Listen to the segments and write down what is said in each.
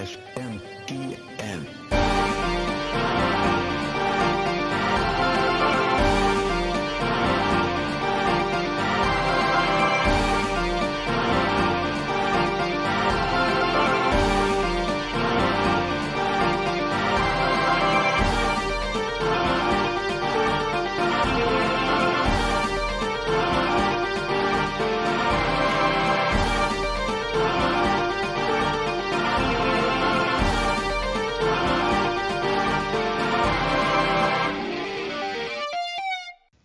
SMTN.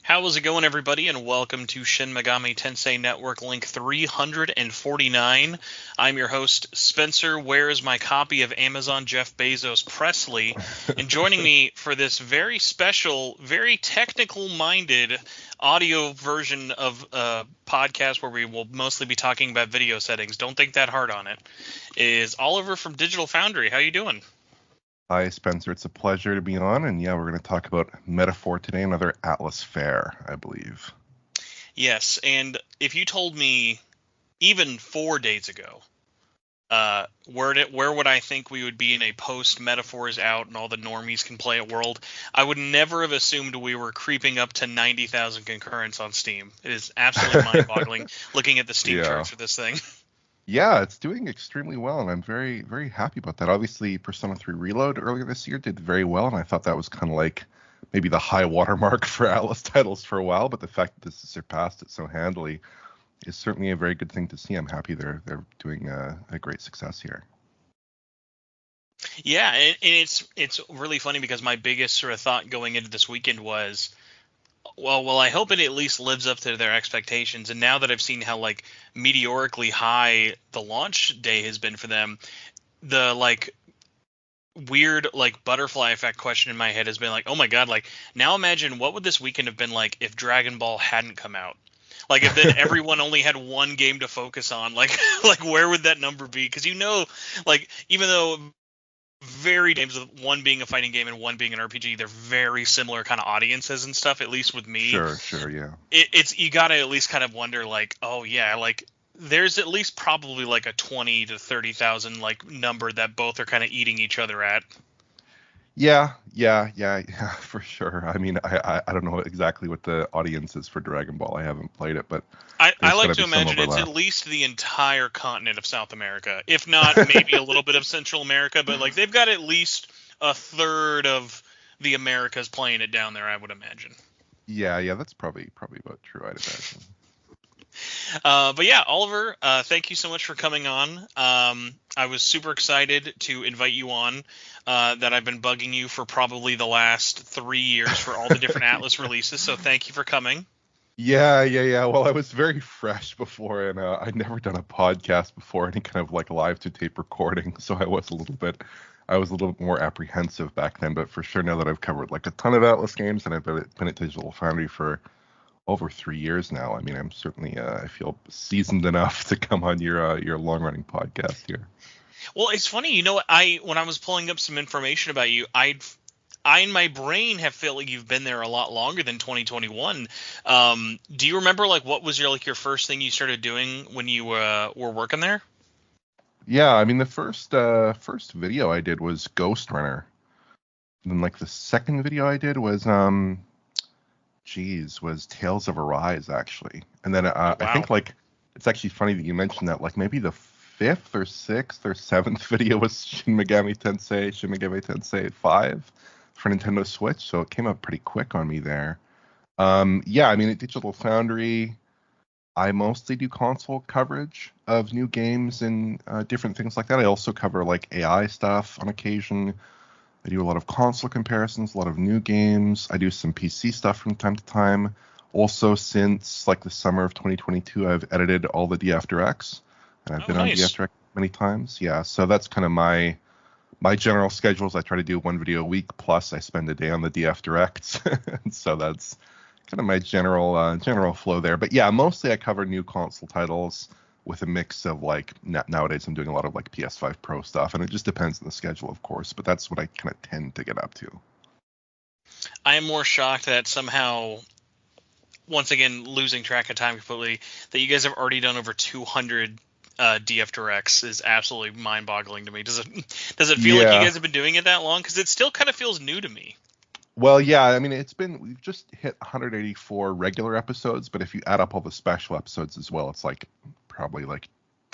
How's it going, everybody, and welcome to Shin Megami Tensei Network Link 349. I'm your host, Spencer. Where is my copy of Amazon Jeff Bezos Presley? And joining me for this very special, very technical-minded audio version of a podcast where we will mostly be talking about video settings, don't think that hard on it, is Oliver from Digital Foundry. How you doing? Hi, Spencer. It's a pleasure to be on. And yeah, we're going to talk about Metaphor today, another Atlus fair, I believe. Yes, and if you told me even 4 days ago, where would I think we would be in a post-Metaphor is out and all the normies can play it world, I would never have assumed we were creeping up to 90,000 concurrents on Steam. It is absolutely mind-boggling looking at the Steam charts for this thing. Yeah, it's doing extremely well, and I'm very, very happy about that. Obviously, Persona 3 Reload earlier this year did very well, and I thought that was kind of like maybe the high watermark for Atlus titles for a while, but the fact that this has surpassed it so handily is certainly a very good thing to see. I'm happy they're doing a great success here. Yeah, and it's really funny because my biggest sort of thought going into this weekend was, well, I hope it at least lives up to their expectations. And now that I've seen how like meteorically high the launch day has been for them, the like weird like butterfly effect question in my head has been like, oh my god, like now imagine what would this weekend have been like if Dragon Ball hadn't come out. Like if then everyone only had one game to focus on, like where would that number be? Because like even though very games of one being a fighting game and one being an RPG, they're very similar kind of audiences and stuff, at least with me. Sure, yeah. It's you gotta at least kind of wonder like, oh yeah, like there's at least probably like a 20 to 30,000 like number that both are kind of eating each other at. Yeah, for sure. I mean, I don't know exactly what the audience is for Dragon Ball. I haven't played it, but I like to imagine it's at least the entire continent of South America, if not maybe a little bit of Central America, but like they've got at least a third of the Americas playing it down there, I would imagine. Yeah, that's probably about true, I'd imagine. But yeah, Oliver, thank you so much for coming on. I was super excited to invite you on. That I've been bugging you for probably the last 3 years for all the different Atlus releases. So thank you for coming. Yeah. Well, I was very fresh before, and I'd never done a podcast before, any kind of like live to tape recording. So I was a little bit more apprehensive back then. But for sure, now that I've covered like a ton of Atlus games, and I've been at Digital Foundry for over 3 years now, I mean, I'm certainly I feel seasoned enough to come on your long running podcast here. Well, it's funny, when I was pulling up some information about you, I in my brain have felt like you've been there a lot longer than 2021. Do you remember like what was your first thing you started doing when you were working there? Yeah, I mean the first video I did was Ghost Runner. And then like the second video I did was was Tales of Arise actually. And then wow. I think like it's actually funny that you mentioned that, like maybe the fifth or sixth or seventh video was Shin Megami Tensei 5 for Nintendo Switch, so it came up pretty quick on me there. Yeah, I mean at Digital Foundry, I mostly do console coverage of new games and different things like that. I also cover like AI stuff on occasion. I do a lot of console comparisons, a lot of new games. I do some PC stuff from time to time. Also, since like the summer of 2022, I've edited all the DF Directs. And I've been nice. on DF Direct many times. Yeah, so that's kind of my general schedules. I try to do one video a week, plus I spend a day on the DF Directs. So that's kind of my general flow there. But yeah, mostly I cover new console titles with a mix of like nowadays I'm doing a lot of like PS5 Pro stuff, and it just depends on the schedule, of course. But that's what I kind of tend to get up to. I am more shocked that somehow, once again, losing track of time completely, that you guys have already done over 200 DF Directs is absolutely mind-boggling to me. Does it feel like you Yeah. guys have been doing it that long? Because it still kind of feels new to me. Well, yeah, I mean, we've just hit 184 regular episodes, but if you add up all the special episodes as well, it's like probably like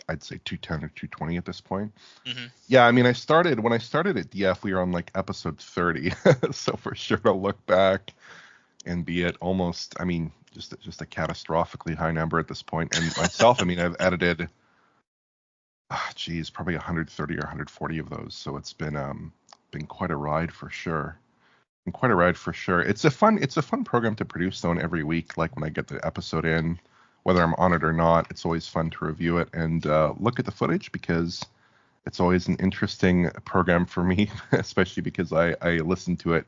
I'd say 210 or 220 at this point. Mm-hmm. Yeah, I mean, when I started at DF, we were on like episode 30, so for sure to look back and be at almost, I mean, just a catastrophically high number at this point. And myself, I mean, I've edited, probably 130 or 140 of those, so it's been quite a ride for sure. And quite a ride for sure. It's a fun program to produce though, and every week, like when I get the episode in, whether I'm on it or not, it's always fun to review it and look at the footage, because it's always an interesting program for me, especially because I listened to it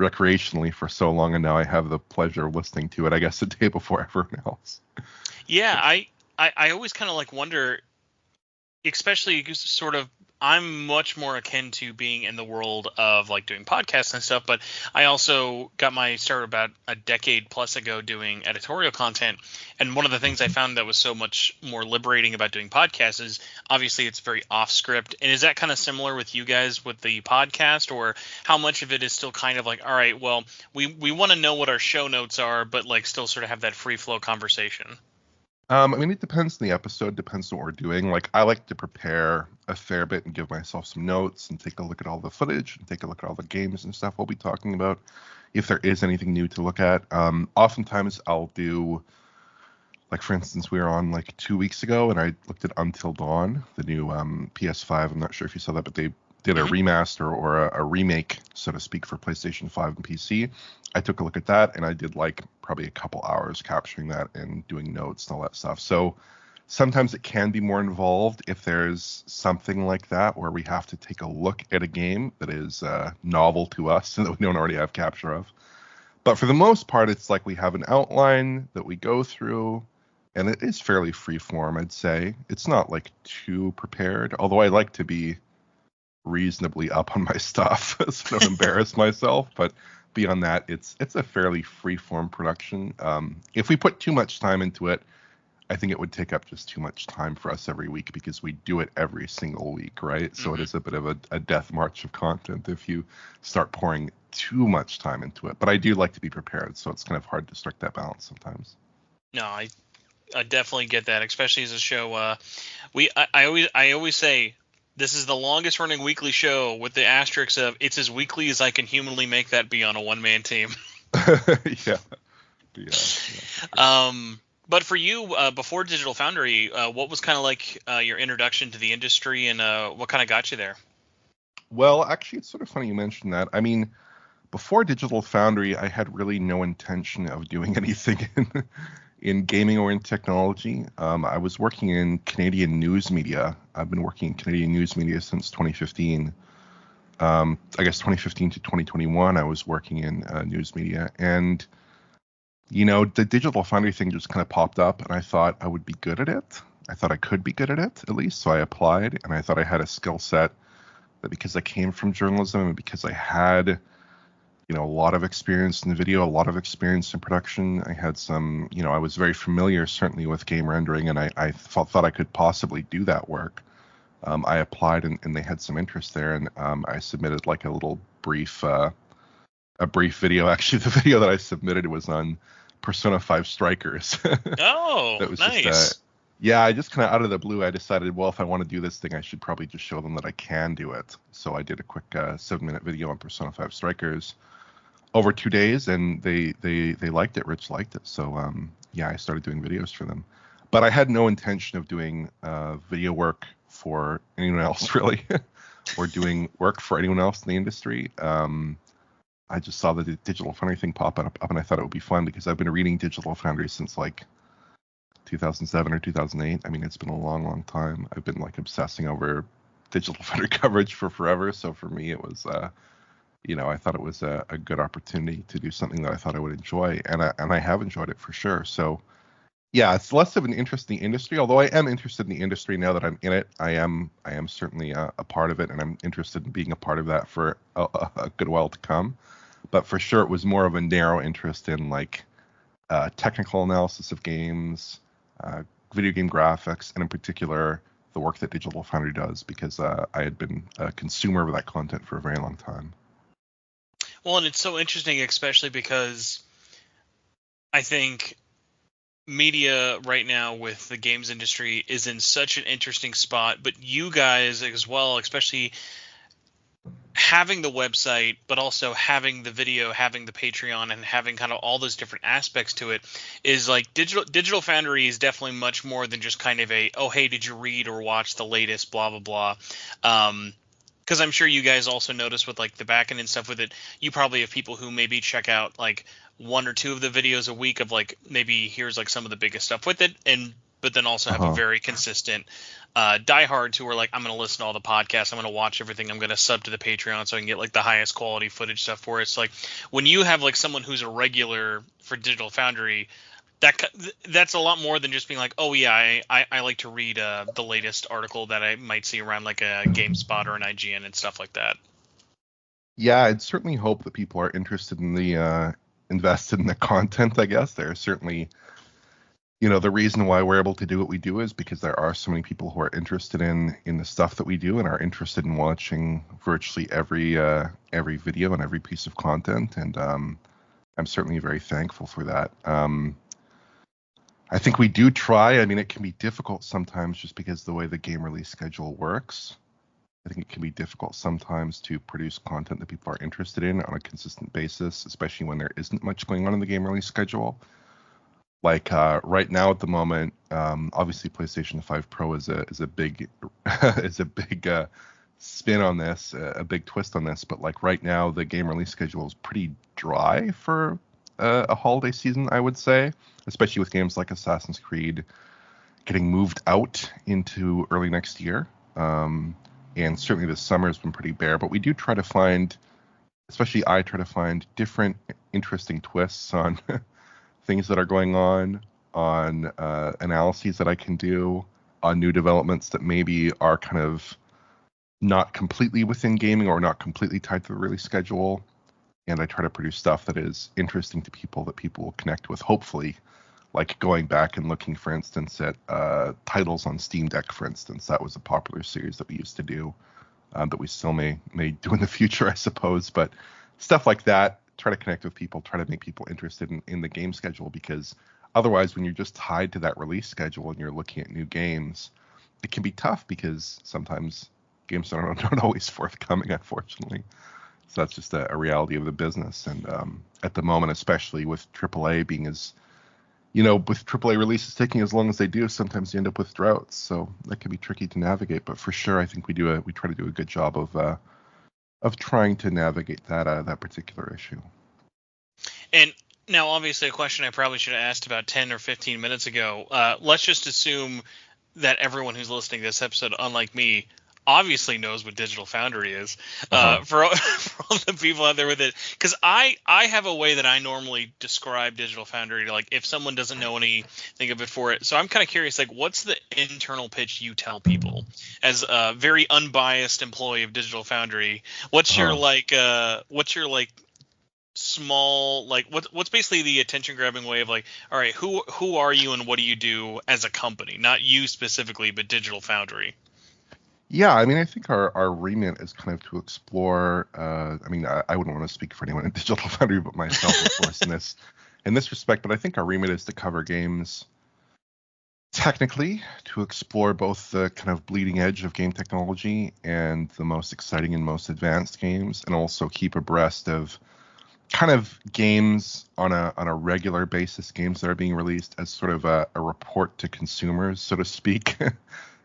recreationally for so long, and now I have the pleasure of listening to it, I guess, a day before everyone else. Yeah, I always kind of like wonder, especially sort of, I'm much more akin to being in the world of like doing podcasts and stuff, but I also got my start about a decade plus ago doing editorial content. And one of the things I found that was so much more liberating about doing podcasts is obviously it's very off script. And is that kind of similar with you guys with the podcast, or how much of it is still kind of like, all right, well, we want to know what our show notes are, but like still sort of have that free flow conversation? I mean, it depends on the episode, depends on what we're doing. Like, I like to prepare a fair bit and give myself some notes and take a look at all the footage and take a look at all the games and stuff we'll be talking about, if there is anything new to look at. Oftentimes I'll do, like, for instance, we were on like 2 weeks ago and I looked at Until Dawn, the new PS5. I'm not sure if you saw that, but they did a remaster or a remake, so to speak, for PlayStation 5 and PC. I took a look at that and I did like probably a couple hours capturing that and doing notes and all that stuff. So sometimes it can be more involved if there's something like that where we have to take a look at a game that is novel to us and that we don't already have capture of. But for the most part, it's like we have an outline that we go through, and it is fairly free form, I'd say. It's not like too prepared, although I like to be reasonably up on my stuff so I don't embarrass myself. But beyond that, it's a fairly free form production. If we put too much time into it, I think it would take up just too much time for us every week, because we do it every single week, right? So it is a bit of a death march of content if you start pouring too much time into it. But I do like to be prepared, so it's kind of hard to strike that balance sometimes. No, I definitely get that, especially as a show. I always say this is the longest running weekly show, with the asterisk of it's as weekly as I can humanly make that be on a one-man team. Yeah. But for you, before Digital Foundry, what was kind of like your introduction to the industry, and what kind of got you there? Well, actually, it's sort of funny you mentioned that. I mean, before Digital Foundry, I had really no intention of doing anything in gaming or in technology. I was working in Canadian news media. I've been working in Canadian news media since 2015. I guess 2015 to 2021, I was working in news media. And, you know, the Digital Foundry thing just kind of popped up, and I thought I would be good at it. I thought I could be good at it, at least. So I applied, and I thought I had a skill set that, because I came from journalism and because I had, you know, a lot of experience in video, a lot of experience in production. I had some, you know, I was very familiar certainly with game rendering, and I thought I could possibly do that work. I applied, and they had some interest there, and I submitted like a brief video. Actually, the video that I submitted was on Persona 5 Strikers. Oh, that was nice. Just, yeah, I just kind of out of the blue, I decided, well, if I want to do this thing, I should probably just show them that I can do it. So I did a quick 7-minute video on Persona 5 Strikers over 2 days, and they liked it. Rich liked it. So yeah, I started doing videos for them. But I had no intention of doing video work for anyone else, really, or doing work for anyone else in the industry. I just saw the Digital Foundry thing pop up, and I thought it would be fun, because I've been reading Digital Foundry since like 2007 or 2008. I mean, it's been a long, long time. I've been like obsessing over Digital Foundry coverage for forever. So for me, it was, you know, I thought it was a good opportunity to do something that I thought I would enjoy, and I have enjoyed it for sure. So yeah, it's less of an interest in the industry, although I am interested in the industry now that I'm in it. I am certainly a part of it, and I'm interested in being a part of that for a good while to come. But for sure, it was more of a narrow interest in like technical analysis of games, video game graphics, and in particular the work that Digital Foundry does, because I had been a consumer of that content for a very long time. Well, and it's so interesting, especially because I think media right now with the games industry is in such an interesting spot, but you guys as well, especially having the website, but also having the video, having the Patreon, and having kind of all those different aspects to it, is like Digital Foundry is definitely much more than just kind of a, oh, hey, did you read or watch the latest blah blah blah. Because I'm sure you guys also notice with like the backend and stuff with it, you probably have people who maybe check out like one or two of the videos a week of like, maybe here's like some of the biggest stuff with it, and but then also have a very consistent diehards who are like, I'm going to listen to all the podcasts, I'm going to watch everything, I'm going to sub to the Patreon so I can get like the highest quality footage stuff for it. It's like when you have like someone who's a regular for Digital Foundry, that's a lot more than just being like, oh yeah, I like to read the latest article that I might see around like a GameSpot or an IGN and stuff like that. Yeah, I'd certainly hope that people are interested in the invested in the content. I guess there's certainly, the reason why we're able to do what we do is because there are so many people who are interested in the stuff that we do and are interested in watching virtually every video and every piece of content, and I'm certainly very thankful for that. I think we do try. I mean, it can be difficult sometimes just because the way the game release schedule works. I think it can be difficult sometimes to produce content that people are interested in on a consistent basis, especially when there isn't much going on in the game release schedule. Like right now at the moment, obviously PlayStation 5 Pro is a big spin on this, a big twist on this. But like right now, the game release schedule is pretty dry for a holiday season, I would say, especially with games like Assassin's Creed getting moved out into early next year. And certainly this summer has been pretty bare, but we do try to find, especially I try to find different interesting twists on things that are going on analyses that I can do on new developments that maybe are kind of not completely within gaming or not completely tied to the release schedule. And I try to produce stuff that is interesting to people that people will connect with, hopefully. Like going back and looking, for instance, at titles on Steam Deck, for instance. That was a popular series that we used to do, that we still may do in the future, I suppose. But stuff like that, try to connect with people, try to make people interested in the game schedule, because otherwise when you're just tied to that release schedule and you're looking at new games, it can be tough because sometimes games aren't always forthcoming, unfortunately. So that's just a reality of the business. And at the moment, especially with AAA being as, with AAA releases taking as long as they do, sometimes you end up with droughts. So that can be tricky to navigate. But for sure, I think we try to do a good job of trying to navigate that particular issue. And now, obviously, a question I probably should have asked about 10 or 15 minutes ago. Let's just assume that everyone who's listening to this episode, unlike me, obviously knows what Digital Foundry is. For all the people out there with it, because I have a way that I normally describe Digital Foundry to, like, if someone doesn't know anything of it for it. So I'm kind of curious, like, what's the internal pitch you tell people as a very unbiased employee of Digital Foundry? What's your small, like, what's basically the attention grabbing way of, like, all right, who are you and what do you do as a company? Not you specifically, but Digital Foundry. Yeah, I mean, I think our remit is kind of to explore. I mean, I wouldn't want to speak for anyone in Digital Foundry but myself, of course, in this respect. But I think our remit is to cover games technically, to explore both the kind of bleeding edge of game technology and the most exciting and most advanced games, and also keep abreast of kind of games on a regular basis, games that are being released as sort of a report to consumers, so to speak.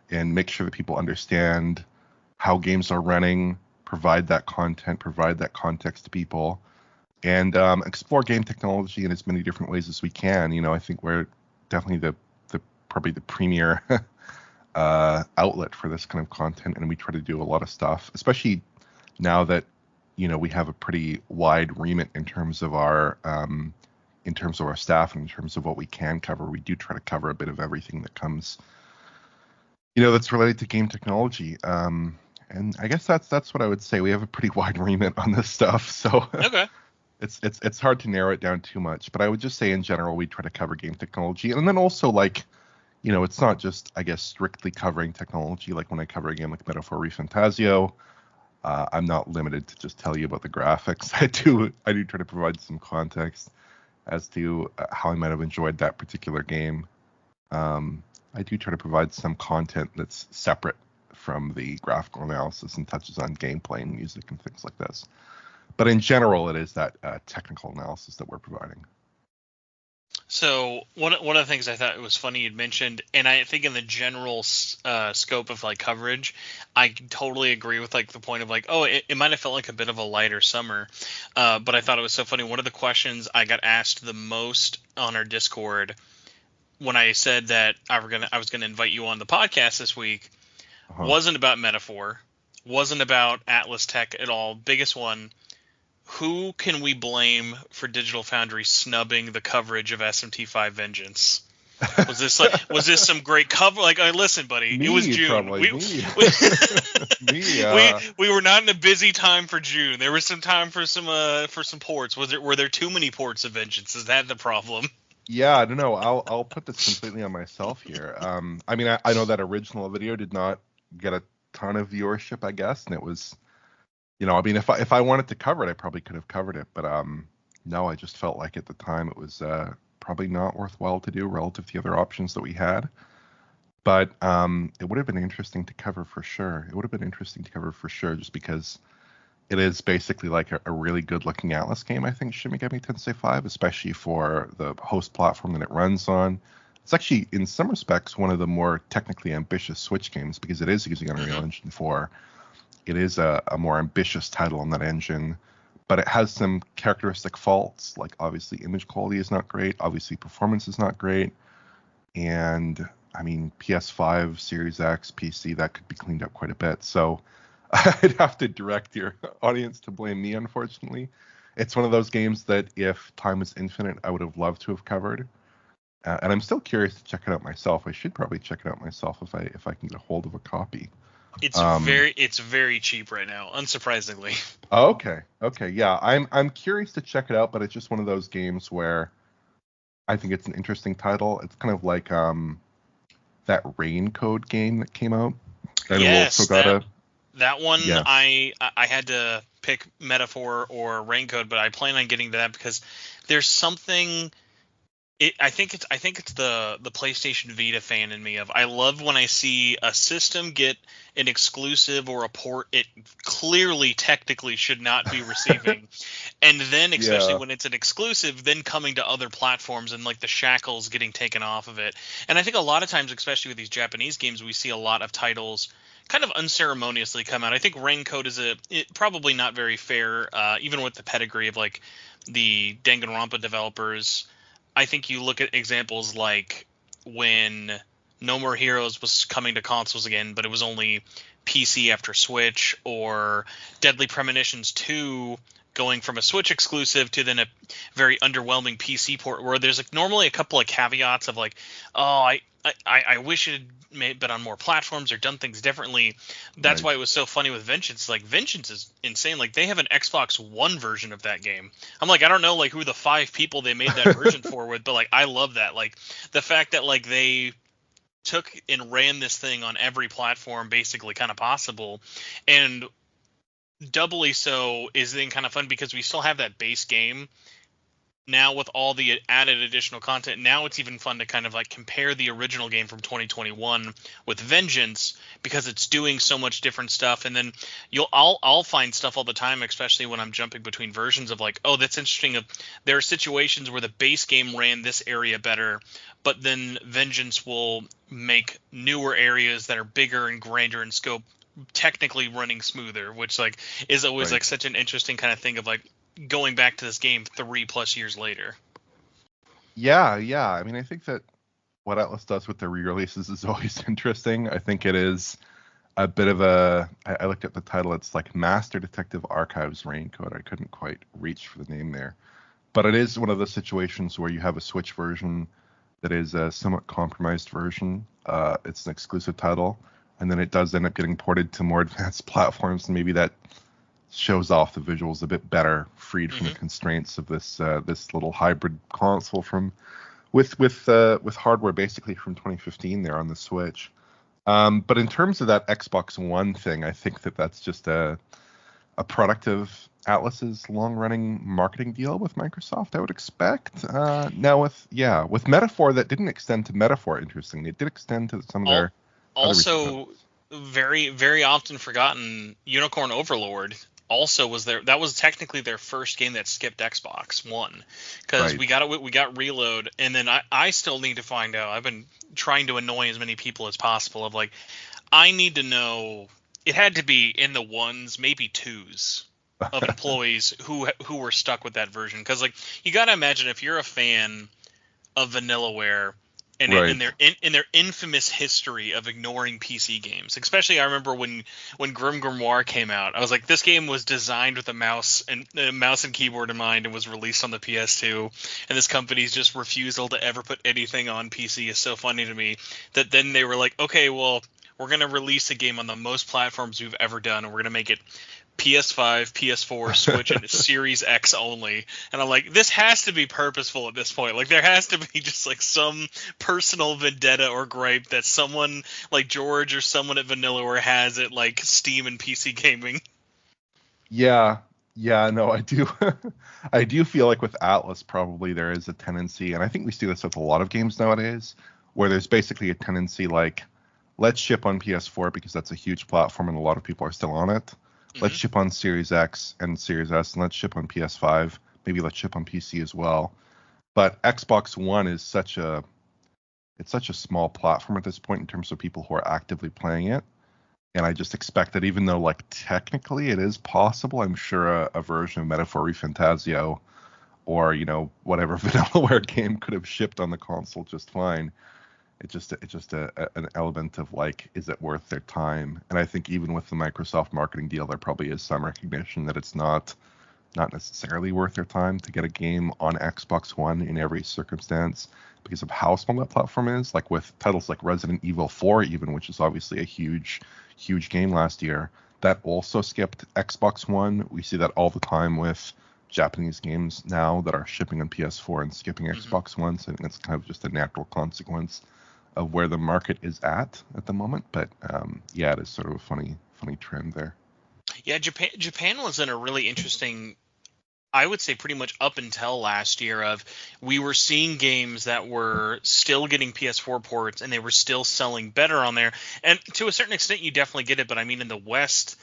And make sure that people understand how games are running, provide that content, provide that context to people, and explore game technology in as many different ways as we can. I think we're definitely probably the premier outlet for this kind of content, and we try to do a lot of stuff, especially now that we have a pretty wide remit in terms of our staff and in terms of what we can cover. We do try to cover a bit of everything that comes, that's related to game technology. And I guess that's what I would say. We have a pretty wide remit on this stuff, so okay. It's hard to narrow it down too much. But I would just say in general, we try to cover game technology, and then also, like, it's not just, I guess, strictly covering technology. Like when I cover a game like Metaphor Fantasio, I'm not limited to just tell you about the graphics. I do try to provide some context as to how I might have enjoyed that particular game. I do try to provide some content that's separate from the graphical analysis and touches on gameplay and music and things like this. But in general, it is that technical analysis that we're providing. So one of the things I thought was funny you'd mentioned, and I think in the general scope of like coverage, I totally agree with like the point of like, oh, it might have felt like a bit of a lighter summer, but I thought it was so funny. One of the questions I got asked the most on our Discord when I said that I was gonna invite you on the podcast this week wasn't about Metaphor, wasn't about Atlus Tech at all. Biggest one. Who can we blame for Digital Foundry snubbing the coverage of SMT5 Vengeance? Was this some great cover? Like, listen, buddy, it was June. We were not in a busy time for June. There was some time for some ports. Were there too many ports of Vengeance? Is that the problem? Yeah, I don't know. I'll put this completely on myself here. I mean, I know that original video did not get a ton of viewership, I guess, and it was. I mean, if I wanted to cover it, I probably could have covered it. But no, I just felt like at the time it was probably not worthwhile to do relative to the other options that we had. But it would have been interesting to cover for sure. Just because it is basically like a really good-looking Atlus game, I think, Shin Megami Tensei 5, especially for the host platform that it runs on. It's actually, in some respects, one of the more technically ambitious Switch games because it is using Unreal Engine 4. It is a more ambitious title on that engine, but it has some characteristic faults. Like obviously image quality is not great. Obviously performance is not great. And I mean, PS5, Series X, PC, that could be cleaned up quite a bit. So I'd have to direct your audience to blame me, unfortunately. It's one of those games that if time was infinite, I would have loved to have covered. And I'm still curious to check it out myself. I should probably check it out myself if I can get a hold of a copy. It's very cheap right now, unsurprisingly. Oh, okay, yeah. I'm curious to check it out, but it's just one of those games where I think it's an interesting title. It's kind of like that Rain Code game that came out. Yes, that one. Yeah. I had to pick Metaphor or Rain Code, but I plan on getting to that because there's something. I think it's the PlayStation Vita fan in me. I love when I see a system get an exclusive or a port it clearly technically should not be receiving, and then especially when it's an exclusive, then coming to other platforms and like the shackles getting taken off of it. And I think a lot of times, especially with these Japanese games, we see a lot of titles kind of unceremoniously come out. I think Rain Code is probably not very fair, even with the pedigree of like the Danganronpa developers. I think you look at examples like when No More Heroes was coming to consoles again, but it was only PC after Switch, or Deadly Premonitions 2 going from a Switch exclusive to then a very underwhelming PC port, where there's like normally a couple of caveats of like, oh, I wish it had been on more platforms or done things differently. That's why it was so funny with Vengeance. Like Vengeance is insane. Like they have an Xbox One version of that game. I'm like, I don't know like who the 5 people they made that version for with, but like I love that. Like the fact that like they took and ran this thing on every platform basically kind of possible, and doubly so is then kind of fun because we still have that base game. Now with all the added additional content, now it's even fun to kind of like compare the original game from 2021 with Vengeance because it's doing so much different stuff. And then I'll find stuff all the time, especially when I'm jumping between versions of like, oh, that's interesting. There are situations where the base game ran this area better, but then Vengeance will make newer areas that are bigger and grander in scope technically running smoother, which like is always like such an interesting kind of thing of like going back to this game 3+ years later. Yeah. I mean, I think that what Atlus does with the re-releases is always interesting. I think it is a bit of I looked at the title, it's like Master Detective Archives Rain Code. I couldn't quite reach for the name there. But it is one of those situations where you have a Switch version that is a somewhat compromised version. It's an exclusive title, and then it does end up getting ported to more advanced platforms, and maybe that shows off the visuals a bit better, freed from the constraints of this little hybrid console from with hardware basically from 2015 there on the Switch. But in terms of that Xbox One thing, I think that's just a product of Atlus's long-running marketing deal with Microsoft, I would expect. Now with Metaphor, that didn't extend to Metaphor, interestingly. It did extend to some of their also very, very often forgotten, Unicorn Overlord also was there. That was technically their first game that skipped Xbox One, because we got Reload, and then I still need to find out. I've been trying to annoy as many people as possible of like, I need to know. It had to be in the ones, maybe twos, of employees who were stuck with that version, because like you got to imagine if you're a fan of Vanillaware. And in their infamous history of ignoring PC games, especially I remember when Grim Grimoire came out, I was like, this game was designed with a mouse and keyboard in mind and was released on the PS2, and this company's just refusal to ever put anything on PC is so funny to me that then they were like, okay, well, we're gonna release a game on the most platforms we've ever done, and we're gonna make it PS5, PS4, Switch, and Series X only. And I'm like, this has to be purposeful at this point. Like, there has to be just like some personal vendetta or gripe that someone like George or someone at Vanillaware has at like Steam and PC gaming. Yeah, no, I do. I do feel like with Atlus, probably there is a tendency, and I think we see this with a lot of games nowadays, where there's basically a tendency like, let's ship on PS4 because that's a huge platform and a lot of people are still on it. Let's ship on Series X and Series S, and let's ship on PS5. Maybe let's ship on PC as well. But Xbox One is such a small platform at this point in terms of people who are actively playing it. And I just expect that even though like technically it is possible, I'm sure a version of Metaphor Fantasio or, whatever Vanillaware game could have shipped on the console just fine. It's just an element of like, is it worth their time? And I think even with the Microsoft marketing deal, there probably is some recognition that it's not necessarily worth their time to get a game on Xbox One in every circumstance because of how small that platform is. Like with titles like Resident Evil 4, even, which is obviously a huge game last year, that also skipped Xbox One. We see that all the time with Japanese games now that are shipping on PS4 and skipping Xbox One. So I think that's kind of just a natural consequence of where the market is at the moment. But it is sort of a funny trend there. Yeah, Japan was in a really interesting, I would say pretty much up until last year, of we were seeing games that were still getting PS4 ports and they were still selling better on there. And to a certain extent, you definitely get it. But I mean, in the West,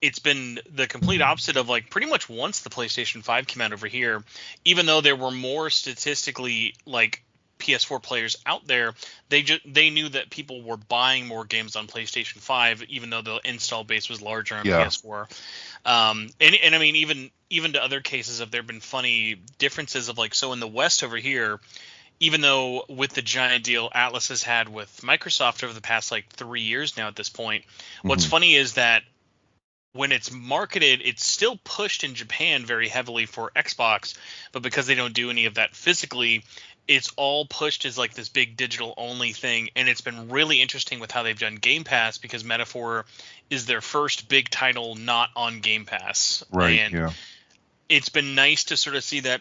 it's been the complete opposite of like pretty much once the PlayStation 5 came out over here, even though there were more statistically like PS4 players out there, they knew that people were buying more games on PlayStation 5, even though the install base was larger on PS4. And I mean, even to other cases of there have been funny differences of like, so in the West over here, even though with the giant deal Atlus has had with Microsoft over the past like 3 years now at this point, what's funny is that when it's marketed, it's still pushed in Japan very heavily for Xbox, but because they don't do any of that physically, it's all pushed as like this big digital only thing. And it's been really interesting with how they've done Game Pass, because Metaphor is their first big title not on Game Pass. Right. And it's been nice to sort of see that.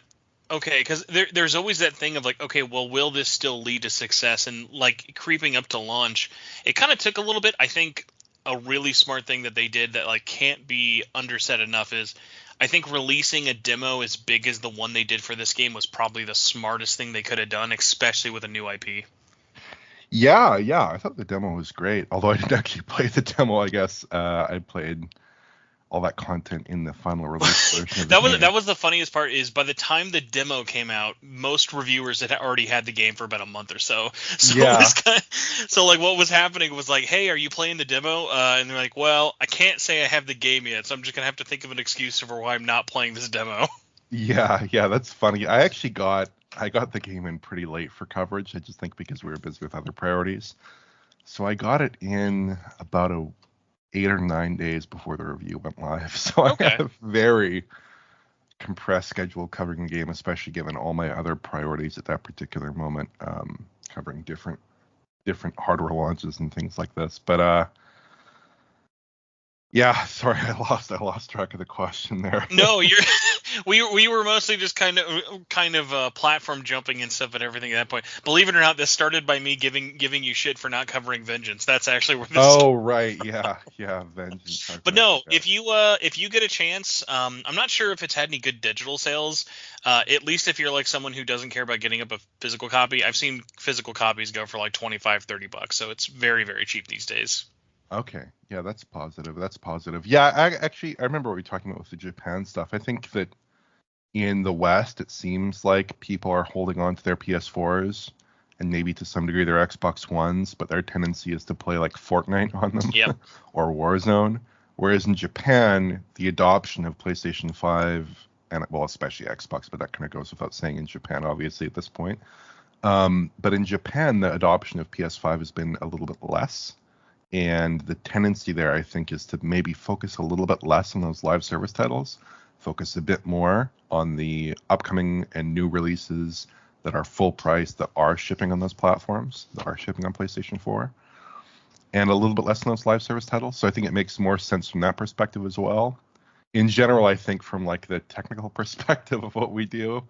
Okay, because there's always that thing of like, okay, well, will this still lead to success? And like creeping up to launch, it kind of took a little bit. I think a really smart thing that they did that like can't be undersaid enough is, I think releasing a demo as big as the one they did for this game was probably the smartest thing they could have done, especially with a new IP. Yeah, I thought the demo was great. Although I didn't actually play the demo, I guess I played all that content in the final release version of the game. That was the funniest part, is by the time the demo came out, most reviewers had already had the game for about a month or so. So so like what was happening was like, hey, are you playing the demo? And they're like, well, I can't say I have the game yet, so I'm just gonna have to think of an excuse for why I'm not playing this demo. Yeah, that's funny. I got the game in pretty late for coverage. I just think because we were busy with other priorities. So I got it in about 8 or 9 days before the review went live. So I had a very compressed schedule covering the game, especially given all my other priorities at that particular moment, covering different hardware launches and things like this. But sorry, I lost track of the question there. No, We were mostly just kind of platform jumping and stuff and everything at that point. Believe it or not, this started by me giving you shit for not covering Vengeance. That's actually where this started. Oh right, yeah, Vengeance. But no, if you get a chance, I'm not sure if it's had any good digital sales. At least if you're like someone who doesn't care about getting up a physical copy, I've seen physical copies go for like $25-$30, so it's very very cheap these days. Okay, yeah, that's positive. That's positive. Yeah, I remember what we were talking about with the Japan stuff. I think that in the West, it seems like people are holding on to their PS4s and maybe to some degree their Xbox Ones, but their tendency is to play like Fortnite on them Yep. or Warzone. Whereas in Japan, the adoption of PlayStation 5 and well, especially Xbox, but that kind of goes without saying in Japan, obviously at this point. But in Japan, the adoption of PS5 has been a little bit less. And the tendency there, I think, is to maybe focus a little bit less on those live service titles, focus a bit more on the upcoming and new releases that are full price, that are shipping on those platforms, that are shipping on PlayStation 4, and a little bit less on those live service titles. So I think it makes more sense from that perspective as well. In general, I think from like the technical perspective of what we do,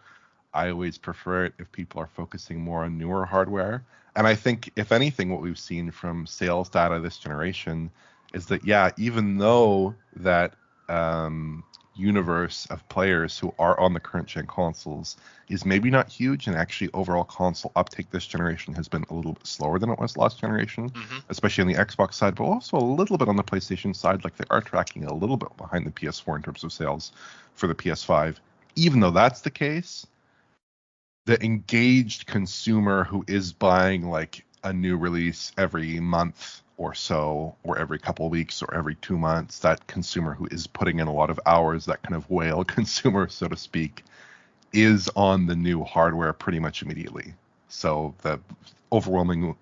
I always prefer it if people are focusing more on newer hardware. And I think, if anything, what we've seen from sales data this generation is that, yeah, even though that universe of players who are on the current gen consoles is maybe not huge, and actually overall console uptake this generation has been a little bit slower than it was last generation, especially on the Xbox side, but also a little bit on the PlayStation side. Like they are tracking a little bit behind the PS4 in terms of sales for the PS5. Even though that's the case, the engaged consumer who is buying like a new release every month or so, or every couple of weeks, or every 2 months, that consumer who is putting in a lot of hours, that kind of whale consumer, so to speak, is on the new hardware pretty much immediately. So the overwhelming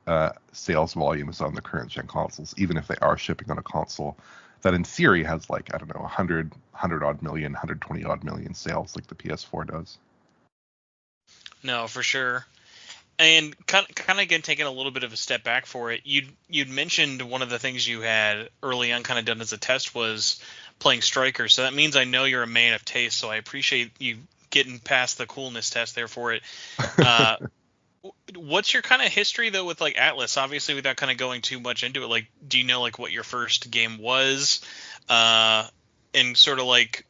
sales volume is on the current gen consoles, even if they are shipping on a console that in theory has like, I don't know, 100 odd million, 120 odd million sales like the PS4 does. No, for sure. And kind of again taking a little bit of a step back for it, you'd mentioned one of the things you had early on kind of done as a test was playing Striker. So that means I know you're a man of taste. So I appreciate you getting past the coolness test there for it. What's your kind of history though with like Atlus? Obviously, without kind of going too much into it, like, do you know like what your first game was, and sort of like,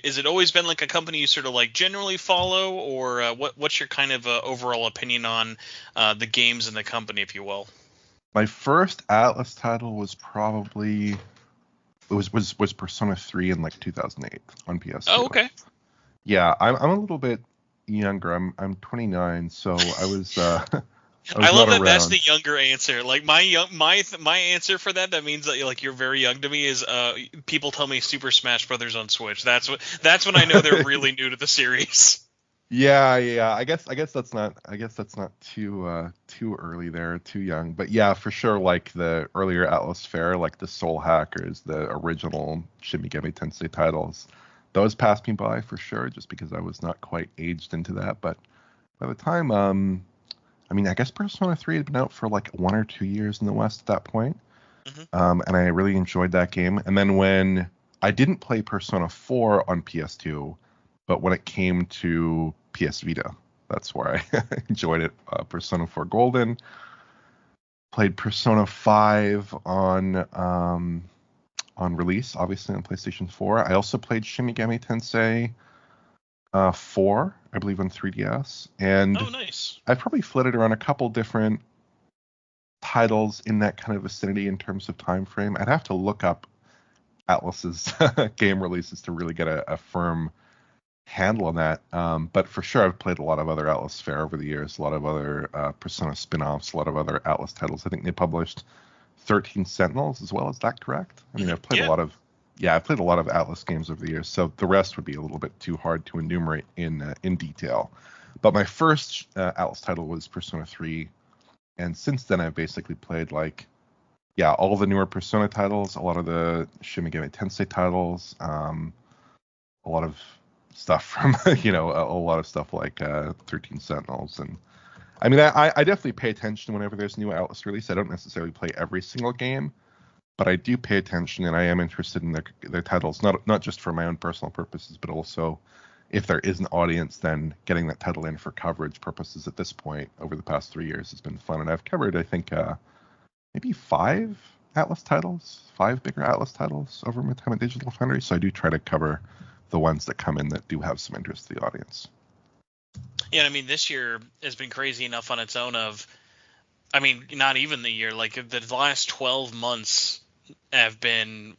is it always been like a company you sort of like generally follow, or what's your kind of overall opinion on the games in the company, if you will? My first Atlus title was probably was Persona 3 in like 2008 on PS2. Oh, okay. Yeah, I'm a little bit younger. I'm 29, so I was. I love that around. That's the younger answer. Like my answer for that means that like you're very young to me is people tell me Super Smash Brothers on Switch. That's when I know they're really new to the series. Yeah. I guess that's not too early there, too young. But yeah, for sure, like the earlier Atlus fare, like the Soul Hackers, the original Shin Megami Tensei titles, those passed me by for sure, just because I was not quite aged into that. But by the time I mean, I guess Persona 3 had been out for like 1 or 2 years in the West at that point. And I really enjoyed that game. And then when I didn't play Persona 4 on PS2, but when it came to PS Vita, that's where I enjoyed it. Persona 4 Golden. Played Persona 5 on release, obviously on PlayStation 4. I also played Shin Megami Tensei 4, I believe, on 3DS, and oh, nice. I've probably flitted around a couple different titles in that kind of vicinity in terms of time frame. I'd have to look up Atlus's game releases to really get a firm handle on that. But for sure, I've played a lot of other Atlus fare over the years, a lot of other Persona spin-offs, a lot of other Atlus titles. I think they published 13 Sentinels as well. Is that correct? I mean, I've played a lot of Atlus games over the years, so the rest would be a little bit too hard to enumerate in detail. But my first Atlus title was Persona 3, and since then I've basically played all the newer Persona titles, a lot of the Shin Megami Tensei titles, a lot of stuff from a lot of stuff like 13 Sentinels. And I mean, I definitely pay attention whenever there's new Atlus release. I don't necessarily play every single game, but I do pay attention, and I am interested in their titles, not just for my own personal purposes, but also if there is an audience, then getting that title in for coverage purposes at this point over the past 3 years has been fun. And I've covered, I think, maybe 5 Atlus titles, 5 bigger Atlus titles over my time at Digital Foundry. So I do try to cover the ones that come in that do have some interest to the audience. Yeah, I mean, this year has been crazy enough on its own not even the year, like the last 12 months have been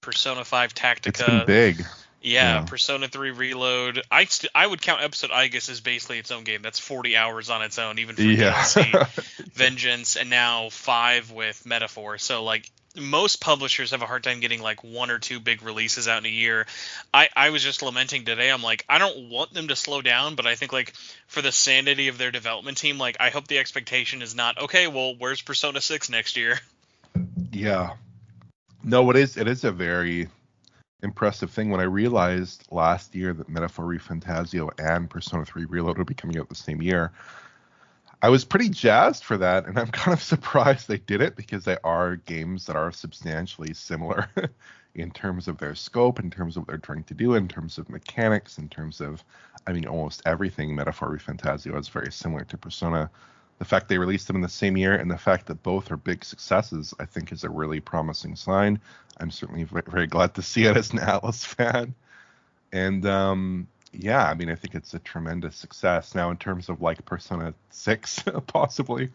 Persona 5 Tactica. It's been big. Yeah, Persona 3 Reload. I would count Episode Igus as basically its own game. That's 40 hours on its own, even for DLC. Vengeance, and now 5 with Metaphor. So, like, most publishers have a hard time getting, like, 1 or 2 big releases out in a year. I was just lamenting today. I'm like, I don't want them to slow down, but I think, like, for the sanity of their development team, like, I hope the expectation is not, okay, well, where's Persona 6 next year? Yeah. No, it is a very impressive thing. When I realized last year that Metaphor ReFantazio and Persona 3 Reload would be coming out the same year, I was pretty jazzed for that, and I'm kind of surprised they did it, because they are games that are substantially similar in terms of their scope, in terms of what they're trying to do, in terms of mechanics, in terms of, almost everything. Metaphor ReFantazio is very similar to Persona. The fact they released them in the same year, and the fact that both are big successes, I think is a really promising sign. I'm certainly very glad to see it as an Atlus fan. And I think it's a tremendous success. Now, in terms of like Persona 6, possibly,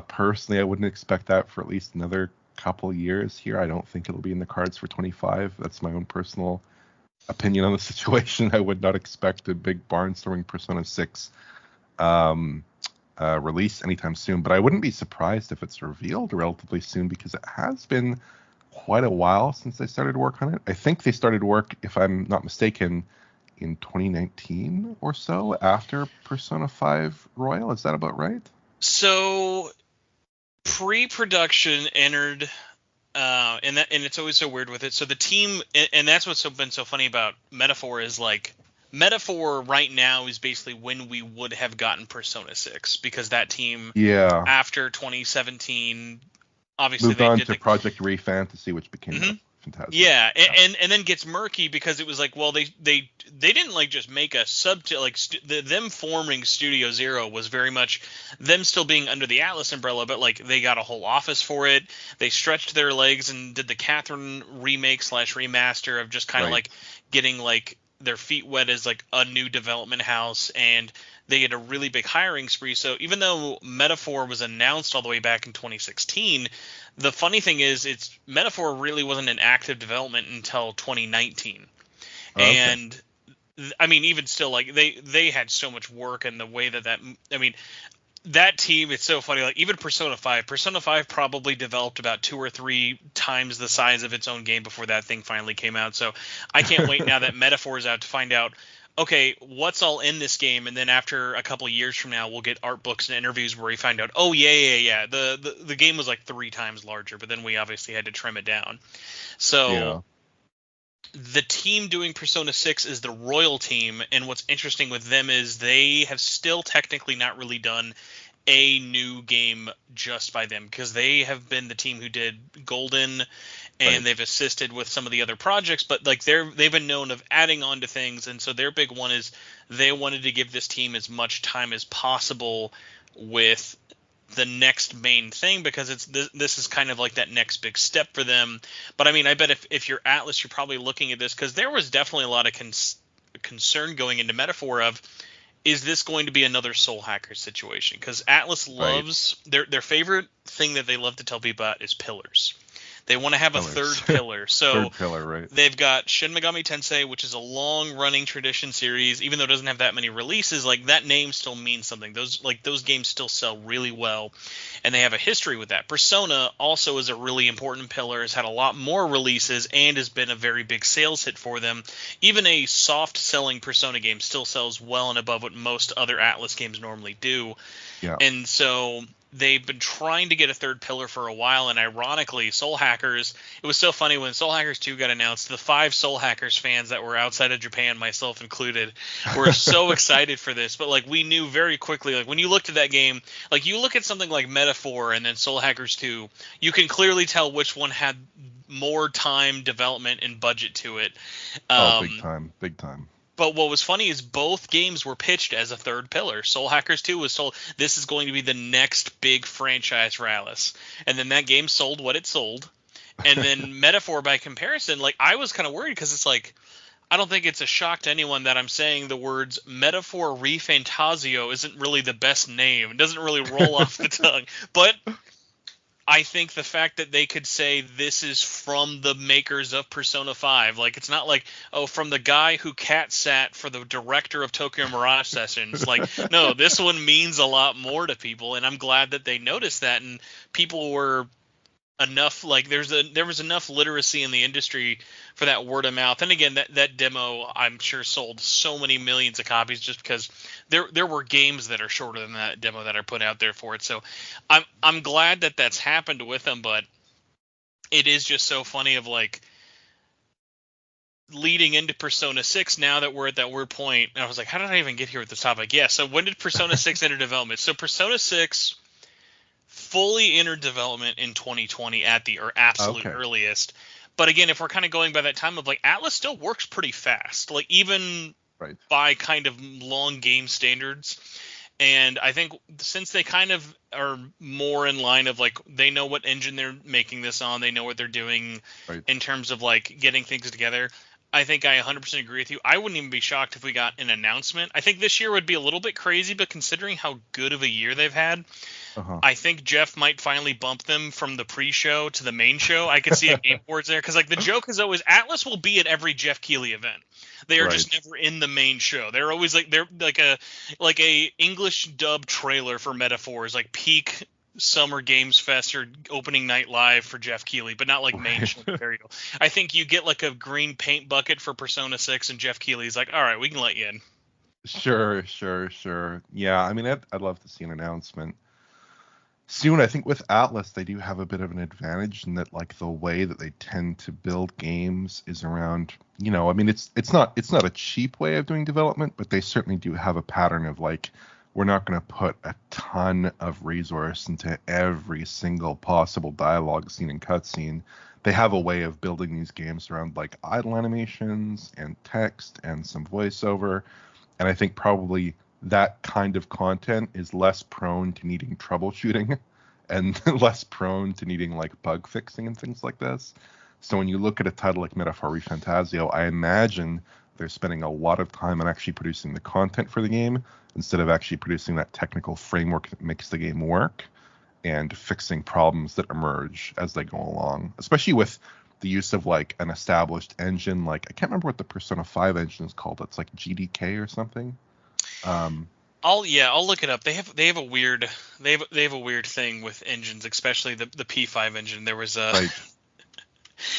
personally, I wouldn't expect that for at least another couple years here. I don't think it'll be in the cards for 25. That's my own personal opinion on the situation. I would not expect a big barnstorming Persona 6 release anytime soon, but I wouldn't be surprised if it's revealed relatively soon, because it has been quite a while since they started work on it. I think they started work, if I'm not mistaken, in 2019 or so, after Persona 5 Royal. Is that about right? So pre-production entered, and it's always so weird with it. So the team, and that's what's been so funny about Metaphor, is like, Metaphor right now is basically when we would have gotten Persona 6, because that team, after 2017, obviously moved on to Project ReFantasy, which became Fantastic. Yeah, and then gets murky, because it was like, well, they didn't like just make a them forming Studio Zero was very much them still being under the Atlus umbrella, but like they got a whole office for it. They stretched their legs and did the Catherine remake / remaster of just kind of like getting like their feet wet as like a new development house, and they had a really big hiring spree. So even though Metaphor was announced all the way back in 2016, the funny thing is Metaphor really wasn't in active development until 2019. Okay. And even still, like they had so much work, and the way that team, it's so funny. Like even Persona 5 probably developed about 2 or 3 times the size of its own game before that thing finally came out. So I can't wait now that Metaphor is out to find out, okay, what's all in this game, and then after a couple of years from now, we'll get art books and interviews where we find out, oh yeah, the game was like 3 times larger, but then we obviously had to trim it down. So the team doing Persona 6 is the Royal team, and what's interesting with them is they have still technically not really done a new game just by them, because they have been the team who did Golden, and they've assisted with some of the other projects, but like they've been known of adding on to things, and so their big one is they wanted to give this team as much time as possible with the next main thing, because this is kind of like that next big step for them. But I bet if you're Atlus, you're probably looking at this, because there was definitely a lot of concern going into Metaphor of, is this going to be another Soul Hacker situation? Because Atlus loves their favorite thing that they love to tell people about is pillars. They want to have a third pillar. So they've got Shin Megami Tensei, which is a long-running tradition series. Even though it doesn't have that many releases, like that name still means something. Those games still sell really well, and they have a history with that. Persona also is a really important pillar. Has had a lot more releases and has been a very big sales hit for them. Even a soft-selling Persona game still sells well and above what most other Atlus games normally do. Yeah. And so they've been trying to get a third pillar for a while, and ironically, Soul Hackers, it was so funny when Soul Hackers 2 got announced, the 5 Soul Hackers fans that were outside of Japan, myself included, were so excited for this. But like we knew very quickly, like when you looked at that game, like you look at something like Metaphor and then Soul Hackers 2, you can clearly tell which one had more time, development, and budget to it. Big time. But what was funny is both games were pitched as a third pillar. Soul Hackers 2 was told this is going to be the next big franchise for Atlus. And then that game sold what it sold. And then Metaphor, by comparison, like, I was kind of worried because it's like, I don't think it's a shock to anyone that I'm saying the words Metaphor ReFantasio isn't really the best name. It doesn't really roll off the tongue. But I think the fact that they could say this is from the makers of Persona 5, like, it's not like, oh, from the guy who cat sat for the director of Tokyo Mirage Sessions. Like, no, this one means a lot more to people, and I'm glad that they noticed that, and people were enough, like, there was enough literacy in the industry for that word of mouth. And again, that demo, I'm sure, sold so many millions of copies just because there were games that are shorter than that demo that are put out there for it. So I'm glad that that's happened with them, but it is just so funny of, like, leading into Persona 6, now that we're at that weird point, and I was like, how did I even get here with this topic? Yeah, so when did Persona 6 enter development? So Persona 6 fully entered development in 2020 at the absolute earliest. But again, if we're kind of going by that time of, like, Atlus still works pretty fast, like, even by kind of long game standards. And I think since they kind of are more in line of, like, they know what engine they're making this on, they know what they're doing in terms of, like, getting things together. I think I 100% agree with you. I wouldn't even be shocked if we got an announcement. I think this year would be a little bit crazy, but considering how good of a year they've had, I think Jeff might finally bump them from the pre-show to the main show. I could see a Game Awards there, because, like, the joke is always Atlus will be at every Jeff Keighley event. They are just never in the main show. They're always they're like a English dub trailer for Metaphors, like peak Summer Games Fest or opening night live for Jeff Keighley, but not like main show material. I think you get, like, a green paint bucket for Persona 6, and Jeff Keighley's like, all right, we can let you in. Sure. Yeah, I mean, I'd love to see an announcement soon. I think with Atlus, they do have a bit of an advantage in that, like, the way that they tend to build games is around, I mean, it's not a cheap way of doing development, but they certainly do have a pattern of, like, we're not going to put a ton of resource into every single possible dialogue scene and cutscene. They have a way of building these games around, like, idle animations and text and some voiceover. And I think probably that kind of content is less prone to needing troubleshooting and less prone to needing, like, bug fixing and things like this. So when you look at a title like Metaphor ReFantasio, I imagine they're spending a lot of time on actually producing the content for the game instead of actually producing that technical framework that makes the game work and fixing problems that emerge as they go along, especially with the use of, like, an established engine. Like, I can't remember what the Persona 5 engine is called. It's like GDK or something. I'll look it up. They have a weird thing with engines, especially the P5 engine. There was a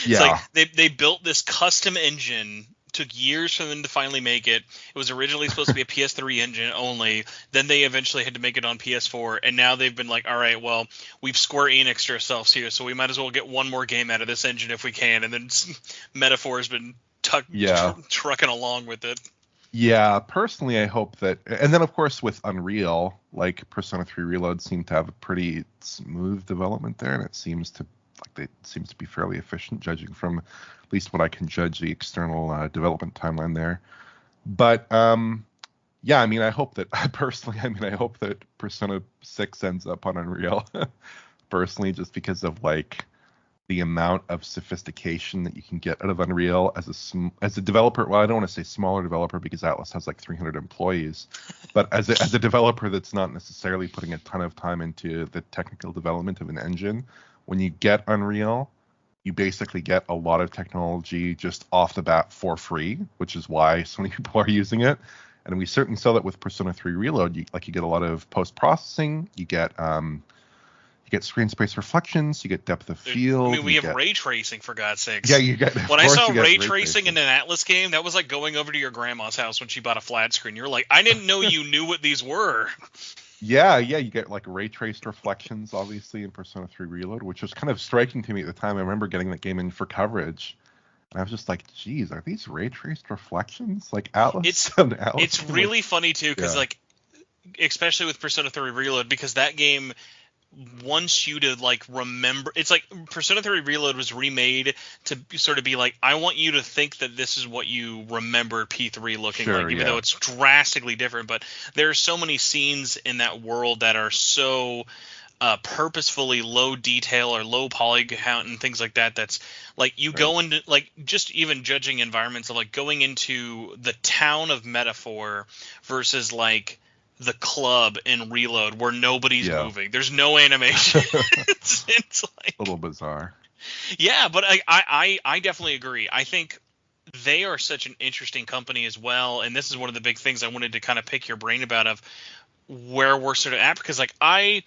it's like they built this custom engine. Took years for them to finally make it. It was originally supposed to be a PS3 engine only. Then they eventually had to make it on PS4, and now they've been like, all right, well, we've Square Enixed ourselves here, so we might as well get one more game out of this engine if we can. And then Metaphor has been trucking along with it. Yeah, personally, I hope that, and then of course with Unreal, like, Persona 3 Reload seemed to have a pretty smooth development there, and it seems to be fairly efficient, judging from at least what I can judge the external development timeline there. But yeah, I mean, I hope that Persona 6 ends up on Unreal, personally, just because of, like, the amount of sophistication that you can get out of Unreal as a developer. Well, I don't want to say smaller developer because Atlus has like 300 employees, but as a developer that's not necessarily putting a ton of time into the technical development of an engine, when you get Unreal, you basically get a lot of technology just off the bat for free, which is why so many people are using it. And we certainly saw that with Persona 3 Reload. You get a lot of post-processing, you get screen space reflections, you get depth of field. I mean, we have ray tracing, for God's sakes. Yeah, you get. When I saw ray tracing in an Atlus game, that was like going over to your grandma's house when she bought a flat screen. You're like, I didn't know you knew what these were. Yeah, you get, like, ray traced reflections, obviously, in Persona 3 Reload, which was kind of striking to me at the time. I remember getting that game in for coverage, and I was just like, geez, are these ray traced reflections? Like, Atlus? It's really funny, too, because, like, especially with Persona 3 Reload, because that game wants you to like remember. It's like Persona 3 Reload was remade to sort of be like, I want you to think that this is what you remember P3 looking Sure, like, even yeah. though it's drastically different. But there are so many scenes in that world that are so purposefully low detail or low polygon count and things like that. That's like you Right. go into like just even judging environments of like going into the town of Metaphor versus like the club in Reload where nobody's Yeah. moving. There's no animation. It's like A little bizarre. yeah, but I definitely agree. I think they are such an interesting company as well, and this is one of the big things I wanted to kind of pick your brain about of where we're sort of at because like I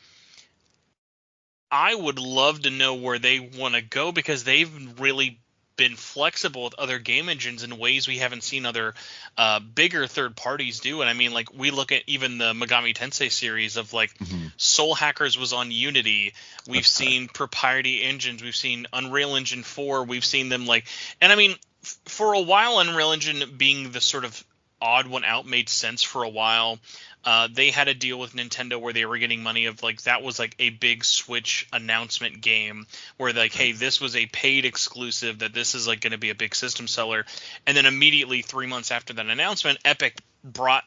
would love to know where they want to go because they've really been flexible with other game engines in ways we haven't seen other bigger third parties do. And I mean, like we look at even the Megami Tensei series of like Soul Hackers was on Unity. We've That's seen proprietary engines. We've seen Unreal Engine 4. We've seen them like, and I mean, for a while, Unreal Engine being the sort of odd one out made sense for a while. They had a deal with Nintendo where they were getting money of like that was like a big Switch announcement game where like, hey, this was a paid exclusive that this is like going to be a big system seller. And then immediately 3 months after that announcement, Epic brought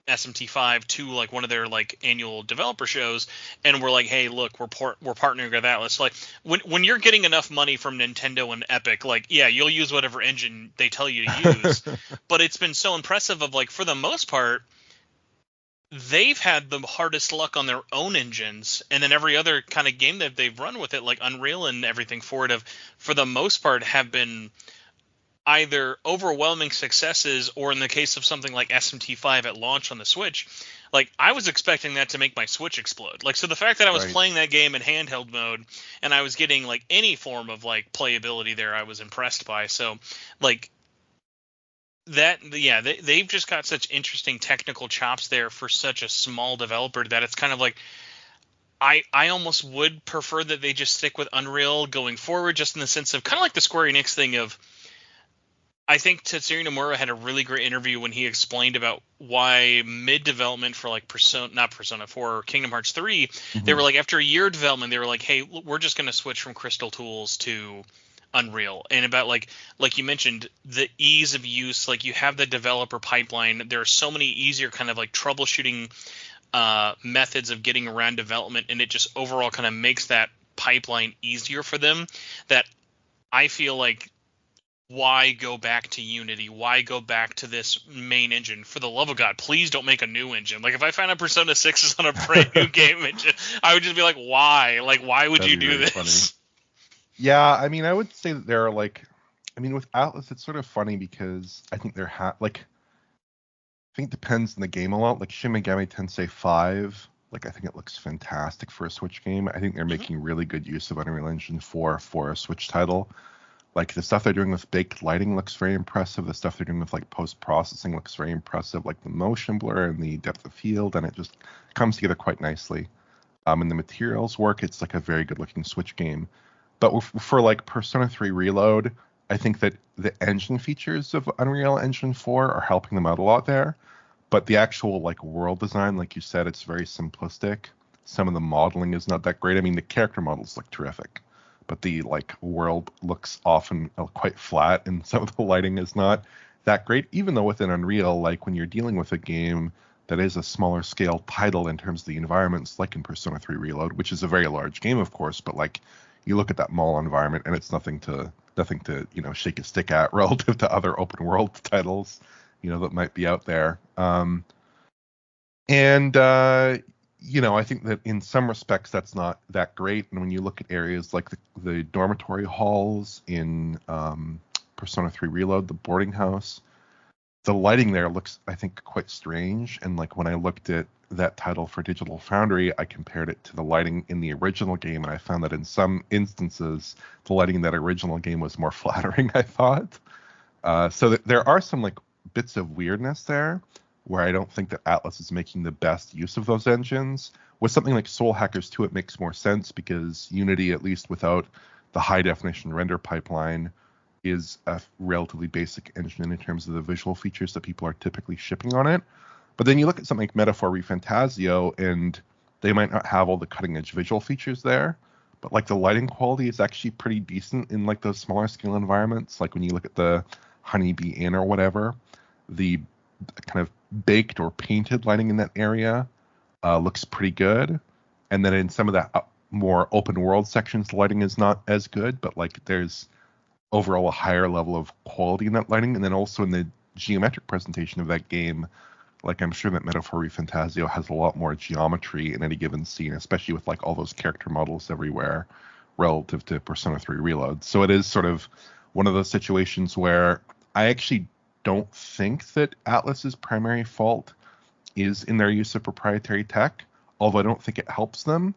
SMT5 to like one of their like annual developer shows and we're like, hey, look, we're partnering with Atlus. So, like when you're getting enough money from Nintendo and Epic, like yeah, you'll use whatever engine they tell you to use. But it's been so impressive of like for the most part they've had the hardest luck on their own engines, and then every other kind of game that they've run with it, like Unreal and everything for it, for the most part, have been either overwhelming successes, or in the case of something like SMT5 at launch on the Switch, like I was expecting that to make my Switch explode. Like so, the fact that I was playing that game in handheld mode and I was getting like any form of like playability there, I was impressed by. So, like. They've just got such interesting technical chops there for such a small developer that it's kind of like I almost would prefer that they just stick with Unreal going forward, just in the sense of kind of like the Square Enix thing of I think Tetsuya Nomura had a really great interview when he explained about why mid-development for like Persona 4 or Kingdom Hearts 3, they were like after a year of development, they were like, hey, we're just going to switch from Crystal Tools to Unreal. And about like you mentioned the ease of use, like you have the developer pipeline, there are so many easier kind of like troubleshooting methods of getting around development, and it just overall kind of makes that pipeline easier for them, that I feel like why go back to Unity? Why go back to this main engine? For the love of God, please don't make a new engine. Like if I found out Persona 6 is on a brand new game engine, I would just be like, why? Like why would you do this? Funny. Yeah, I mean, I would say that there are like, I mean, with Atlus, it's sort of funny because I think I think it depends on the game a lot. Like Shin Megami Tensei 5, like I think it looks fantastic for a Switch game. I think they're making really good use of Unreal Engine 4 for a Switch title. Like the stuff they're doing with baked lighting looks very impressive. The stuff they're doing with like post-processing looks very impressive. Like the motion blur and the depth of field, and it just comes together quite nicely. And the materials work. It's like a very good-looking Switch game. But for like Persona 3 Reload, I think that the engine features of Unreal Engine 4 are helping them out a lot there. But the actual like world design, like you said, it's very simplistic. Some of the modeling is not that great. I mean, the character models look terrific, but the like world looks often quite flat, and some of the lighting is not that great. Even though within Unreal, like when you're dealing with a game that is a smaller scale title in terms of the environments, like in Persona 3 Reload, which is a very large game, of course, but like you look at that mall environment and it's nothing to shake a stick at relative to other open world titles that might be out there. I think that in some respects that's not that great. And when you look at areas like the dormitory halls in Persona 3 Reload, the boarding house, the lighting there looks, I think, quite strange. And like when I looked at that title for Digital Foundry, I compared it to the lighting in the original game, and I found that in some instances, the lighting in that original game was more flattering, I thought. So there are some like bits of weirdness there, where I don't think that Atlus is making the best use of those engines. With something like Soul Hackers 2, it makes more sense because Unity, at least without the high definition render pipeline, is a relatively basic engine in terms of the visual features that people are typically shipping on it. But then you look at something like Metaphor Refantasio, and they might not have all the cutting edge visual features there, but like the lighting quality is actually pretty decent in like those smaller scale environments. Like when you look at the Honeybee Inn or whatever, the kind of baked or painted lighting in that area looks pretty good. And then in some of the more open world sections, the lighting is not as good, but like there's overall a higher level of quality in that lighting. And then also in the geometric presentation of that game, like I'm sure that Metaphor Fantasio has a lot more geometry in any given scene, especially with like all those character models everywhere relative to Persona 3 Reload. So it is sort of one of those situations where I actually don't think that Atlus's primary fault is in their use of proprietary tech, although I don't think it helps them,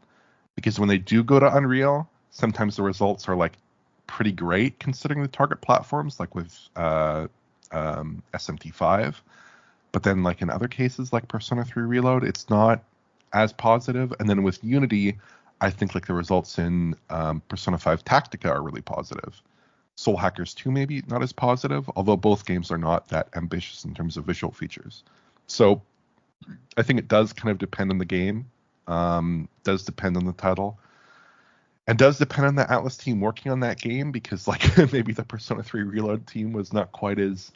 because when they do go to Unreal, sometimes the results are like pretty great considering the target platforms, like with SMT5. But then like in other cases like Persona 3 Reload, it's not as positive. And then with Unity, I think like the results in Persona 5 Tactica are really positive. Soul Hackers 2 maybe not as positive, although both games are not that ambitious in terms of visual features. So I think it does kind of depend on the game, does depend on the title, and does depend on the Atlus team working on that game, because like maybe the Persona 3 Reload team was not quite as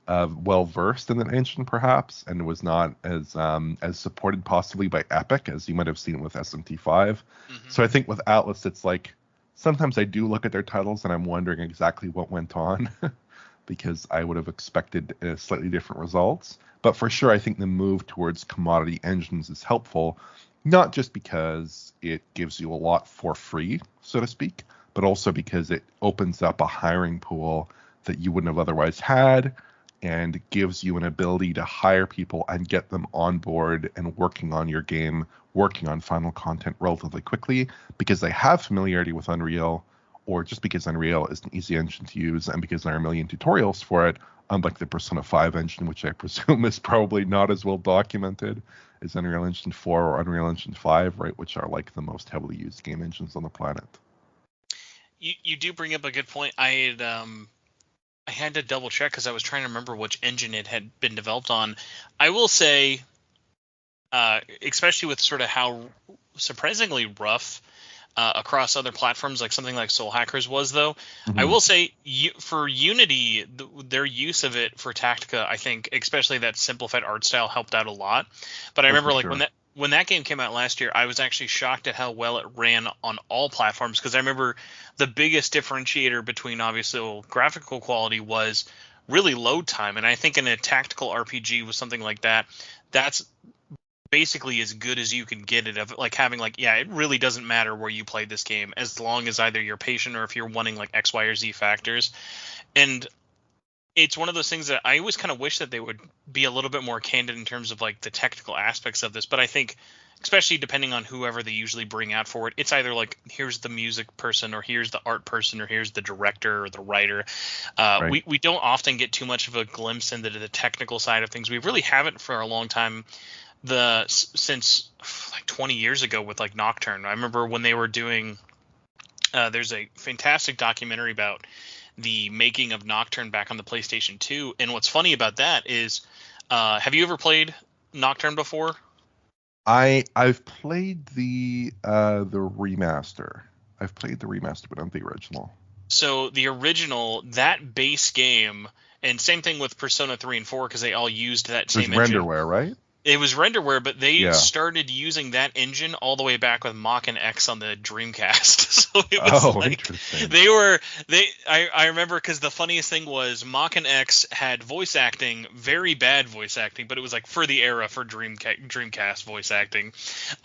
well versed in that engine perhaps, and was not as supported possibly by Epic as you might have seen with SMT5. Mm-hmm. So I think with Atlus, it's like sometimes I do look at their titles and I'm wondering exactly what went on because I would have expected slightly different results. But for sure, I think the move towards commodity engines is helpful, not just because it gives you a lot for free, so to speak, but also because it opens up a hiring pool that you wouldn't have otherwise had, and gives you an ability to hire people and get them on board and working on your game, working on final content relatively quickly, because they have familiarity with Unreal, or just because Unreal is an easy engine to use and because there are a million tutorials for it, unlike the Persona 5 engine, which I presume is probably not as well documented as Unreal Engine 4 or Unreal Engine 5, right, which are like the most heavily used game engines on the planet. You do bring up a good point. I had to double check because I was trying to remember which engine it had been developed on. I will say, especially with sort of how surprisingly rough across other platforms, like something like Soul Hackers was, though, I will say for Unity, their use of it for Tactica, I think, especially that simplified art style, helped out a lot. But I remember when that game came out last year, I was actually shocked at how well it ran on all platforms, because I remember the biggest differentiator between obviously graphical quality was really load time. And I think in a tactical RPG with something like that, that's basically as good as you can get it, of like having like, yeah, it really doesn't matter where you play this game as long as either you're patient or if you're wanting like X, Y, or Z factors. And it's one of those things that I always kind of wish that they would be a little bit more candid in terms of like the technical aspects of this. But I think, especially depending on whoever they usually bring out for it, it's either like, here's the music person, or here's the art person, or here's the director or the writer. Right. We don't often get too much of a glimpse into the technical side of things. We really haven't for a long time. Since like 20 years ago with like Nocturne. I remember when they were doing there's a fantastic documentary about the making of Nocturne back on the PlayStation 2. And what's funny about that is, have you ever played Nocturne before? I've played the remaster. I've played the remaster, but not the original. So the original, that base game, and same thing with Persona 3 and 4, because they all used that same engine. Renderware, right? It was Renderware, but they started using that engine all the way back with Mach and X on the Dreamcast. So it was interesting. I remember, because the funniest thing was Mach and X had voice acting, very bad voice acting, but it was like for the era for Dreamcast voice acting.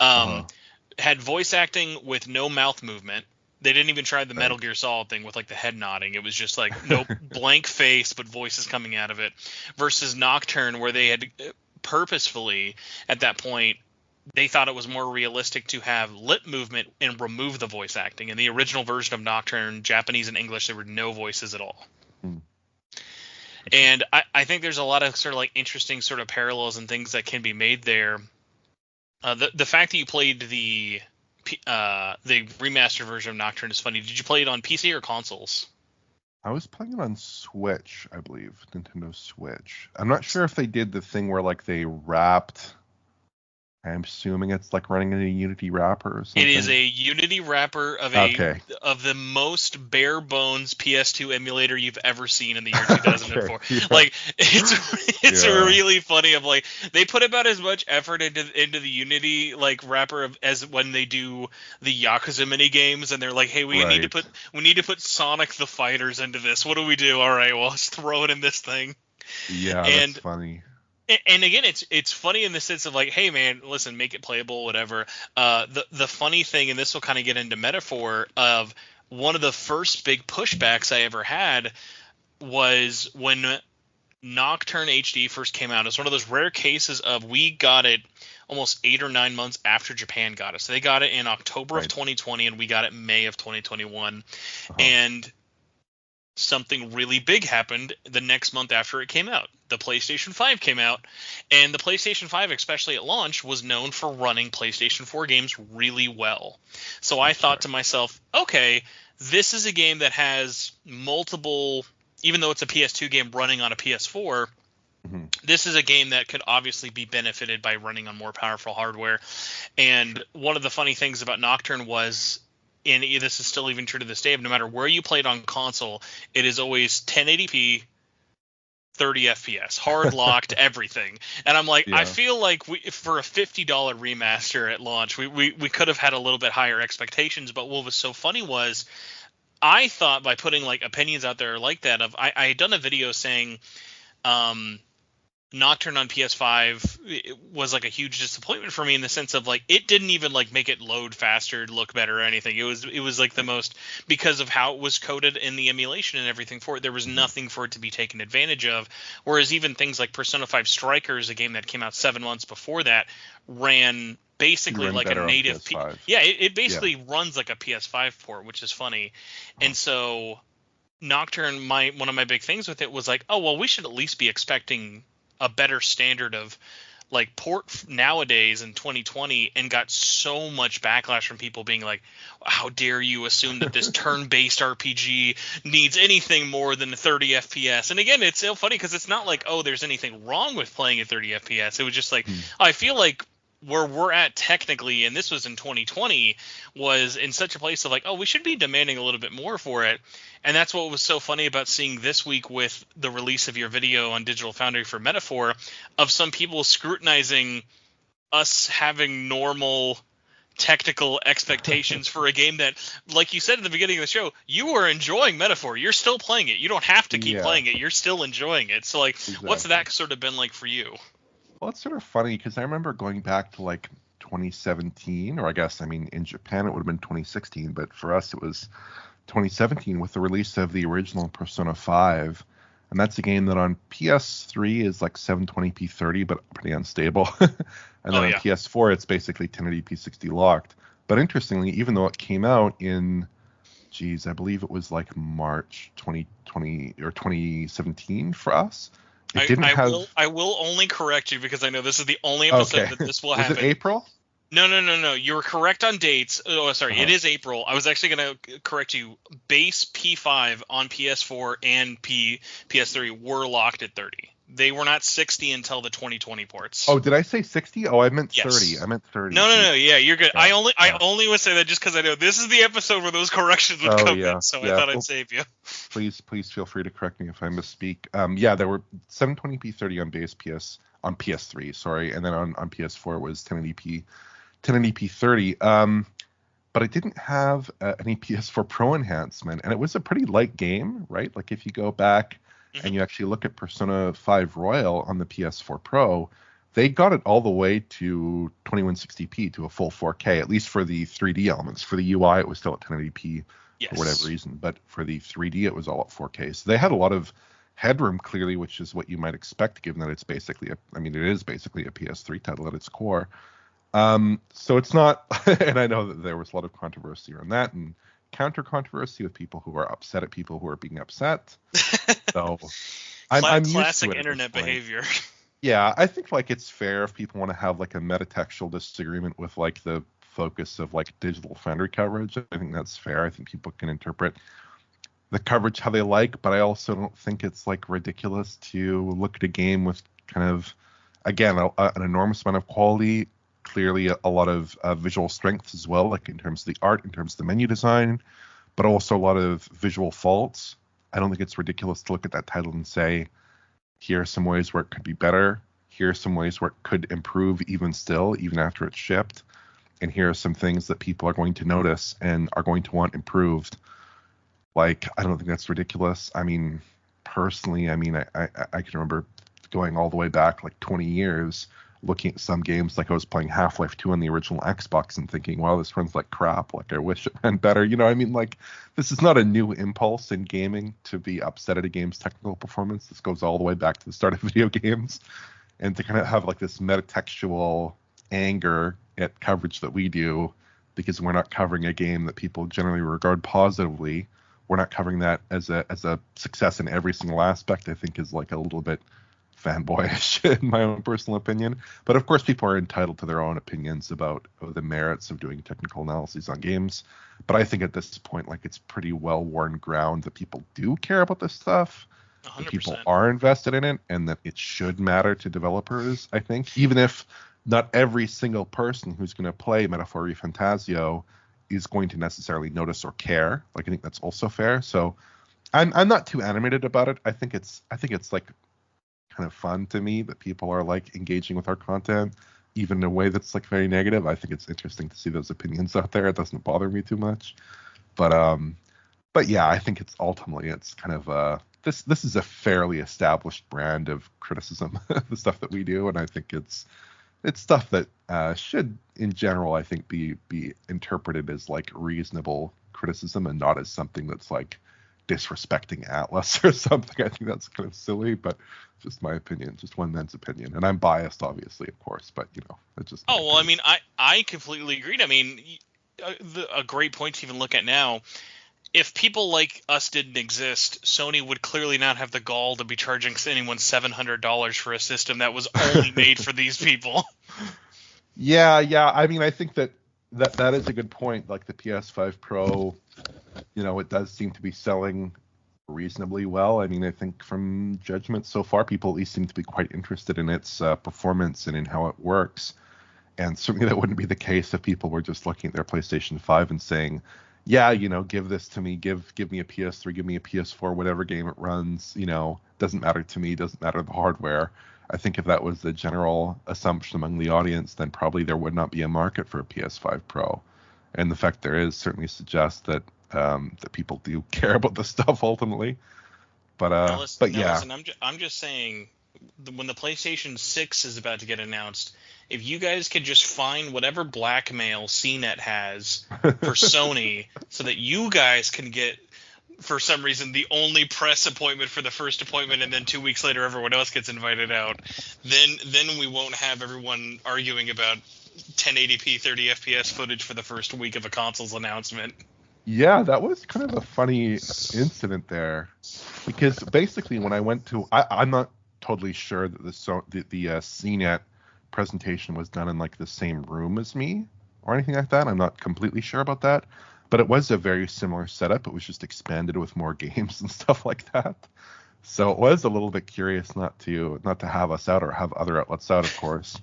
Had voice acting with no mouth movement. They didn't even try the Metal Gear Solid thing with like the head nodding. It was just like no blank face, but voices coming out of it. Versus Nocturne, where they had purposefully at that point, they thought it was more realistic to have lip movement and remove the voice acting. In the original version of Nocturne, Japanese and English, there were no voices at all. And I think there's a lot of sort of like interesting sort of parallels and things that can be made there. The fact that you played the remastered version of Nocturne is funny. Did you play it on PC or consoles? I was playing it on Switch, I believe, Nintendo Switch. I'm not sure if they did the thing where like they wrapped I'm assuming it's like running in a Unity wrapper or It something. is a Unity wrapper of Okay. the most bare bones PS2 emulator you've ever seen in the year 2004. Okay. Yeah. Like it's Yeah. really funny. Of like they put about as much effort into the Unity like wrapper as when they do the Yakuza mini games, and they're like, hey, Right. we need to put Sonic the Fighters into this. What do we do? All right, well, let's throw it in this thing. Yeah, that's And funny. and again, it's funny in the sense of like, hey man, listen, make it playable, whatever. The funny thing, and this will kind of get into metaphor of one of the first big pushbacks I ever had was when Nocturne HD first came out. It's one of those rare cases of we got it almost 8 or 9 months after Japan got it. So they got it in October of Right. 2020, and we got it May of 2021, Uh-huh. and something really big happened the next month after it came out. The PlayStation 5 came out, and the PlayStation 5, especially at launch, was known for running PlayStation 4 games really well. So I That's thought correct. to myself, okay, this is a game that has multiple, even though it's a PS2 game running on a PS4, Hmm. this is a game that could obviously be benefited by running on more powerful hardware. And one of the funny things about Nocturne was, and this is still even true to this day, no matter where you played on console, it is always 1080p, 30 FPS, hard locked, everything. And I'm like, I Yeah. feel like for a $50 remaster at launch, we could have had a little bit higher expectations. But what was so funny was I thought by putting like opinions out there like that, of I had done a video saying, um, Nocturne on PS5 was like a huge disappointment for me in the sense of like it didn't even like make it load faster, look better, or anything. It was like the Right. most, because of how it was coded in the emulation and everything for it. There was Hmm. nothing for it to be taken advantage of. Whereas even things like Persona 5 Strikers, a game that came out 7 months before that, ran You basically run like a better on native PS5. yeah, it Yeah. basically runs like a PS5 port, which is funny. Uh-huh. And so Nocturne, my one of my big things with it was like, oh well, we should at least be expecting a better standard of like port nowadays in 2020, and got so much backlash from people being like, how dare you assume that this turn-based RPG needs anything more than 30 FPS. And again, it's so funny because it's not like, oh, there's anything wrong with playing at 30 FPS. It was just like, Hmm. I feel like where we're at technically, and this was in 2020, was in such a place of like, oh, we should be demanding a little bit more for it. And that's what was so funny about seeing this week with the release of your video on Digital Foundry for Metaphor, of some people scrutinizing us having normal technical expectations for a game that, like you said at the beginning of the show, you were enjoying Metaphor. You're still playing it. You don't have to keep Yeah. playing it. You're still enjoying it. So, like, what's Exactly. that sort of been like for you? Well, it's sort of funny because I remember going back to like 2017, or I guess, I mean, in Japan it would have been 2016, but for us it was 2017 with the release of the original Persona 5. And that's a game that on PS3 is like 720p 30, but pretty unstable. And Oh, then on yeah. PS4, it's basically 1080p 60 locked. But interestingly, even though it came out in, geez, I believe it was like March 2020 or 2017 for us, it I, didn't I have. will I will only correct you because I know this is the only episode Okay. that this will Was it happen. April? No, no, no, no. You were correct on dates. Oh, sorry. It Uh-huh. is April. I was actually going to correct you. Base P5 on PS4 and PS3 were locked at 30. They were not 60 until the 2020 ports. Oh, did I say 60? Oh, I meant 30. Yes. I meant 30. No, no, Geez. no. Yeah, you're good. Yeah. I Yeah. only would say that just because I know this is the episode where those corrections would Oh, come in, yeah. so I Yeah. thought I'd Well, save you. please feel free to correct me if I misspeak. Yeah, there were 720p 30 on base on PS3, sorry, and then on PS4 it was 1080p 30. But it didn't have any PS4 Pro enhancement, and it was a pretty light game, right? Like if you go back Hmm. and you actually look at Persona 5 Royal on the PS4 Pro, they got it all the way to 2160p to a full 4K, at least for the 3D elements. For the UI, it was still at 1080p for whatever Yes. reason, but for the 3D, it was all at 4K. So they had a lot of headroom, clearly, which is what you might expect, given that it's basically it is basically a PS3 title at its core. So it's not, and I know that there was a lot of controversy around that and counter controversy with people who are upset at people who are being upset. So I'm used to Classic it at this internet point. behavior. Yeah, I think like it's fair if people want to have like a metatextual disagreement with like the focus of like Digital Foundry coverage. I think that's fair. I think people can interpret the coverage how they like, but I also don't think it's like ridiculous to look at a game with kind of, again, an enormous amount of quality clearly a lot of visual strengths as well, like in terms of the art, in terms of the menu design, but also a lot of visual faults. I don't think it's ridiculous to look at that title and say, here are some ways where it could be better. Here are some ways where it could improve even still, even after it's shipped. And here are some things that people are going to notice and are going to want improved. Like, I don't think that's ridiculous. I mean, personally, I can remember going all the way back like 20 years, looking at some games, like I was playing Half-Life 2 on the original Xbox and thinking, wow, this runs like crap. Like, I wish it ran better. You know, I mean, like, this is not a new impulse in gaming to be upset at a game's technical performance. This goes all the way back to the start of video games. And to kind of have like this metatextual anger at coverage that we do, because we're not covering a game that people generally regard positively. We're not covering that as a success in every single aspect, I think is like a little bit fanboyish in my own personal opinion. But of course, people are entitled to their own opinions about the merits of doing technical analyses on games. But I think at this point, like, it's pretty well-worn ground that people do care about this stuff. 100%. That people are invested in it, and that it should matter to developers, I think. Even if not every single person who's going to play Metaphor Fantasio is going to necessarily notice or care. Like, I think that's also fair. So I'm not too animated about it. I think it's like kind of fun to me that people are like engaging with our content, even in a way that's like very negative. I think it's interesting to see those opinions out there. It doesn't bother me too much. But yeah, I think it's ultimately kind of this is a fairly established brand of criticism, the stuff that we do, and I think it's stuff that should, in general, I think be interpreted as like reasonable criticism and not as something that's like disrespecting Atlus or something. I think that's kind of silly, but just my opinion, just one man's opinion, and I'm biased, obviously, of course, but you know, it's just. Oh well, opinion. I mean, I completely agreed. I mean, a great point to even look at now. If people like us didn't exist, Sony would clearly not have the gall to be charging anyone $700 for a system that was only made for these people. Yeah. I mean, I think that is a good point. Like the PS5 Pro, you know, it does seem to be selling reasonably well. I mean, I think from judgment so far, people at least seem to be quite interested in its performance and in how it works. And certainly that wouldn't be the case if people were just looking at their PlayStation 5 and saying, yeah, you know, give this to me, give me a PS3, give me a PS4, whatever game it runs, you know, doesn't matter to me, doesn't matter the hardware. I think if that was the general assumption among the audience, then probably there would not be a market for a PS5 Pro. And the fact there is certainly suggests that that people do care about this stuff ultimately. But yeah. Listen, I'm just saying, when the PlayStation 6 is about to get announced, if you guys could just find whatever blackmail CNET has for Sony so that you guys can get, for some reason, the only press appointment for the first appointment, and then 2 weeks later everyone else gets invited out, then we won't have everyone arguing about 1080p 30 FPS footage for the first week of a console's announcement. Yeah, that was kind of a funny incident there, because basically when I went to, I'm not totally sure that the CNET presentation was done in like the same room as me or anything like that. I'm not completely sure about that, but it was a very similar setup. It was just expanded with more games and stuff like that. So it was a little bit curious not to have us out or have other outlets out, of course.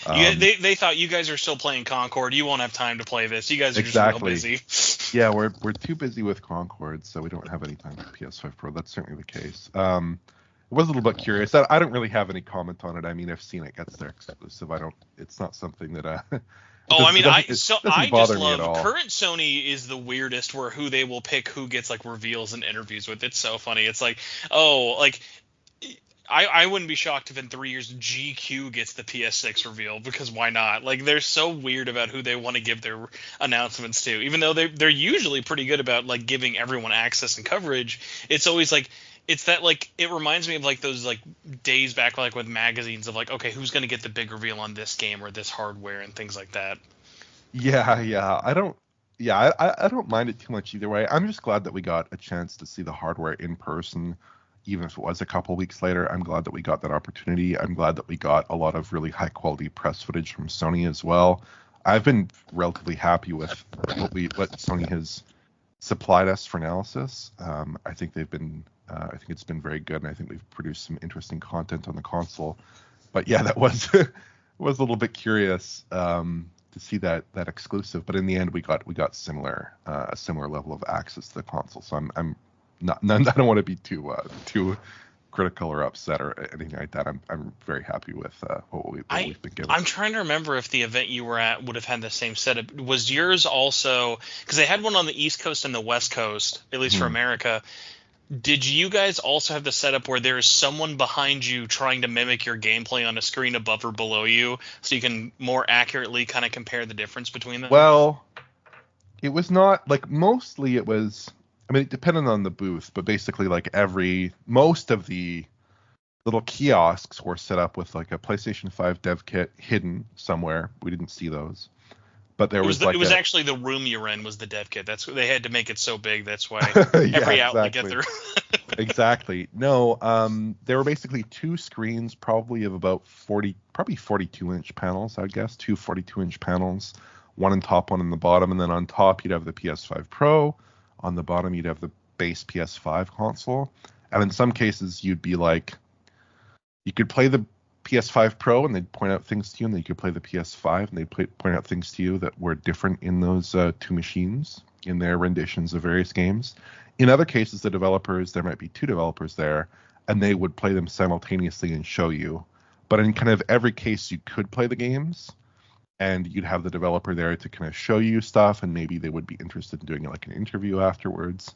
They thought you guys are still playing Concord. You won't have time to play this. You guys are exactly. just real busy. Yeah, we're too busy with Concord, so we don't have any time for PS5 Pro. That's certainly the case. I was a little bit curious. I don't really have any comment on it. I mean, if CNET gets their exclusive, it's not something that I just love current Sony is the weirdest, where who they will pick who gets like reveals and interviews with. It's so funny. It's like, I wouldn't be shocked if in 3 years GQ gets the PS6 reveal, because why not? Like, they're so weird about who they want to give their announcements to, even though they're usually pretty good about like giving everyone access and coverage. It's always like, it's that, like, it reminds me of like those like days back, like with magazines of like, okay, who's going to get the big reveal on this game or this hardware and things like that. Yeah. I don't mind it too much either way. I'm just glad that we got a chance to see the hardware in person, even if it was a couple weeks later. I'm glad that we got that opportunity. I'm glad that we got a lot of really high quality press footage from Sony as well. I've been relatively happy with what Sony has supplied us for analysis. I think it's been very good, and I think we've produced some interesting content on the console. But yeah, that was was a little bit curious to see that exclusive, but in the end we got similar a similar level of access to the console. So I'm not I don't want to be too critical or upset or anything like that. I'm very happy with what we've been given. I'm trying to remember if the event you were at would have had the same setup. Was yours also, because they had one on the East Coast and the West Coast, at least for America. Did you guys also have the setup where there is someone behind you trying to mimic your gameplay on a screen above or below you, so you can more accurately kind of compare the difference between them? Well, it was not like, mostly it was, I mean, it depended on the booth, but basically like most of the little kiosks were set up with like a PlayStation 5 dev kit hidden somewhere. We didn't see those. But there was it was actually the room you're in was the dev kit. That's they had to make it so big. That's why every outlet get through. Exactly. No, there were basically two screens, probably of about 42-inch panels, I guess. Two 42-inch panels, one on top, one on the bottom, and then on top you'd have the PS5 Pro. On the bottom you'd have the base PS5 console. And in some cases you'd be like, you could play the PS5 Pro and they'd point out things to you, and then you could play the PS5 and they'd point out things to you that were different in those two machines in their renditions of various games. In other cases, there might be two developers there, and they would play them simultaneously and show you. But in kind of every case, you could play the games, and you'd have the developer there to kind of show you stuff, and maybe they would be interested in doing like an interview afterwards,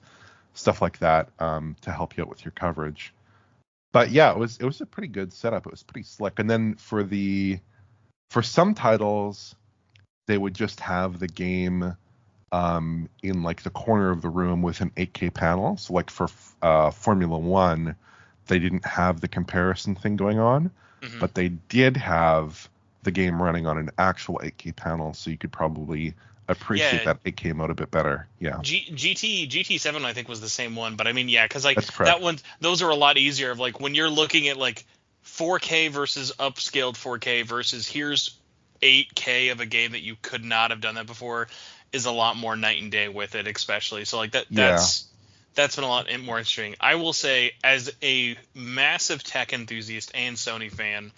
stuff like that, to help you out with your coverage. But yeah, it was a pretty good setup. It was pretty slick. And then for some titles, they would just have the game in like the corner of the room with an 8K panel. So like for Formula One, they didn't have the comparison thing going on, but they did have the game running on an actual 8K panel, so you could probably appreciate that 8K mode a bit better. Yeah. GT7 I think was the same one, but I mean, yeah, because like that one, those are a lot easier. Of like when you're looking at like 4K versus upscaled 4K versus here's 8K of a game that you could not have done that before, is a lot more night and day with it, especially. So like that's been a lot more interesting. I will say, as a massive tech enthusiast and Sony fan,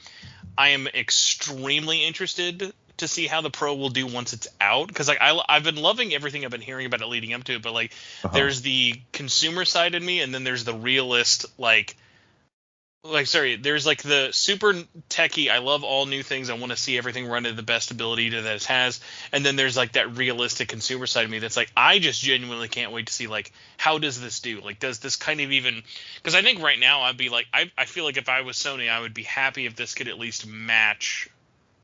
I am extremely interested to see how the Pro will do once it's out, because like I've been loving everything I've been hearing about it leading up to it, but like there's the consumer side in me, and then there's the realist there's like the super techie, I love all new things, I want to see everything run to the best ability that it has, and then there's like that realistic consumer side of me that's like, I just genuinely can't wait to see like, how does this do? Like, does this kind of even, because I think right now I'd be like, I feel like if I was Sony, I would be happy if this could at least match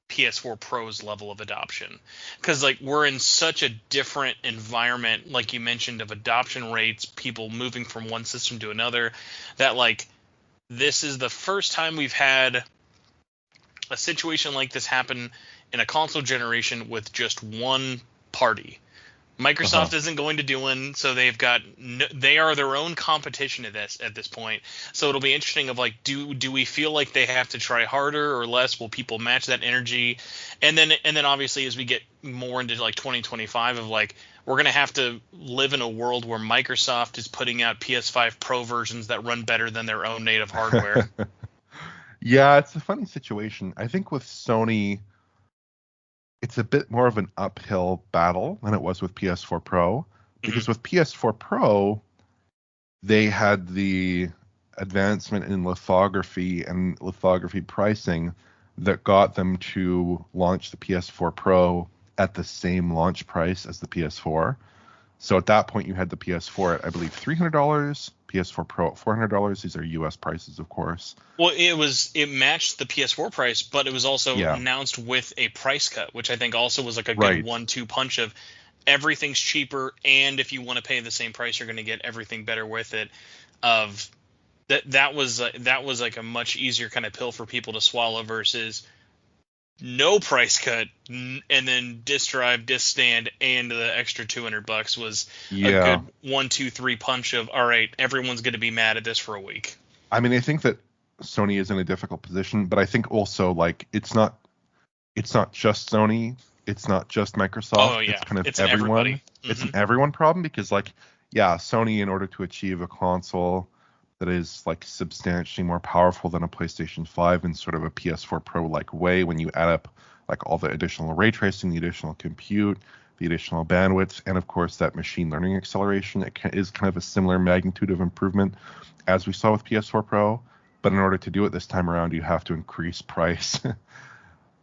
PS4 Pro's level of adoption, because like we're in such a different environment, like you mentioned, of adoption rates, people moving from one system to another, that like this is the first time we've had a situation like this happen in a console generation with just one party. Microsoft isn't going to do one, so they are their own competition at this point. So it'll be interesting of like, do we feel like they have to try harder or less? Will people match that energy? And then obviously as we get more into like 2025, of like, we're going to have to live in a world where Microsoft is putting out PS5 Pro versions that run better than their own native hardware. Yeah, it's a funny situation. I think with Sony, it's a bit more of an uphill battle than it was with PS4 Pro, because with PS4 Pro, they had the advancement in lithography and lithography pricing that got them to launch the PS4 Pro at the same launch price as the PS4. So at that point, you had the PS4 at, I believe, $300, PS4 Pro at $400. These are U.S. prices, of course. Well, it matched the PS4 price, but it was also announced with a price cut, which I think also was like a good 1-2 punch of everything's cheaper, and if you want to pay the same price, you're going to get everything better with it. That was like a much easier kind of pill for people to swallow versus no price cut, and then disk drive, disk stand, and the extra $200 was a good 1-2-3 punch of, all right, everyone's going to be mad at this for a week. I mean, I think that Sony is in a difficult position, but I think also like it's not just Sony, it's not just Microsoft. Oh yeah, it's kind of it's everyone. It's an everyone problem, because like, yeah, Sony, in order to achieve a console that is like substantially more powerful than a PlayStation 5 in sort of a PS4 Pro like way when you add up like all the additional ray tracing, the additional compute, the additional bandwidth, and of course that machine learning acceleration. It is kind of a similar magnitude of improvement as we saw with PS4 Pro, but in order to do it this time around, you have to increase price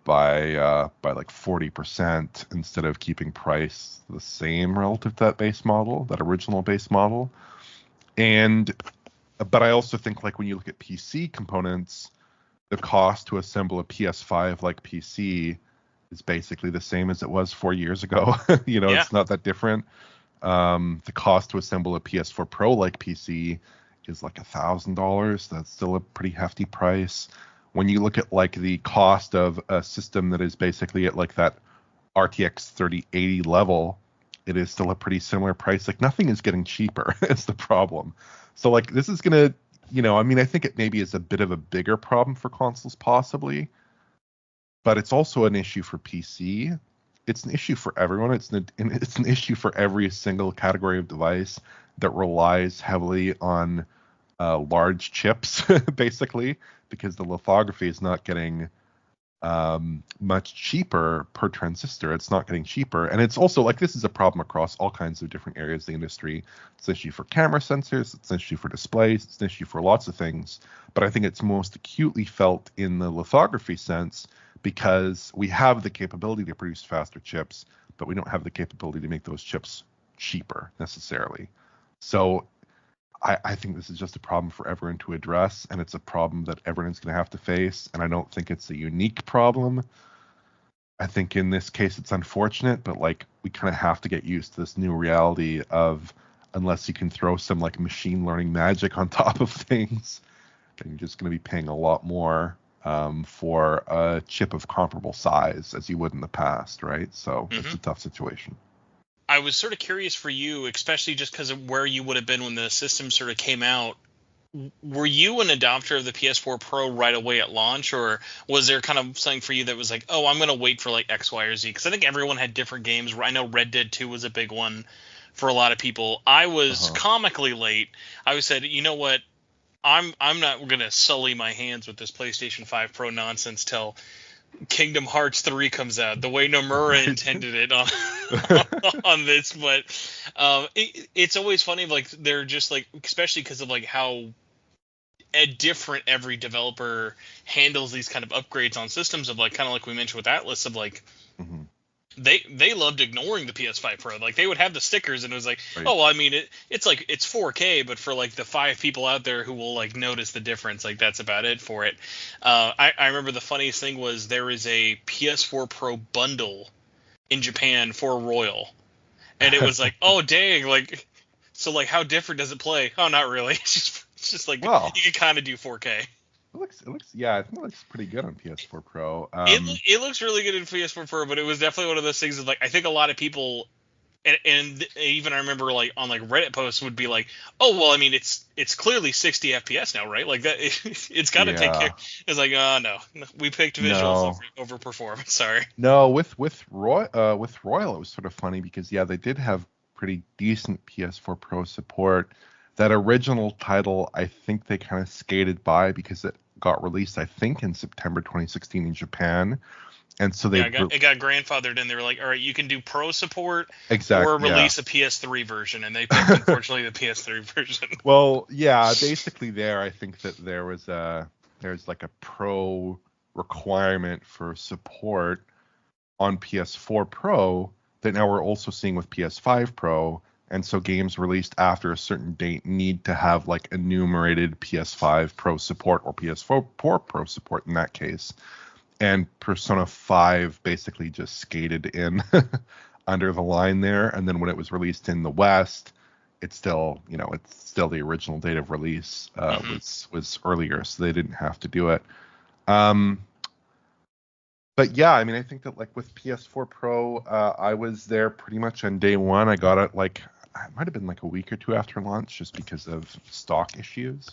by like 40% instead of keeping price the same relative to that base model, that original base model. But I also think like when you look at PC components, the cost to assemble a PS5 like PC is basically the same as it was 4 years ago. It's not that different. The cost to assemble a PS4 Pro like PC is like $1,000. That's still a pretty hefty price. When you look at like the cost of a system that is basically at like that RTX 3080 level, it is still a pretty similar price. Like nothing is getting cheaper is the problem. So like this is going to, I think it maybe is a bit of a bigger problem for consoles possibly, but it's also an issue for PC. It's an issue for everyone. It's an issue for every single category of device that relies heavily on large chips, basically, because the lithography is not getting much cheaper per transistor. It's not getting cheaper. And it's also like this is a problem across all kinds of different areas of the industry. It's an issue for camera sensors. It's an issue for displays. It's an issue for lots of things. But I think it's most acutely felt in the lithography sense because we have the capability to produce faster chips, but we don't have the capability to make those chips cheaper necessarily. So I think this is just a problem for everyone to address, and it's a problem that everyone's going to have to face, and I don't think it's a unique problem. I think in this case it's unfortunate, but like we kind of have to get used to this new reality of unless you can throw some like machine learning magic on top of things, then you're just going to be paying a lot more for a chip of comparable size as you would in the past, right? So It's a tough situation. I was sort of curious for you, especially just because of where you would have been when the system sort of came out. Were you an adopter of the PS4 Pro right away at launch, or was there kind of something for you that was like, oh, I'm going to wait for like X, Y, or Z? Because I think everyone had different games. I know Red Dead 2 was a big one for a lot of people. I was comically late. I said, you know what? I'm not going to sully my hands with this PlayStation 5 Pro nonsense till Kingdom Hearts 3 comes out the way Nomura intended it on this, but it's always funny, like they're just like, especially because of like how different every developer handles these kind of upgrades on systems, of like kind of like we mentioned with Atlus, of like they loved ignoring the PS5 Pro. Like they would have the stickers and it was like, oh, well, I mean it's like it's 4K, but for like the 5 people out there who will like notice the difference, like that's about it for it. I remember the funniest thing was there is a PS4 Pro bundle in Japan for Royal, and it was like, oh dang, like so like how different does it play? Oh, not really. It's just like you can kind of do 4K. It looks, yeah, I think it looks pretty good on PS4 Pro. It looks really good in PS4 Pro, but it was definitely one of those things of like, I think a lot of people, and even I remember like on like Reddit posts would be like, oh, well, I mean, it's clearly 60 FPS now, right? Like that, it's got to take care. It's like, oh, no, we picked visuals over performance. Sorry. No, with Royal, it was sort of funny because, yeah, they did have pretty decent PS4 Pro support. That original title, I think they kind of skated by because it got released, I think, in September 2016 in Japan. And so it got grandfathered in. They were like, all right, you can do Pro support or release a PS3 version. And they picked, unfortunately, the PS3 version. Well, yeah, basically there, I think that there's like a Pro requirement for support on PS4 Pro that now we're also seeing with PS5 Pro. And so games released after a certain date need to have like enumerated PS5 Pro support or PS4 Pro support in that case. And Persona 5 basically just skated in under the line there. And then when it was released in the West, it's still the original date of release was earlier, so they didn't have to do it. But yeah, I mean, I think that like with PS4 Pro, I was there pretty much on day one. I got it like, it might have been like a week or two after launch just because of stock issues.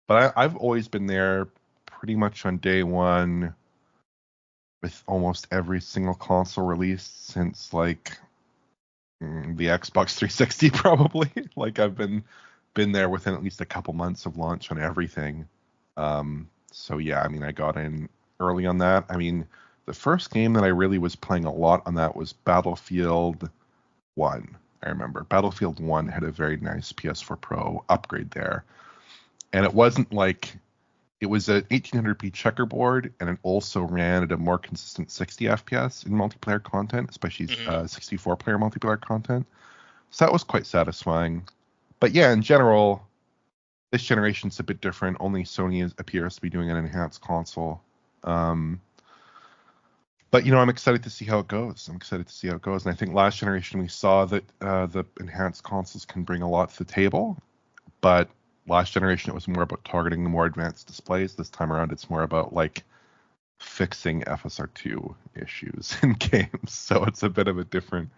But I've always been there pretty much on day one with almost every single console released since like the Xbox 360 probably. Like I've been been there within at least a couple months of launch on everything. So yeah, I mean, I got in early on that. I mean, the first game that I really was playing a lot on that was Battlefield 1. I remember Battlefield 1 had a very nice PS4 Pro upgrade there. And it wasn't like, it was an 1800p checkerboard, and it also ran at a more consistent 60 FPS in multiplayer content, especially 64-player multiplayer content. So that was quite satisfying. But yeah, in general, this generation's a bit different. Only Sony appears to be doing an enhanced console. But, I'm excited to see how it goes. And I think last generation we saw that the enhanced consoles can bring a lot to the table. But last generation it was more about targeting the more advanced displays. This time around it's more about like fixing FSR2 issues in games. So it's a bit of a different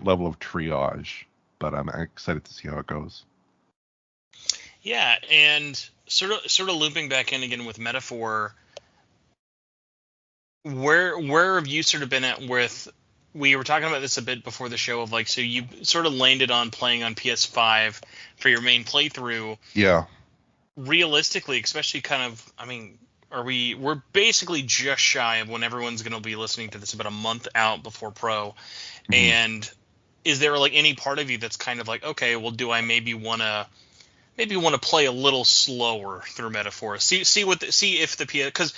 level of triage. But I'm excited to see how it goes. Yeah, and sort of looping back in again with Metaphor, where have you sort of been at with, we were talking about this a bit before the show, of like, so you sort of landed on playing on PS5 for your main playthrough. Yeah. Realistically, especially kind of, I mean, we're basically just shy of when everyone's going to be listening to this, about a month out before Pro. Mm-hmm. And is there like any part of you that's kind of like, okay, well, do I maybe want to play a little slower through Metaphor, see if the PS, because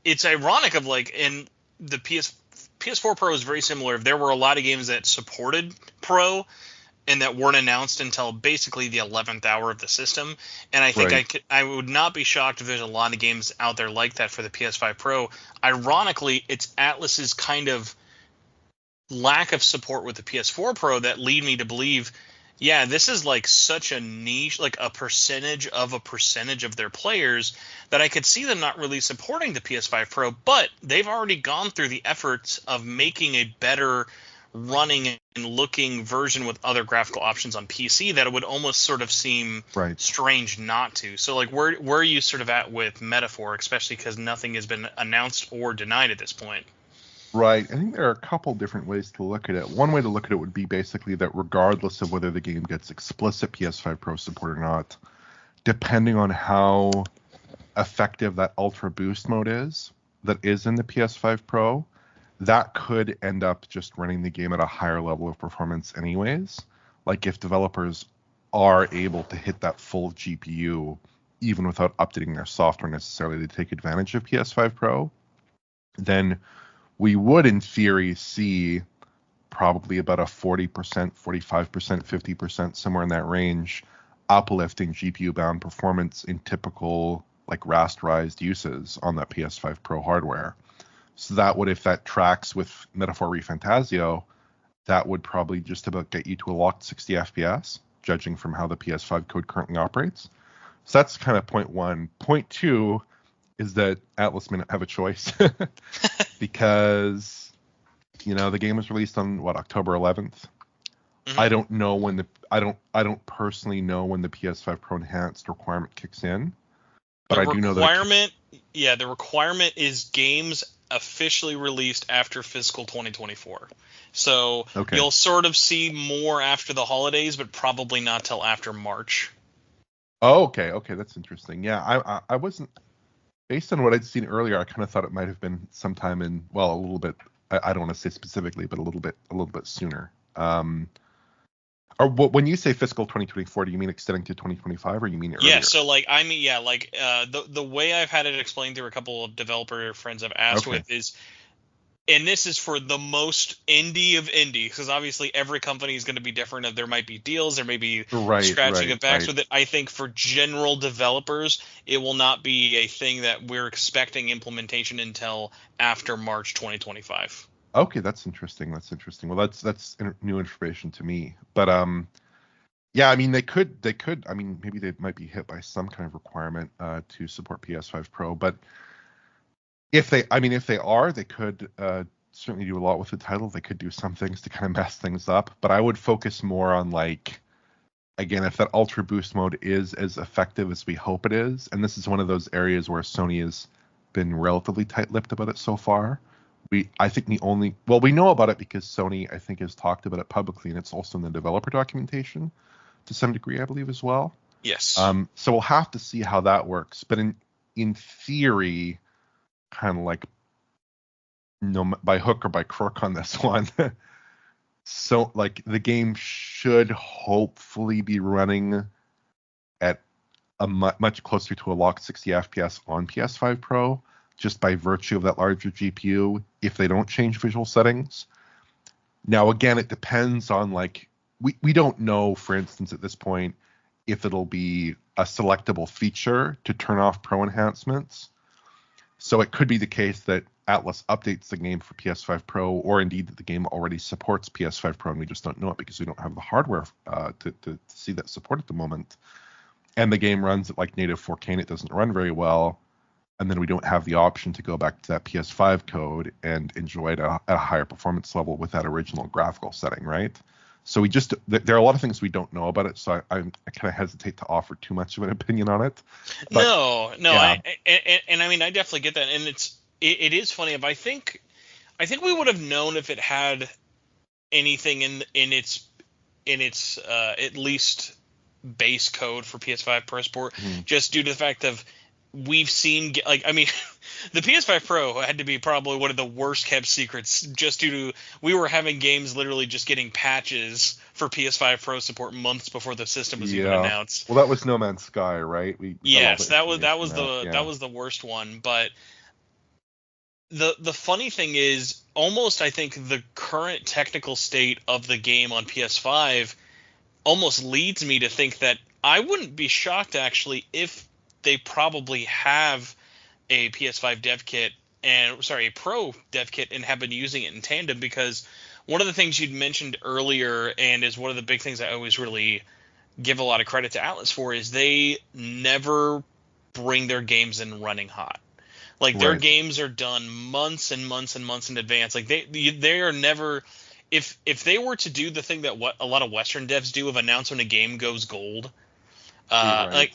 it's ironic of like, in the PS4 Pro is very similar. There were a lot of games that supported Pro and that weren't announced until basically the 11th hour of the system. And I think I would not be shocked if there's a lot of games out there like that for the PS5 Pro. Ironically, it's Atlus's kind of lack of support with the PS4 Pro that lead me to believe, yeah, this is like such a niche, like a percentage of their players, that I could see them not really supporting the PS5 Pro, but they've already gone through the efforts of making a better running and looking version with other graphical options on PC that it would almost sort of seem strange not to. So like, where are you sort of at with Metaphor, especially because nothing has been announced or denied at this point? Right. I think there are a couple different ways to look at it. One way to look at it would be basically that regardless of whether the game gets explicit PS5 Pro support or not, depending on how effective that Ultra Boost mode is that is in the PS5 Pro, that could end up just running the game at a higher level of performance anyways. Like if developers are able to hit that full GPU even without updating their software necessarily to take advantage of PS5 Pro, then we would, in theory, see probably about a 40%, 45%, 50%, somewhere in that range, uplift in GPU-bound performance in typical, like, rasterized uses on that PS5 Pro hardware. So that would, if that tracks with Metaphor ReFantazio, that would probably just about get you to a locked 60 FPS, judging from how the PS5 code currently operates. So that's kind of point one. Point two is that Atlus may not have a choice because, the game was released on October 11th. Mm-hmm. I don't know when I don't personally know when the PS5 Pro Enhanced requirement kicks in, but I do know that the requirement is games officially released after fiscal 2024. So You'll sort of see more after the holidays, but probably not till after March. Oh, okay, that's interesting. Yeah, I wasn't. Based on what I'd seen earlier, I kind of thought it might have been sometime in, a little bit. I don't want to say specifically, but a little bit sooner. Or when you say fiscal 2024, do you mean extending to 2025, or you mean earlier? Yeah. So the way I've had it explained through a couple of developer friends I've asked with is, and this is for the most indie of indie, because obviously every company is going to be different. There might be deals, there may be scratching of backs with it. I think for general developers, it will not be a thing that we're expecting implementation until after March 2025. Okay, that's interesting. Well, that's new information to me. But yeah, I mean, they could. I mean, maybe they might be hit by some kind of requirement to support PS5 Pro, but. If they are, they could certainly do a lot with the title. They could do some things to kind of mess things up, but I would focus more on, like, again, if that Ultra Boost mode is as effective as we hope it is, and this is one of those areas where Sony has been relatively tight-lipped about it so far. We know about it because Sony, I think, has talked about it publicly, and it's also in the developer documentation. to some degree, I believe, as well. Yes. So we'll have to see how that works. But in theory, kind of like by hook or by crook on this one. So like the game should hopefully be running at a much closer to a locked 60 FPS on PS5 Pro, just by virtue of that larger GPU, if they don't change visual settings. Now, again, it depends on, like, we don't know, for instance, at this point, if it'll be a selectable feature to turn off Pro enhancements. So it could be the case that Atlus updates the game for PS5 Pro, or indeed that the game already supports PS5 Pro and we just don't know it because we don't have the hardware to see that support at the moment. And the game runs at like native 4K and it doesn't run very well. And then we don't have the option to go back to that PS5 code and enjoy it at a higher performance level with that original graphical setting, right? So there are a lot of things we don't know about it, so I kind of hesitate to offer too much of an opinion on it. But, no, yeah. I mean, I definitely get that, and it is funny. If I think we would have known if it had anything in its at least base code for PS5 Pro support, just due to the fact of we've seen, like, I mean, the PS5 Pro had to be probably one of the worst kept secrets, just due to we were having games literally just getting patches for PS5 Pro support months before the system was even announced. Well, that was No Man's Sky, right? Yes, that was the worst one. But the funny thing is, almost I think the current technical state of the game on PS5 almost leads me to think that I wouldn't be shocked actually if they probably have a PS5 dev kit a Pro dev kit and have been using it in tandem, because one of the things you'd mentioned earlier, and is one of the big things I always really give a lot of credit to Atlus for, is they never bring their games in running hot. Like, their games are done months and months and months in advance. Like, they are never, if they were to do the thing that what a lot of Western devs do of announce when a game goes gold, like,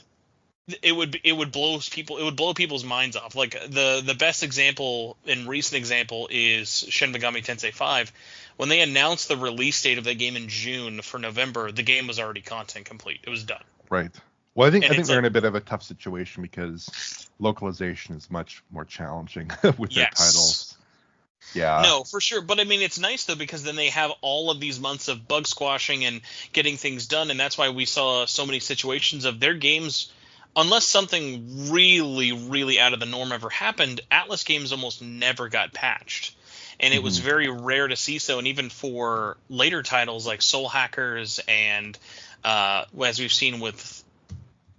it would blow people's minds off. Like, the best example and recent example is Shin Megami Tensei 5. When they announced the release date of that game in June for November, the game was already content complete. It was done. Right. Well, I think they're in a bit of a tough situation because localization is much more challenging with their titles. Yeah. No, for sure. But I mean, it's nice though, because then they have all of these months of bug squashing and getting things done, and that's why we saw so many situations of their games. Unless something really, really out of the norm ever happened, Atlus games almost never got patched. And it was very rare to see so. And even for later titles like Soul Hackers and as we've seen with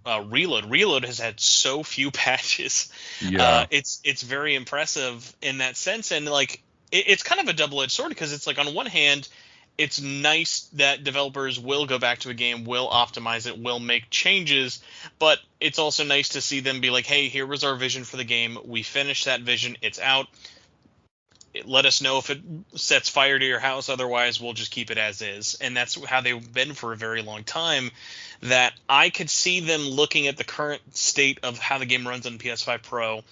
Reload has had so few patches. Yeah. It's very impressive in that sense. And like it's kind of a double-edged sword, because it's like, on one hand, it's nice that developers will go back to a game, will optimize it, will make changes, but it's also nice to see them be like, hey, here was our vision for the game. We finished that vision. It's out. Let us know if it sets fire to your house. Otherwise, we'll just keep it as is. And that's how they've been for a very long time, that I could see them looking at the current state of how the game runs on PS5 Pro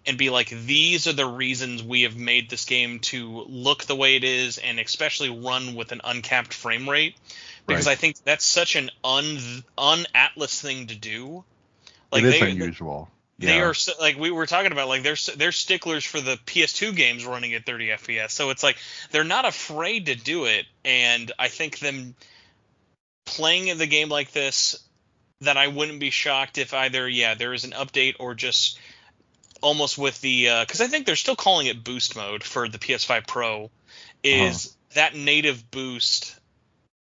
and be like, these are the reasons we have made this game to look the way it is, and especially run with an uncapped frame rate, because I think that's such an un-Atlus thing to do. Like, it is unusual. They are, like we were talking about, like they're sticklers for the PS2 games running at 30 FPS. So it's like they're not afraid to do it, and I think them playing the game like this, that I wouldn't be shocked if either there is an update, or just almost with the because I think they're still calling it boost mode for the PS5 Pro, is that native boost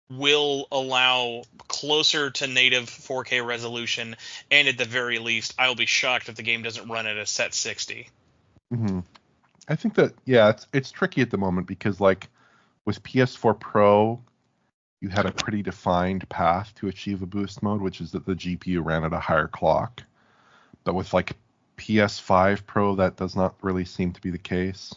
will allow closer to native 4K resolution, and at the very least, I'll be shocked if the game doesn't run at a set 60. I think that it's tricky at the moment, because like with PS4 Pro, you had a pretty defined path to achieve a boost mode, which is that the GPU ran at a higher clock. But with like PS5 Pro, that does not really seem to be the case.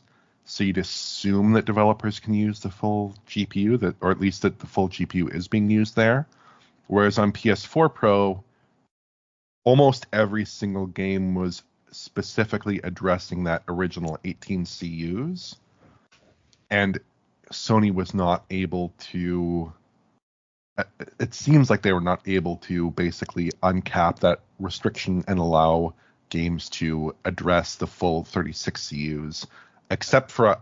So you'd assume that developers can use the full GPU, or at least that the full GPU is being used there. Whereas on PS4 Pro, almost every single game was specifically addressing that original 18 CUs. And Sony was not able to it seems like they were not able to basically uncap that restriction and allow games to address the full 36 CUs, except for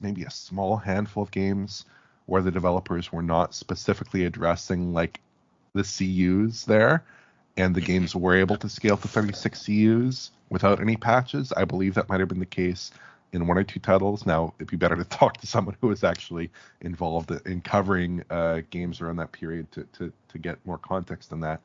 maybe a small handful of games where the developers were not specifically addressing like the CUs there, and the games were able to scale to 36 CUs without any patches. I believe that might have been the case in one or two titles. Now, it'd be better to talk to someone who is actually involved in covering games around that period to get more context on that.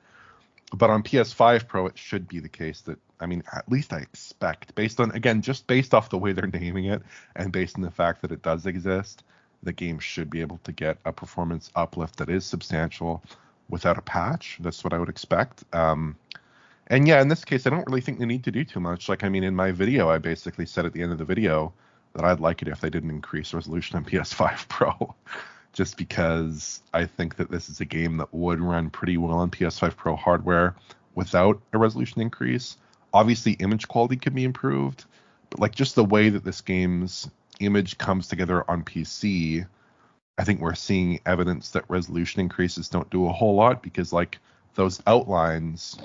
But on PS5 Pro, it should be the case that, I mean, at least I expect, based on, again, just based off the way they're naming it and based on the fact that it does exist, the game should be able to get a performance uplift that is substantial without a patch. That's what I would expect. And yeah, in this case, I don't really think they need to do too much. Like, I mean, in my video, I basically said at the end of the video that I'd like it if they didn't increase resolution on PS5 Pro, just because I think that this is a game that would run pretty well on PS5 Pro hardware without a resolution increase. Obviously, image quality could be improved, but like just the way that this game's image comes together on PC, I think we're seeing evidence that resolution increases don't do a whole lot, because like those outlines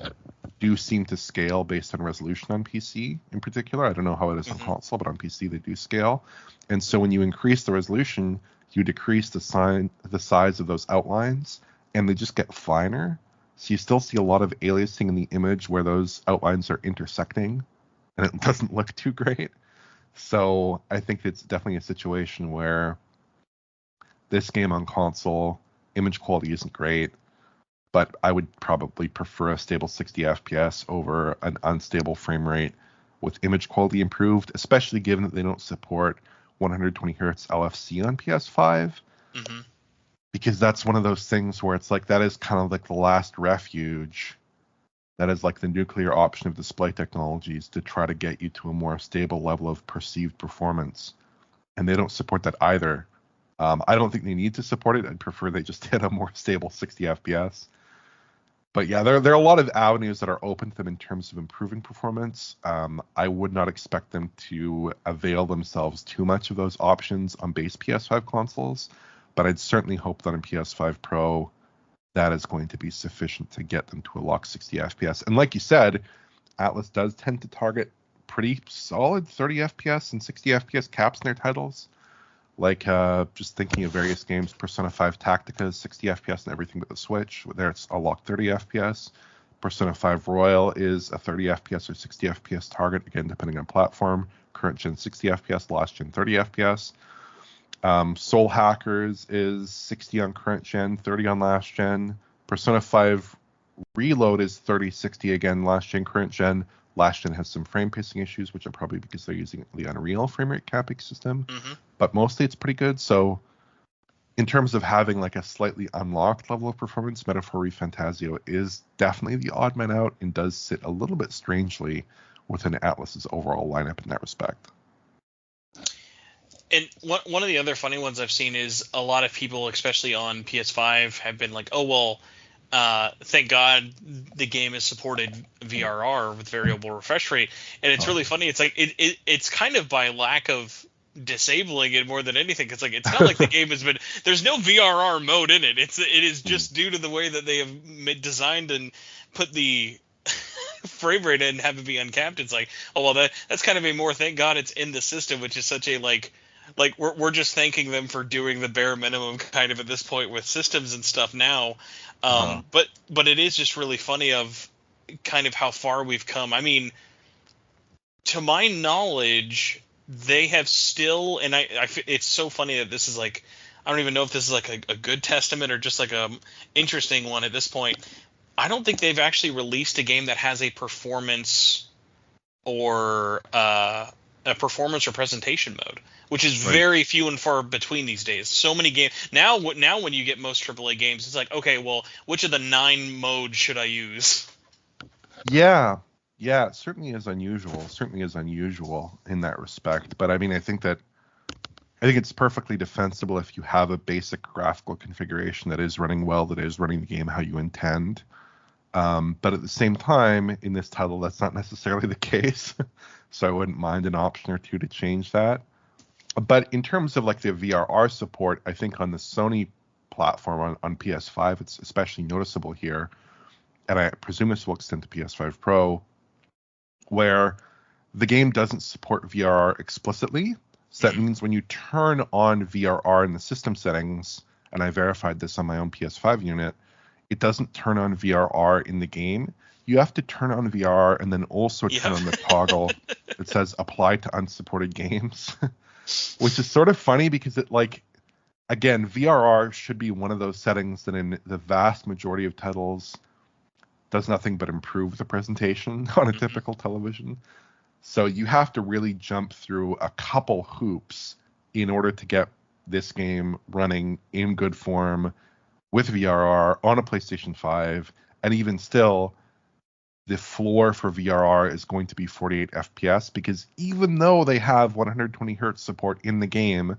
do seem to scale based on resolution on PC in particular. I don't know how it is on console, but on PC they do scale. And so when you increase the resolution, you decrease the size of those outlines, and they just get finer. So you still see a lot of aliasing in the image where those outlines are intersecting, and it doesn't look too great. So I think it's definitely a situation where this game on console, image quality isn't great, but I would probably prefer a stable 60 FPS over an unstable frame rate with image quality improved, especially given that they don't support 120 hertz LFC on PS5. Because that's one of those things where it's like, that is kind of like the last refuge. That is like the nuclear option of display technologies to try to get you to a more stable level of perceived performance. And they don't support that either. I don't think they need to support it. I'd prefer they just hit a more stable 60 FPS. But yeah, there are a lot of avenues that are open to them in terms of improving performance. I would not expect them to avail themselves too much of those options on base PS5 consoles, but I'd certainly hope that on PS5 Pro, that is going to be sufficient to get them to a lock 60 FPS. And like you said, Atlus does tend to target pretty solid 30 FPS and 60 FPS caps in their titles. Like, just thinking of various games, Persona 5 Tactica is 60 FPS and everything but the Switch. There it's a locked 30 FPS. Persona 5 Royal is a 30 FPS or 60 FPS target, again, depending on platform. Current gen 60 FPS, last gen 30 FPS. Soul Hackers is 60 on current gen, 30 on last gen. Persona 5 Reload is 30, 60 again, last gen, current gen. Last gen has some frame pacing issues, which are probably because they're using the Unreal frame rate capping system. But mostly it's pretty good. So in terms of having like a slightly unlocked level of performance, Metaphor Fantasio is definitely the odd man out and does sit a little bit strangely within Atlus's overall lineup in that respect. And one of the other funny ones I've seen is a lot of people, especially on PS5, have been like, oh, well, thank God the game is supported VRR with variable refresh rate. And it's really funny. It's like it's kind of by lack of disabling it more than anything. It's like, it's not like the game has been, there's no VRR mode in it. It is just due to the way that they have designed and put the frame rate and have it be uncapped. It's like, oh, well, that's kind of a more thank God it's in the system, which is such a like we're just thanking them for doing the bare minimum kind of at this point with systems and stuff now. But it is just really funny of kind of how far we've come. I mean, to my knowledge, they have still, and it's so funny that this is like, I don't even know if this is like a good testament or just like a interesting one at this point. I don't think they've actually released a game that has a performance or presentation mode, which is very few and far between these days. So many games now when you get most AAA games, it's like, okay, well, which of the 9 modes should I use? Yeah, it certainly is unusual. Certainly is unusual in that respect. But I mean, I think it's perfectly defensible if you have a basic graphical configuration that is running well, that is running the game how you intend. But at the same time, in this title, that's not necessarily the case. So I wouldn't mind an option or two to change that. But in terms of like the VRR support, I think on the Sony platform on PS5. It's especially noticeable here, and I presume this will extend to PS5 Pro, where the game doesn't support VRR explicitly. So that means when you turn on VRR in the system settings, and I verified this on my own PS5 unit, it doesn't turn on VRR in the game. You have to turn on VRR and then also turn on the toggle that says apply to unsupported games, which is sort of funny because it, like, again, VRR should be one of those settings that in the vast majority of titles does nothing but improve the presentation on a typical television. So you have to really jump through a couple hoops in order to get this game running in good form with VRR on a PlayStation 5. And even still, the floor for VRR is going to be 48 FPS, because even though they have 120 hertz support in the game,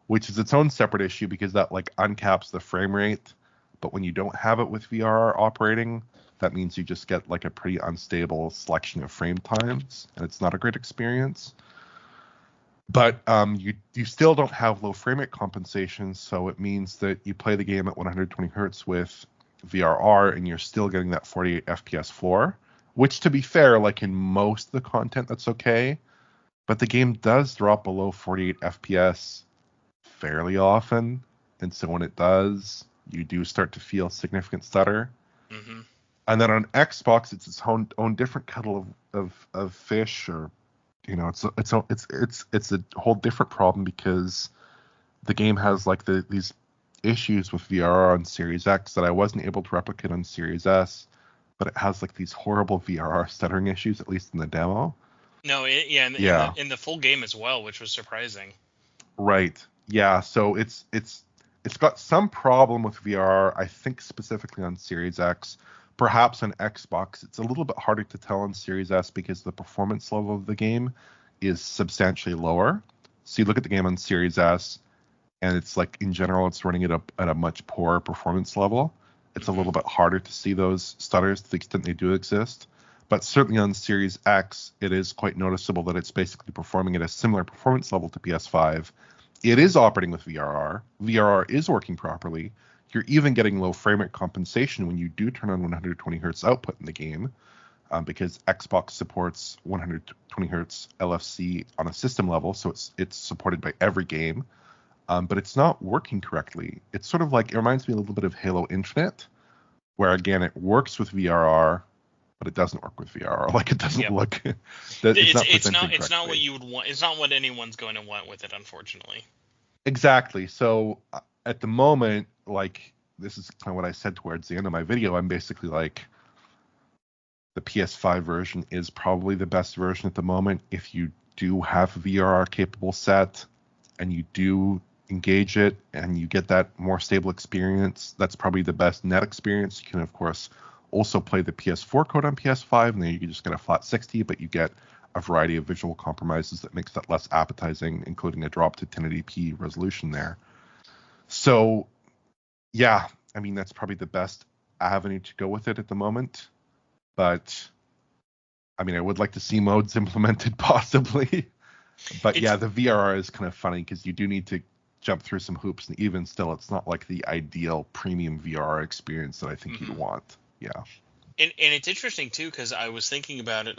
which is its own separate issue because that like uncaps the frame rate, but when you don't have it with VRR operating, that means you just get like a pretty unstable selection of frame times, and it's not a great experience. But you still don't have low frame rate compensation, so it means that you play the game at 120 hertz with VRR, and you're still getting that 48 FPS floor, which, to be fair, like in most of the content, that's okay. But the game does drop below 48 FPS fairly often, and so when it does, you do start to feel significant stutter. Mm-hmm. And then on Xbox, it's its own different kettle of fish, or it's a whole different problem, because the game has like these issues with VRR on Series X that I wasn't able to replicate on Series S, but it has like these horrible VRR stuttering issues, at least in the demo. No, in the full game as well, which was surprising. Right. Yeah. So it's got some problem with VRR, I think specifically on Series X. Perhaps on Xbox, it's a little bit harder to tell on Series S because the performance level of the game is substantially lower. So you look at the game on Series S, and it's like, in general, it's running at a much poorer performance level. It's a little bit harder to see those stutters to the extent they do exist. But certainly on Series X, it is quite noticeable that it's basically performing at a similar performance level to PS5. It is operating with VRR. VRR is working properly. You're even getting low frame rate compensation when you do turn on 120 hertz output in the game, because Xbox supports 120 hertz LFC on a system level, so it's supported by every game, but it's not working correctly. It's sort of like, it reminds me a little bit of Halo Infinite, where again it works with VRR, but it doesn't work with VRR. Like, it doesn't look. It's not what you would want. It's not what anyone's going to want with it, unfortunately. Exactly. So at the moment, like, this is kind of what I said towards the end of my video. I'm basically like, the PS5 version is probably the best version at the moment. If you do have a VRR capable set and you do engage it and you get that more stable experience, that's probably the best net experience. You can, of course, also play the PS4 code on PS5, and then you can just get a flat 60, but you get a variety of visual compromises that makes that less appetizing, including a drop to 1080p resolution there. So, yeah, I mean, that's probably the best avenue to go with it at the moment. But, I mean, I would like to see modes implemented possibly. But yeah, the VRR is kind of funny because you do need to jump through some hoops, and even still, it's not like the ideal premium VRR experience that I think you'd want. Yeah. And it's interesting, too, because I was thinking about it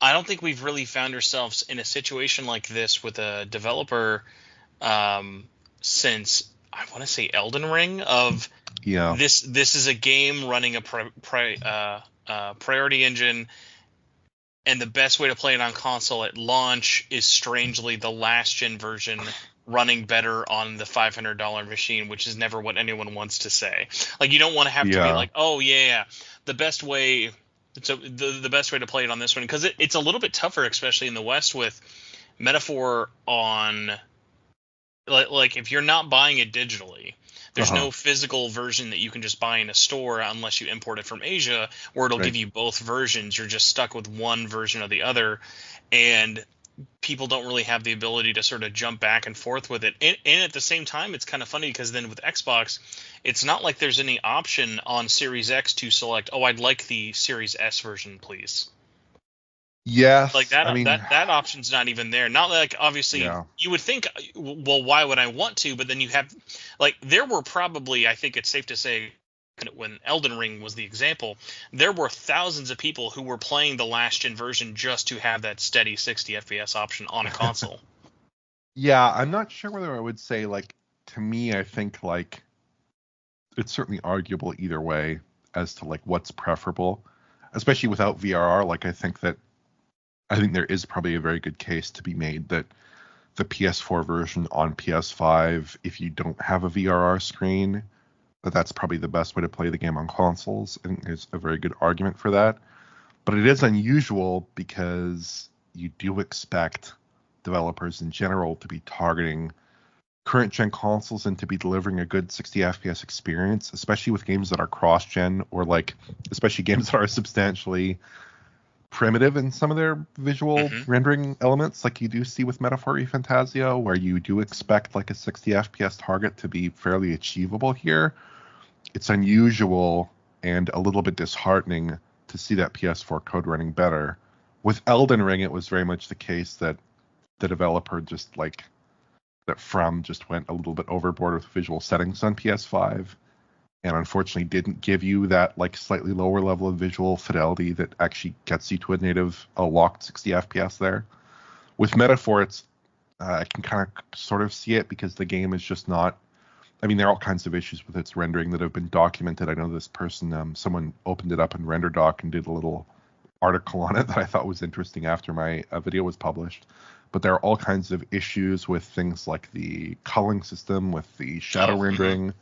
I don't think we've really found ourselves in a situation like this with a developer since, I want to say, Elden Ring. This is a game running a priority engine, and the best way to play it on console at launch is strangely the last gen version running better on the $500 machine, which is never what anyone wants to say. Like, you don't want to have to be like, oh yeah, the best way. So the best way to play it on this one, because it's a little bit tougher, especially in the West, with Metaphor on, like if you're not buying it digitally, there's no physical version that you can just buy in a store unless you import it from Asia, or it'll give you both versions. You're just stuck with one version or the other, and people don't really have the ability to sort of jump back and forth with it. And at the same time, it's kind of funny because then with Xbox, it's not like there's any option on Series X to select, oh, I'd like the Series S version, please. Like Yes, I that mean, that option's not even there. Not like obviously yeah. you would think, well, why would I want to? But then you have like there were probably, I think it's safe to say, when Elden Ring was the example, there were thousands of people who were playing the last gen version just to have that steady 60 FPS option on a console. Yeah, I'm not sure whether I would say like to me, I think like it's certainly arguable either way as to like what's preferable, especially without VRR. Like I think there is probably a very good case to be made that the PS4 version on PS5, if you don't have a VRR screen, that's probably the best way to play the game on consoles, and there's a very good argument for that. But it is unusual because you do expect developers in general to be targeting current gen consoles and to be delivering a good 60 FPS experience, especially with games that are cross gen, or like especially games that are substantially primitive in some of their visual Hmm. rendering elements, like you do see with Metaphor Fantasia, where you do expect like a 60 FPS target to be fairly achievable here. It's unusual and a little bit disheartening to see that PS4 code running better. With Elden Ring, it was very much the case that the developer just like that From just went a little bit overboard with visual settings on PS5, and unfortunately didn't give you that like slightly lower level of visual fidelity that actually gets you to a locked 60 FPS there. With Metaphor, it's I can kind of sort of see it because the game is just not. I mean, there are all kinds of issues with its rendering that have been documented. I know this person, someone opened it up in RenderDoc and did a little article on it that I thought was interesting after my video was published. But there are all kinds of issues with things like the culling system, with the shadow Oh, mhm. rendering,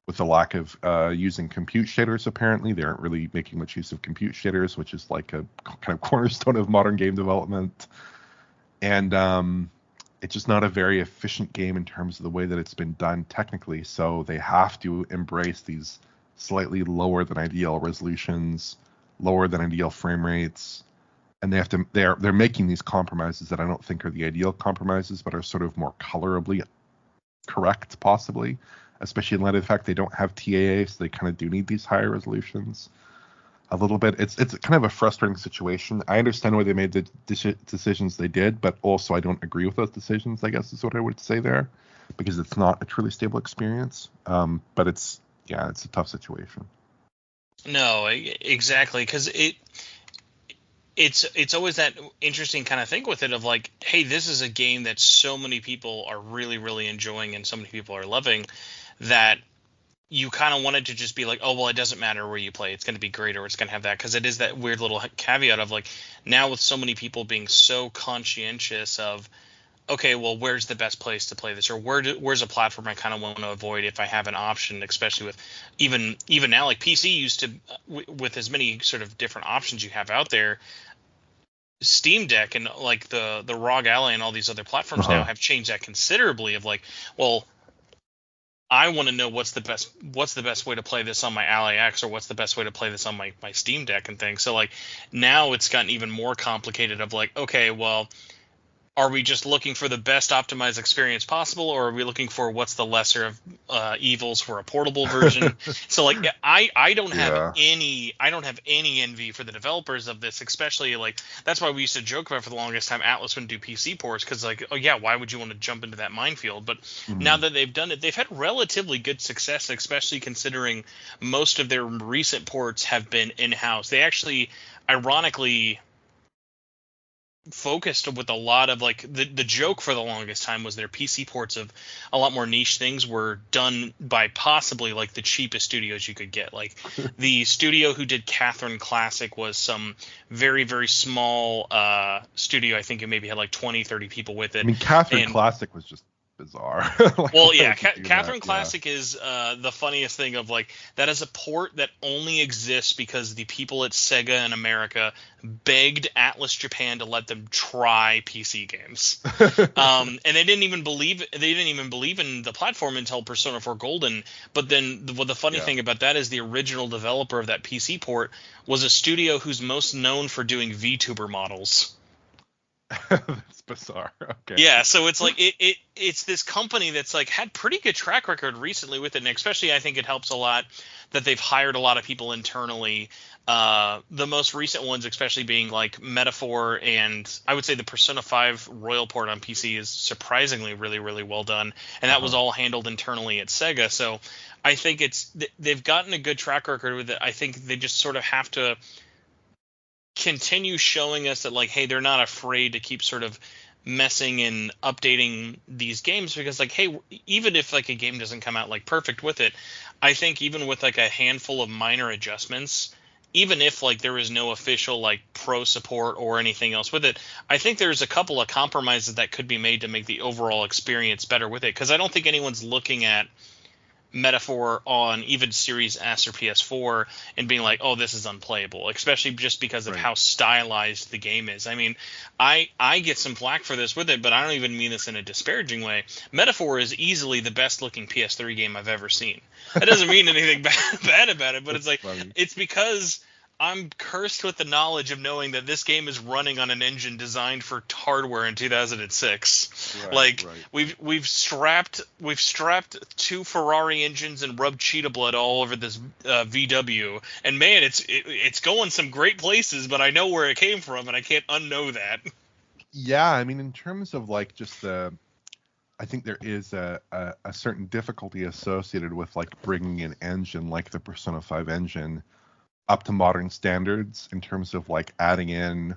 with the lack of using compute shaders. Apparently, they aren't really making much use of compute shaders, which is like a kind of cornerstone of modern game development. And it's just not a very efficient game in terms of the way that it's been done technically. So they have to embrace these slightly lower than ideal resolutions, lower than ideal frame rates, and they're making these compromises that I don't think are the ideal compromises, but are sort of more colorably correct, possibly, especially in light of the fact they don't have TAA, so they kind of do need these higher resolutions a little bit. It's kind of a frustrating situation. I understand why they made the decisions they did, but also I don't agree with those decisions, I guess is what I would say there, because it's not a truly stable experience. But it's a tough situation. No, exactly, because it's always that interesting kind of thing with it of like, hey, this is a game that so many people are really really enjoying and so many people are loving that you kind of wanted to just be like, oh well, it doesn't matter where you play, it's going to be great or it's going to have that, because it is that weird little caveat of like, now with so many people being so conscientious of, okay, well, where's the best place to play this, or where's a platform I kind of want to avoid if I have an option, especially with even now, like PC used to, with as many sort of different options you have out there, Steam Deck and like the ROG Ally and all these other platforms now Uh-huh. have changed that considerably of like, well, I want to know what's the best way to play this on my Ally X, or what's the best way to play this on my Steam Deck and things. So like now it's gotten even more complicated of like, okay, well, are we just looking for the best optimized experience possible, or are we looking for what's the lesser of evils for a portable version? So like I don't have Yeah. any envy for the developers of this, especially like that's why we used to joke about for the longest time Atlas wouldn't do PC ports, because like, oh yeah, why would you want to jump into that minefield? But now Mhm. that they've done it, they've had relatively good success, especially considering most of their recent ports have been in-house. They actually, ironically, focused with a lot of like the joke for the longest time was their PC ports of a lot more niche things were done by possibly like the cheapest studios you could get. Like the studio who did Catherine Classic was some very very small studio. I think it maybe had like 20-30 people with I it. mean, Catherine And Classic was just bizarre. Like, well, why yeah, would you do that? Catherine Yeah. Classic is the funniest thing of like, that is a port that only exists because the people at Sega in America begged Atlas Japan to let them try PC games. And they didn't even believe in the platform until Persona 4 Golden. But then the funny Yeah. thing about that is the original developer of that PC port was a studio who's most known for doing VTuber models. That's bizarre. Okay. Yeah, so it's like it's this company that's like had pretty good track record recently with it, and especially I think it helps a lot that they've hired a lot of people internally. The most recent ones, especially being like Metaphor, and I would say the Persona 5 Royal port on PC is surprisingly really, really well done, and that was Uh-huh. all handled internally at Sega. So I think they've gotten a good track record with it. I think they just sort of have to continue showing us that, like, hey, they're not afraid to keep sort of messing and updating these games, because like, hey, even if like a game doesn't come out like perfect with it, I think even with like a handful of minor adjustments, even if like there is no official like pro support or anything else with it, I think there's a couple of compromises that could be made to make the overall experience better with it, because I don't think anyone's looking at Metaphor on even Series S or PS4 and being like, oh, this is unplayable, especially just because of Right. how stylized the game is. I mean, I get some flack for this with it, but I don't even mean this in a disparaging way. Metaphor is easily the best looking PS3 game I've ever seen. That doesn't mean anything bad about it, but it's That's like, funny. it's because I'm cursed with the knowledge of knowing that this game is running on an engine designed for hardware in 2006. Right, Like, right. we've strapped two Ferrari engines and rubbed cheetah blood all over this VW, and man, it's going some great places. But I know where it came from, and I can't unknow that. Yeah, I mean, in terms of like just I think there is a certain difficulty associated with like bringing an engine like the Persona 5 engine up to modern standards in terms of like adding in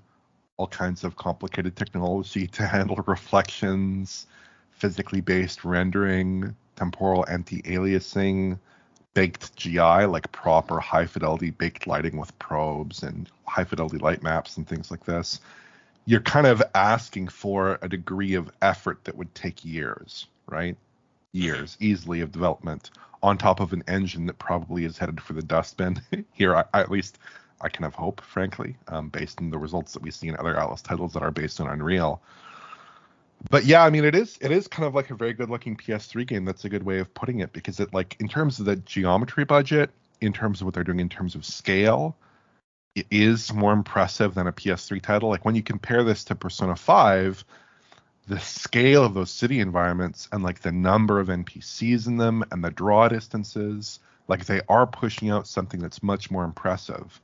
all kinds of complicated technology to handle reflections, physically based rendering, temporal anti-aliasing, baked GI, like proper high fidelity baked lighting with probes and high fidelity light maps and things like this. You're kind of asking for a degree of effort that would take years, right? Hmm. Years easily of development on top of an engine that probably is headed for the dustbin. Here, at least I can have hope, frankly, based on the results that we see in other Atlas titles that are based on Unreal. But yeah, I mean, it is kind of like a very good looking PS3 game. That's a good way of putting it, because it, like, in terms of the geometry budget, in terms of what they're doing in terms of scale, it is more impressive than a PS3 title. Like when you compare this to Persona 5, the scale of those city environments and like the number of NPCs in them and the draw distances, like they are pushing out something that's much more impressive.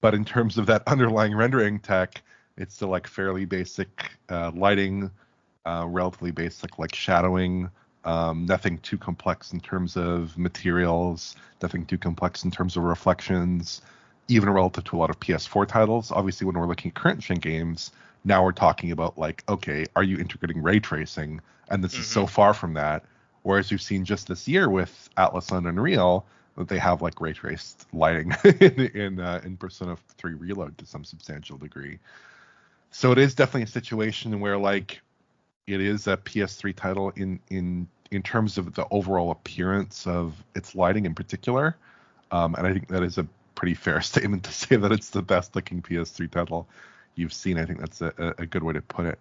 But in terms of that underlying rendering tech, it's still like fairly basic lighting, relatively basic like shadowing, nothing too complex in terms of materials, nothing too complex in terms of reflections, even relative to a lot of PS4 titles. Obviously, when we're looking at current gen games, now we're talking about like, okay, are you integrating ray tracing? And this is Hmm. so far from that. Whereas we've seen just this year with Atlas and Unreal that they have like ray traced lighting in Persona 3 Reload to some substantial degree. So it is definitely a situation where like it is a PS3 title in terms of the overall appearance of its lighting in particular. And I think that is a pretty fair statement to say that it's the best looking PS3 title you've seen. I think that's a good way to put it,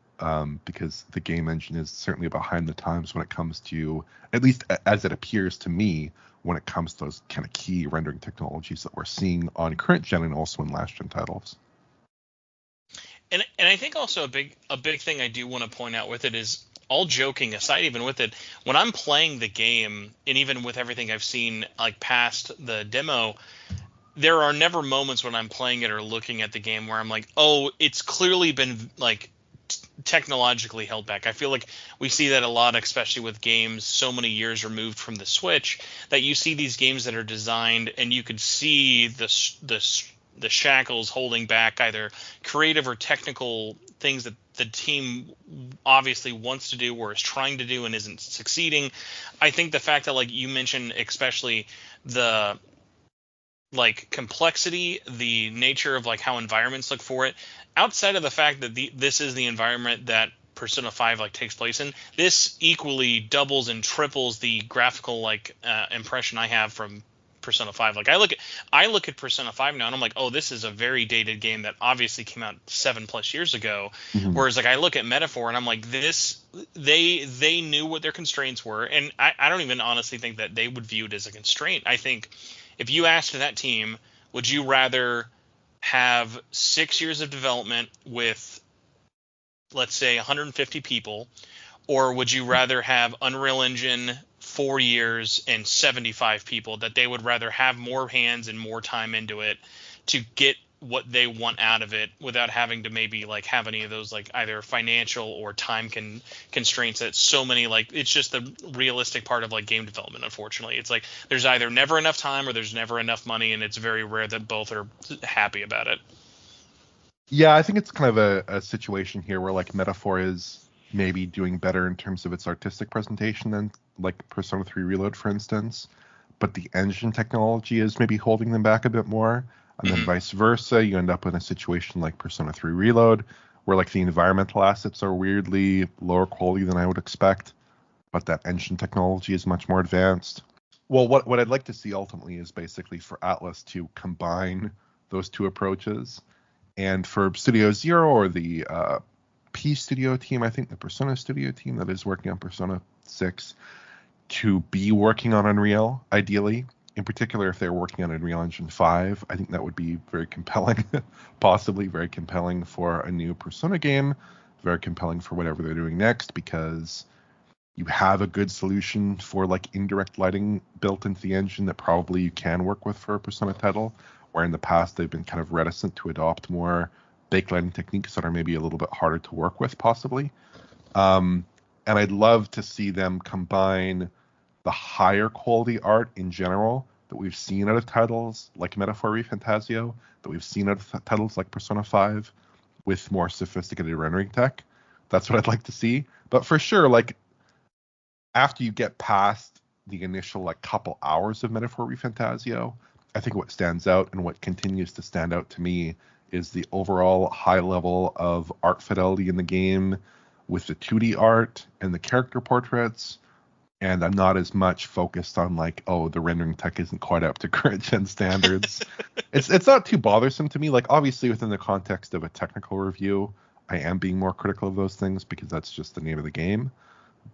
because the game engine is certainly behind the times when it comes to, at least as it appears to me, when it comes to those kind of key rendering technologies that we're seeing on current gen and also in last gen titles. And I think also a big thing I do want to point out with it is, all joking aside, even with it, when I'm playing the game, and even with everything I've seen like past the demo, there are never moments when I'm playing it or looking at the game where I'm like, oh, it's clearly been like technologically held back. I feel like we see that a lot, especially with games so many years removed from the Switch, that you see these games that are designed and you could see the shackles holding back either creative or technical things that the team obviously wants to do or is trying to do and isn't succeeding. I think the fact that, like you mentioned, especially the like complexity, the nature of like how environments look for it, outside of the fact that this is the environment that Persona 5 like takes place in, this equally doubles and triples the graphical like impression I have from Persona 5. Like I look at Persona 5 now and I'm like, oh, this is a very dated game that obviously came out 7+ years ago. Mhm. Whereas like I look at Metaphor and I'm like, this, they knew what their constraints were, and I don't even honestly think that they would view it as a constraint. I think if you asked that team, would you rather have 6 years of development with let's say 150 people, or would you rather have Unreal Engine 4 years and 75 people, that they would rather have more hands and more time into it to get what they want out of it without having to maybe like have any of those like either financial or time constraints that so many, like, it's just the realistic part of like game development. Unfortunately, it's like there's either never enough time or there's never enough money, and it's very rare that both are happy about it. Yeah, I think it's kind of a situation here where like Metaphor is maybe doing better in terms of its artistic presentation than like Persona 3 Reload, for instance, but the engine technology is maybe holding them back a bit more. And then vice versa, you end up in a situation like Persona 3 Reload, where like the environmental assets are weirdly lower quality than I would expect, but that engine technology is much more advanced. Well, what I'd like to see ultimately is basically for Atlus to combine those two approaches. And for Studio Zero, or the P Studio team, I think the Persona Studio team that is working on Persona 6, to be working on Unreal, ideally. In particular, if they're working on Unreal Engine 5, I think that would be very compelling, possibly very compelling for a new Persona game, very compelling for whatever they're doing next, because you have a good solution for like indirect lighting built into the engine that probably you can work with for a Persona title, where in the past they've been kind of reticent to adopt more backlighting techniques that are maybe a little bit harder to work with, possibly. And I'd love to see them combine the higher quality art in general that we've seen out of titles like Metaphor ReFantazio, that we've seen out of titles like Persona 5, with more sophisticated rendering tech. That's what I'd like to see. But for sure, like, after you get past the initial like couple hours of Metaphor ReFantazio, I think what stands out and what continues to stand out to me is the overall high level of art fidelity in the game, with the 2D art and the character portraits. And I'm not as much focused on like, oh, the rendering tech isn't quite up to current gen standards. It's not too bothersome to me. Like, obviously within the context of a technical review, I am being more critical of those things because that's just the name of the game.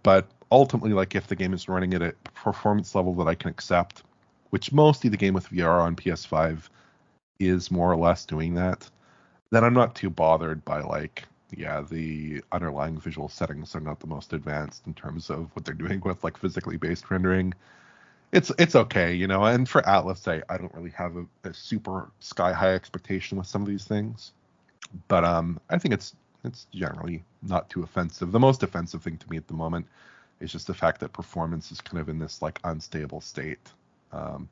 But ultimately, like, if the game is running at a performance level that I can accept, which mostly the game with VR on PS5 is more or less doing that, then I'm not too bothered by like, yeah, the underlying visual settings are not the most advanced in terms of what they're doing with like physically based rendering. It's okay, you know. And for Atlus, I don't really have a super sky high expectation with some of these things, but I think it's generally not too offensive. The most offensive thing to me at the moment is just the fact that performance is kind of in this like unstable state.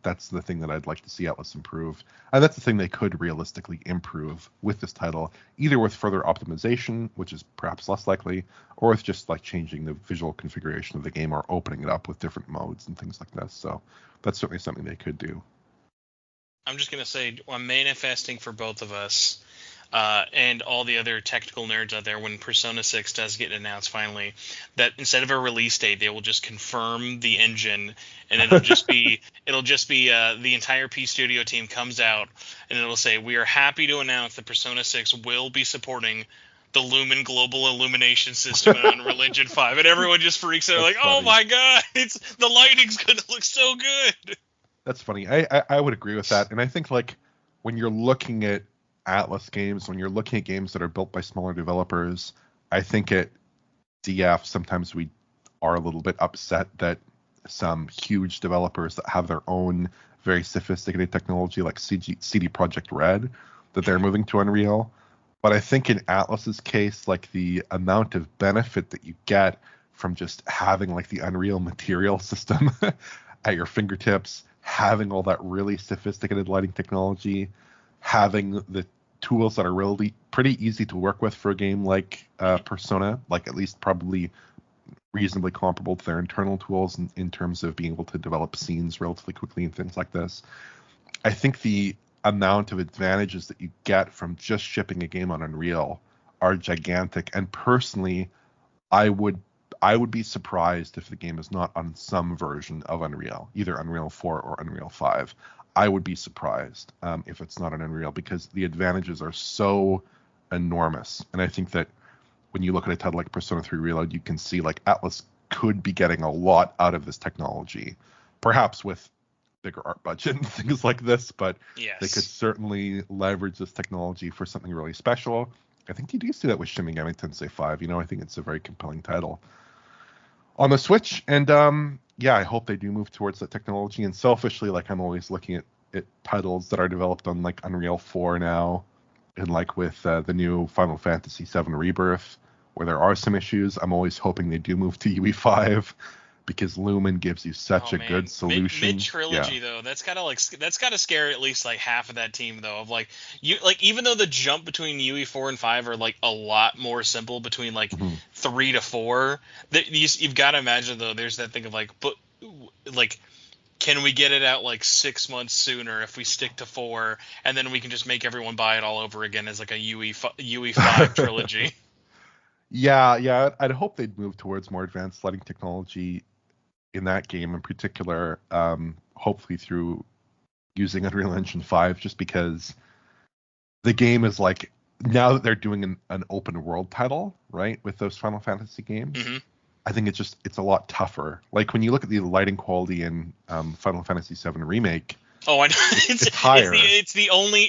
That's the thing that I'd like to see Atlus improve, and that's the thing they could realistically improve with this title, either with further optimization, which is perhaps less likely, or with just like changing the visual configuration of the game or opening it up with different modes and things like this. So that's certainly something they could do. I'm just going to say I'm manifesting for both of us and all the other technical nerds out there when Persona 6 does get announced finally, that instead of a release date, they will just confirm the engine, and it'll just be the entire P Studio team comes out and it'll say, we are happy to announce that Persona 6 will be supporting the Lumen Global Illumination System in Unreal Engine 5, and everyone just freaks out. Like, funny. Oh my god, the lighting's going to look so good. That's funny. I would agree with that. And I think like when you're looking at Atlus games, when you're looking at games that are built by smaller developers, I think at DF sometimes we are a little bit upset that some huge developers that have their own very sophisticated technology like CD Projekt Red, that they're moving to Unreal. But I think in Atlus's case, like the amount of benefit that you get from just having like the Unreal material system at your fingertips, having all that really sophisticated lighting technology, having the tools that are really pretty easy to work with for a game like Persona, like at least probably reasonably comparable to their internal tools in terms of being able to develop scenes relatively quickly and things like this. I think the amount of advantages that you get from just shipping a game on Unreal are gigantic. And personally, I would be surprised if the game is not on some version of Unreal, either Unreal 4 or Unreal 5. I would be surprised if it's not an Unreal, because the advantages are so enormous. And I think that when you look at a title like Persona 3 Reload, you can see like Atlus could be getting a lot out of this technology, perhaps with bigger art budget and things like this, but yes, they could certainly leverage this technology for something really special. I think they do see that with Shin Megami Tensei 5. I think it's a very compelling title on the Switch. And I hope they do move towards that technology. And selfishly, like, I'm always looking at titles that are developed on like Unreal 4 now, and like with the new Final Fantasy 7 Rebirth, where there are some issues. I'm always hoping they do move to UE5, because Lumen gives you such a good solution. Mid trilogy though, that's gotta scare at least like half of that team though. Of like, you like, even though the jump between UE4 and 5 are like a lot more simple between like 3 to 4, that you've got to imagine though. There's that thing of like, but like, can we get it out like 6 months sooner if we stick to 4, and then we can just make everyone buy it all over again as like a UE5 trilogy. Yeah, I'd hope they'd move towards more advanced lighting technology in that game in particular, hopefully through using Unreal Engine 5, just because the game is like, now that they're doing an open world title, right, with those Final Fantasy games, I think it's a lot tougher. Like, when you look at the lighting quality in Final Fantasy 7 Remake, oh, I know. It's higher. It's the only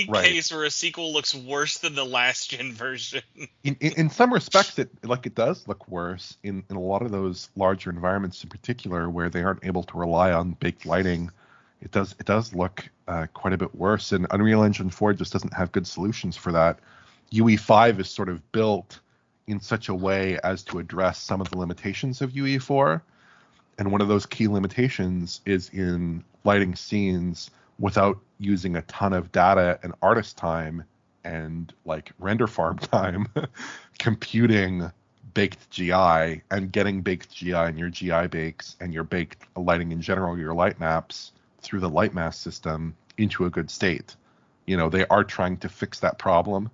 case where a sequel looks worse than the last gen version. In some respects, it does look worse in a lot of those larger environments, in particular, where they aren't able to rely on baked lighting. It does look quite a bit worse, and Unreal Engine 4 just doesn't have good solutions for that. UE5 is sort of built in such a way as to address some of the limitations of UE4. And one of those key limitations is in lighting scenes without using a ton of data and artist time and like render farm time, computing baked GI and getting baked GI and your GI bakes and your baked lighting in general, your light maps through the light mask system into a good state. They are trying to fix that problem.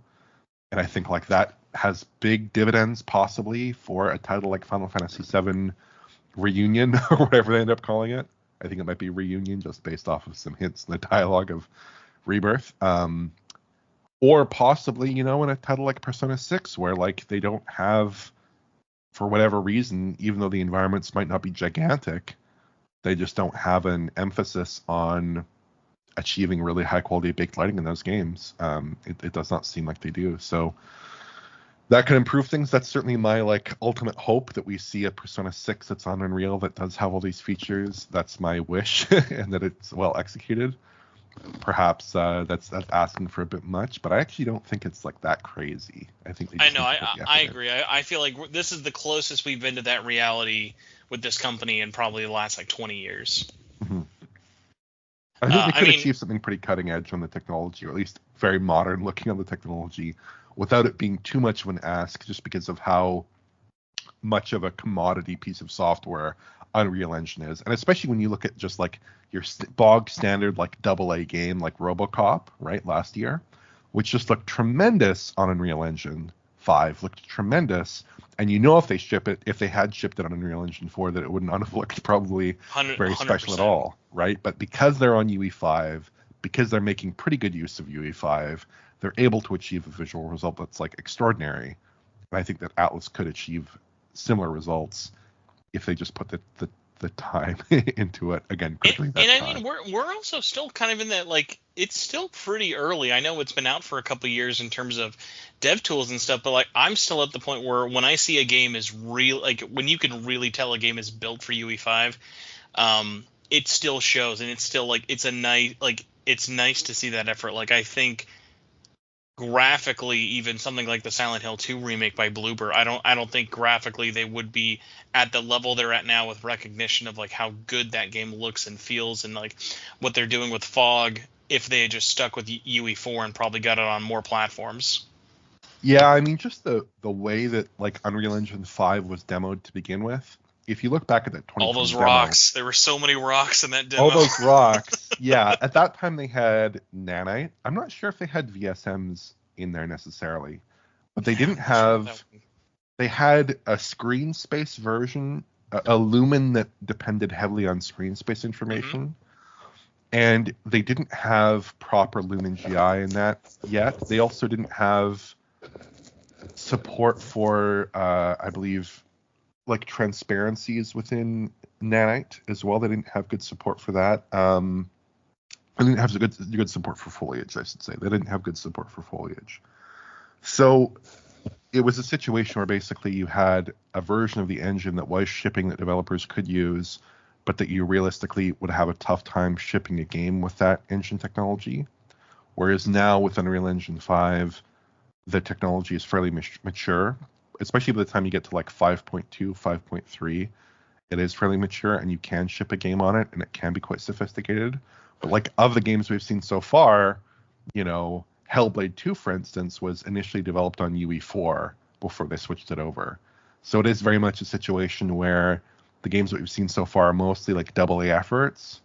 And I think like that has big dividends possibly for a title like Final Fantasy VII Reunion, or whatever they end up calling it. I think it might be Reunion, just based off of some hints in the dialogue of Rebirth. Or possibly, in a title like Persona 6, where like they don't have, for whatever reason, even though the environments might not be gigantic, they just don't have an emphasis on achieving really high quality baked lighting in those games. It does not seem like they do. So that could improve things. That's certainly my like ultimate hope, that we see a Persona 6 that's on Unreal that does have all these features. That's my wish, and that it's well executed. Perhaps that's asking for a bit much, but I actually don't think it's like that crazy. I think they just I agree. I feel like this is the closest we've been to that reality with this company in probably the last like 20 years. I think they could achieve something pretty cutting edge on the technology, or at least very modern looking on the technology, without it being too much of an ask, just because of how much of a commodity piece of software Unreal Engine is. And especially when you look at just like your bog standard like AA game like RoboCop, right, last year, which just looked tremendous on Unreal Engine 5, looked tremendous. And if they had shipped it on Unreal Engine 4, that it would not have looked probably very special 100%. at all, right? But because they're on UE5, because they're making pretty good use of UE5, they're able to achieve a visual result that's like extraordinary. And I think that Atlus could achieve similar results if they just put the time into it. Again, quickly. I mean, we're also still kind of in that, like, it's still pretty early. I know it's been out for a couple of years in terms of dev tools and stuff, but like, I'm still at the point where when I see a game is real, like when you can really tell a game is built for UE5, it still shows, and it's still like, it's nice to see that effort. Like, I think graphically, even something like the Silent Hill 2 remake by Bloober, I don't think graphically they would be at the level they're at now, with recognition of like how good that game looks and feels, and like what they're doing with fog, if they had just stuck with UE4 and probably got it on more platforms. Yeah, I mean, just the way that like Unreal Engine 5 was demoed to begin with. If you look back at that 2020 all those demo, rocks, there were so many rocks in that demo. All those rocks, yeah. At that time they had Nanite. I'm not sure if they had VSMs in there necessarily, but they didn't have. They had a screen space version, a Lumen that depended heavily on screen space information, and they didn't have proper Lumen GI in that yet. They also didn't have support for, I believe, like transparencies within Nanite as well. They didn't have good support for that. They didn't have good support for foliage, I should say. They didn't have good support for foliage. So it was a situation where basically you had a version of the engine that was shipping that developers could use, but that you realistically would have a tough time shipping a game with that engine technology. Whereas now with Unreal Engine 5, the technology is fairly mature, especially by the time you get to like 5.2, 5.3. It is fairly mature, and you can ship a game on it, and it can be quite sophisticated. But like of the games we've seen so far, Hellblade 2, for instance, was initially developed on UE4 before they switched it over. So it is very much a situation where the games that we've seen so far are mostly like AA efforts,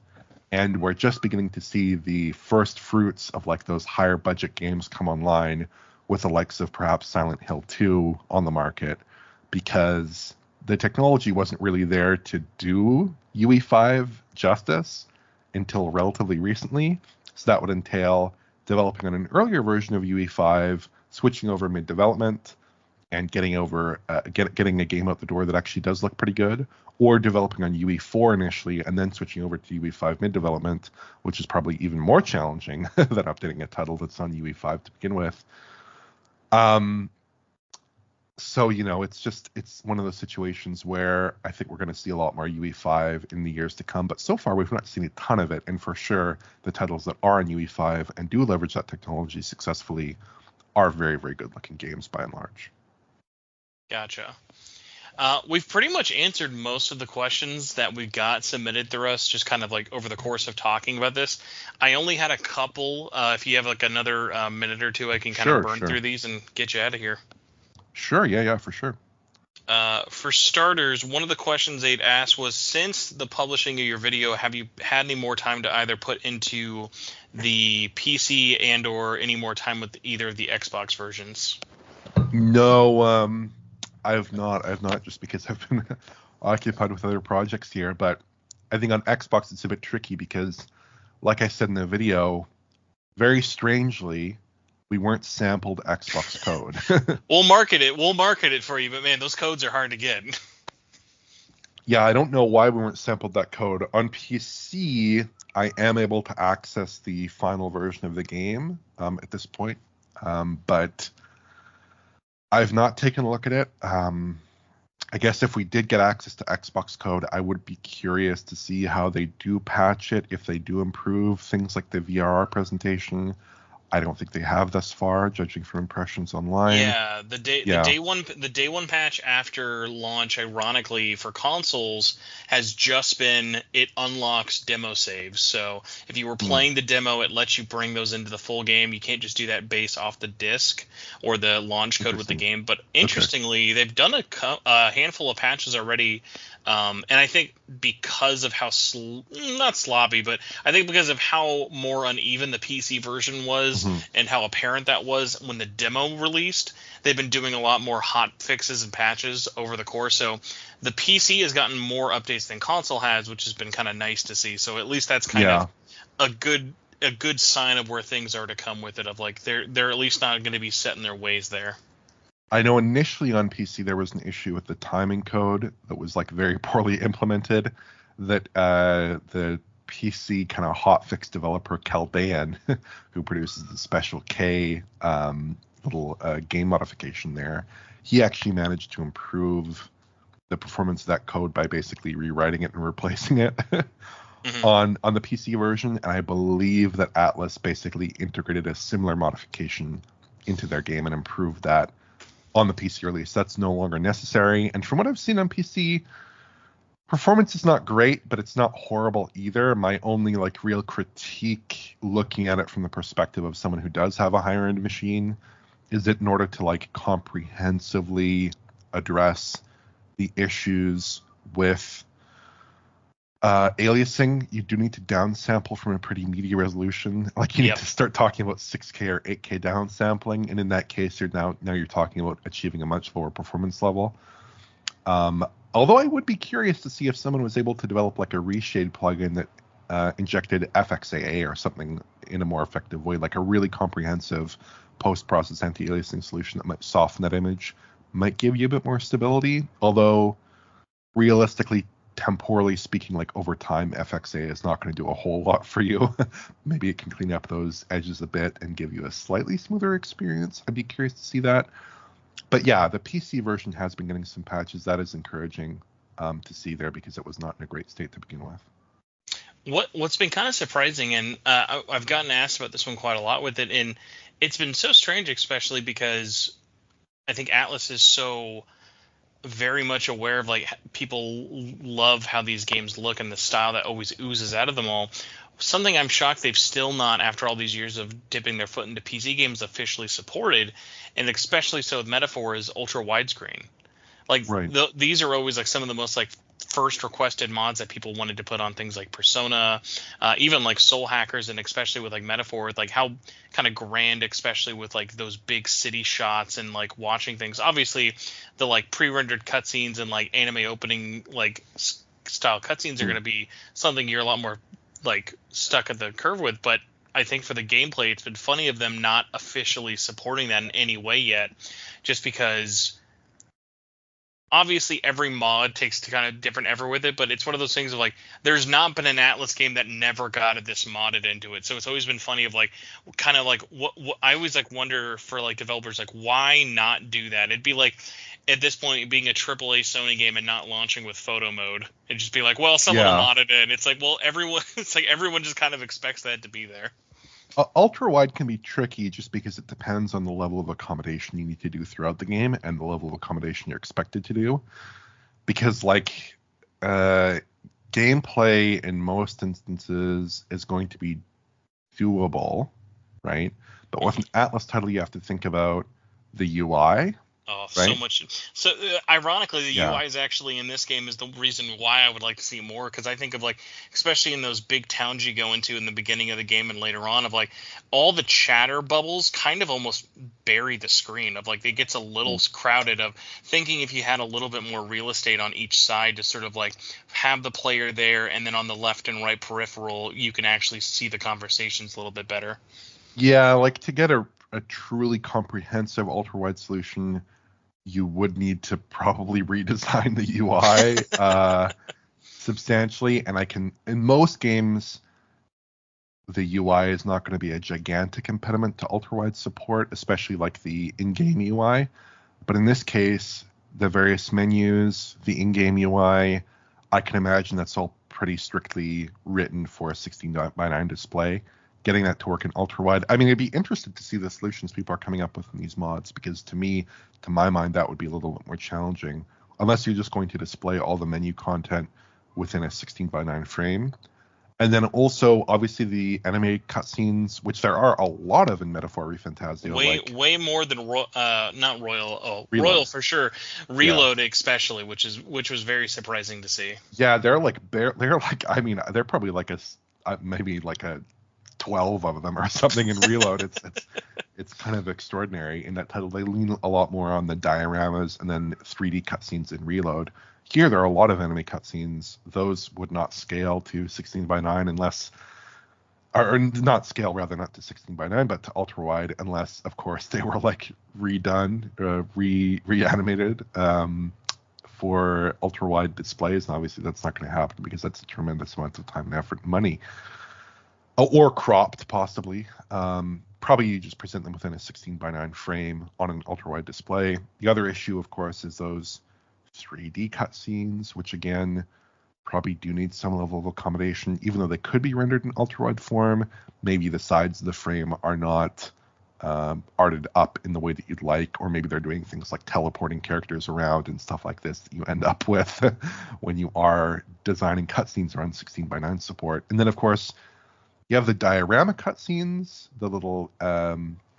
and we're just beginning to see the first fruits of like those higher budget games come online, with the likes of perhaps Silent Hill 2 on the market, because the technology wasn't really there to do UE5 justice until relatively recently. So that would entail developing on an earlier version of UE5, switching over mid-development, and getting a game out the door that actually does look pretty good, or developing on UE4 initially and then switching over to UE5 mid-development, which is probably even more challenging than updating a title that's on UE5 to begin with. So, it's one of those situations where I think we're going to see a lot more UE5 in the years to come. But so far, we've not seen a ton of it. And for sure, the titles that are on UE5 and do leverage that technology successfully are very, very good-looking games by and large. Gotcha. We've pretty much answered most of the questions that we got submitted through us, just kind of like over the course of talking about this. I only had a couple. If you have like another minute or two, I can kind of burn through these and get you out of here. Sure, yeah, for sure. For starters, one of the questions they'd asked was, since the publishing of your video, have you had any more time to either put into the PC and or any more time with either of the Xbox versions? No, I have not, just because I've been occupied with other projects here. But I think on Xbox it's a bit tricky because, like I said in the video, very strangely, we weren't sampled Xbox code. We'll market it for you, but man, those codes are hard to get. Yeah, I don't know why we weren't sampled that code. On PC, I am able to access the final version of the game at this point, but I've not taken a look at it. I guess if we did get access to Xbox code, I would be curious to see how they do patch it, if they do improve things like the VRR presentation. I don't think they have thus far, judging from impressions online. Yeah, the day one patch after launch, ironically, for consoles has just been it unlocks demo saves. So if you were playing the demo, it lets you bring those into the full game. You can't just do that based off the disc or the launch code with the game. But interestingly, they've done a handful of patches already. And I think because of how not sloppy, but I think because of how more uneven the PC version was and how apparent that was when the demo released, they've been doing a lot more hot fixes and patches over the course. So the PC has gotten more updates than console has, which has been kind of nice to see. So at least that's kind of a good sign of where things are to come with it. Of like they're at least not going to be set in their ways there. I know initially on PC there was an issue with the timing code that was like very poorly implemented, that the PC kind of hotfix developer Calban, who produces the Special K little game modification there, he actually managed to improve the performance of that code by basically rewriting it and replacing it on the PC version. And I believe that Atlus basically integrated a similar modification into their game and improved that on the PC release. That's no longer necessary. And from what I've seen on PC, performance is not great, but it's not horrible either. My only like real critique, looking at it from the perspective of someone who does have a higher end machine, is that in order to like comprehensively address the issues with aliasing, you do need to downsample from a pretty meaty resolution. Like you need to start talking about 6K or 8K downsampling, and in that case, you're talking about achieving a much lower performance level. Although I would be curious to see if someone was able to develop like a reshade plugin that injected FXAA or something in a more effective way, like a really comprehensive post-process anti-aliasing solution that might soften that image, might give you a bit more stability. Although realistically, temporally speaking, like over time, FXA is not going to do a whole lot for you. Maybe it can clean up those edges a bit and give you a slightly smoother experience. I'd be curious to see that. But yeah, the PC version has been getting some patches. That is encouraging to see there, because it was not in a great state to begin with. What's been kind of surprising, and I've gotten asked about this one quite a lot with it, and it's been so strange, especially because I think Atlus is so very much aware of like people love how these games look and the style that always oozes out of them all. Something I'm shocked they've still not, after all these years of dipping their foot into PC games, officially supported, and especially so with Metaphor, is ultra widescreen. Like Right. These are always like some of the most like first requested mods that people wanted to put on things like Persona, even like Soul Hackers, and especially with like Metaphor, with like how kind of grand, especially with like those big city shots and like watching things. Obviously, the like pre-rendered cutscenes and like anime opening like style cutscenes are going to be something you're a lot more like stuck at the curve with, but I think for the gameplay, it's been funny of them not officially supporting that in any way yet, just because obviously every mod takes to kind of different ever with it, but it's one of those things of like, there's not been an Atlus game that never got this modded into it. So it's always been funny of like, kind of like what I always like wonder for like developers, like why not do that? It'd be like at this point being a AAA Sony game and not launching with photo mode. It'd just be like, well, someone will mod it in. It's like, well, everyone just kind of expects that to be there. Ultrawide can be tricky just because it depends on the level of accommodation you need to do throughout the game and the level of accommodation you're expected to do. Because like gameplay in most instances is going to be doable, right? But with an Atlus title, you have to think about the UI. Oh, right? so much. So ironically, the UI is actually in this game is the reason why I would like to see more, because I think of like, especially in those big towns you go into in the beginning of the game and later on, of like all the chatter bubbles kind of almost bury the screen, of like it gets a little crowded, of thinking if you had a little bit more real estate on each side to sort of like have the player there, and then on the left and right peripheral you can actually see the conversations a little bit better. Yeah, like to get a truly comprehensive ultra-wide solution, you would need to probably redesign the UI substantially. And in most games, the UI is not going to be a gigantic impediment to ultra-wide support, especially like the in-game UI. But in this case, the various menus, the in-game UI, I can imagine that's all pretty strictly written for a 16:9 display. Getting that to work in ultra-wide. I mean, I'd be interested to see the solutions people are coming up with in these mods, because to my mind, that would be a little bit more challenging, unless you're just going to display all the menu content within a 16:9 frame. And then also, obviously, the anime cutscenes, which there are a lot of in Metaphor Fantasio. Way more than not Royal. Oh, Reload. Royal for sure. Reload especially, which was very surprising to see. Yeah, they're probably like maybe like a 12 of them or something in Reload. It's kind of extraordinary in that title. They lean a lot more on the dioramas and then 3D cutscenes in Reload. Here there are a lot of anime cutscenes. Those would not scale to 16:9 unless, or not scale rather, not to 16:9, but to ultra-wide, unless of course they were like redone, reanimated for ultra-wide displays. And obviously that's not going to happen, because that's a tremendous amount of time and effort and money. Or cropped, possibly. Probably you just present them within a 16:9 frame on an ultra-wide display. The other issue, of course, is those 3D cutscenes, which again probably do need some level of accommodation, even though they could be rendered in ultra-wide form. Maybe the sides of the frame are not arted up in the way that you'd like, or maybe they're doing things like teleporting characters around and stuff like this that you end up with when you are designing cutscenes around 16:9 support. And then, of course, you have the diorama cutscenes, the little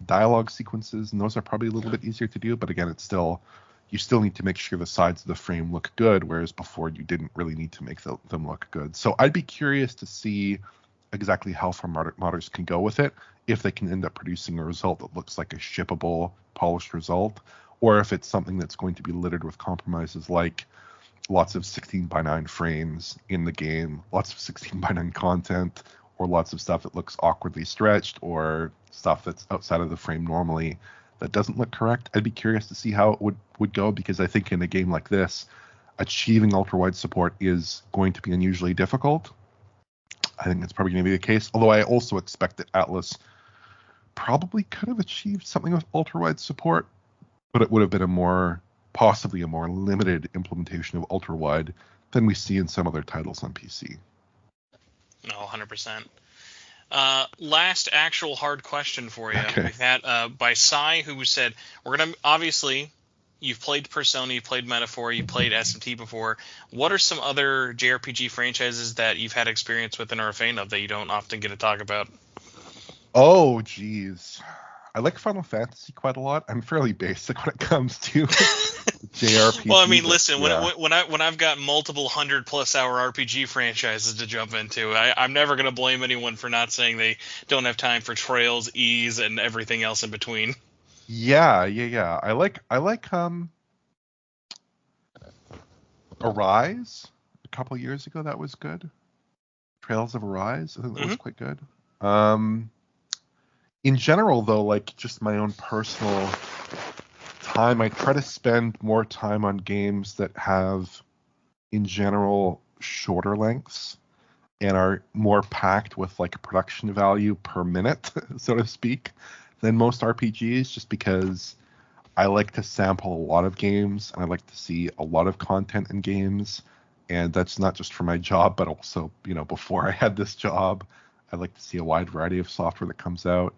dialogue sequences, and those are probably a little bit easier to do. But again, you still need to make sure the sides of the frame look good, whereas before you didn't really need to make them look good. So I'd be curious to see exactly how far modders can go with it, if they can end up producing a result that looks like a shippable, polished result, or if it's something that's going to be littered with compromises like lots of 16:9 frames in the game, lots of 16:9 content, or lots of stuff that looks awkwardly stretched, or stuff that's outside of the frame normally that doesn't look correct. I'd be curious to see how it would go, because I think in a game like this, achieving ultra-wide support is going to be unusually difficult. I think that's probably going to be the case, although I also expect that Atlus probably could have achieved something with ultra-wide support, but it would have been possibly a more limited implementation of ultra-wide than we see in some other titles on PC. No, 100%. Last actual hard question for you. Okay. We've had by Sai, who said, we're going to, obviously, you've played Persona, you've played Metaphor, you've played SMT before. What are some other JRPG franchises that you've had experience with and are a fan of that you don't often get to talk about? Oh, geez. I like Final Fantasy quite a lot. I'm fairly basic when it comes to JRPG. Well, I mean, listen, when I've got multiple 100+ hour RPG franchises to jump into, I'm never going to blame anyone for not saying they don't have time for Trails, Ease, and everything else in between. Yeah. I like Arise a couple years ago. That was good. Trails of Arise, I think that was quite good. In general, though, like just my own personal time, I try to spend more time on games that have, in general, shorter lengths and are more packed with like production value per minute, so to speak, than most RPGs, just because I like to sample a lot of games and I like to see a lot of content in games. And that's not just for my job, but also, before I had this job, I like to see a wide variety of software that comes out.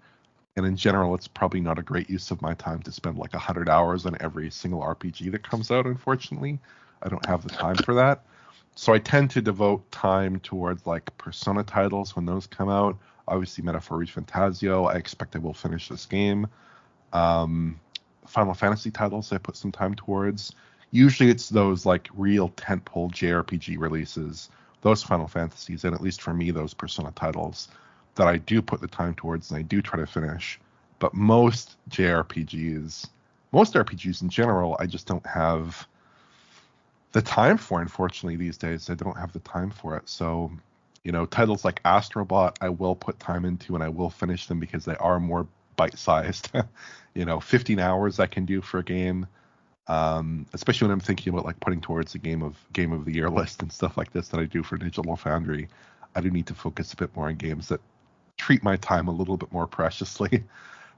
And in general, it's probably not a great use of my time to spend like 100 hours on every single RPG that comes out, unfortunately. I don't have the time for that. So I tend to devote time towards like Persona titles when those come out. Obviously, Metaphor Fantasio, I expect I will finish this game. Final Fantasy titles I put some time towards. Usually it's those like real tentpole JRPG releases, those Final Fantasies, and at least for me, those Persona titles that I do put the time towards and I do try to finish. But most RPGs in general, I just don't have the time for, unfortunately, these days. I don't have the time for it. So, titles like Astrobot, I will put time into and I will finish them because they are more bite-sized. 15 hours I can do for a game. Especially when I'm thinking about like putting towards a game of the year list and stuff like this that I do for Digital Foundry. I do need to focus a bit more on games that treat my time a little bit more preciously.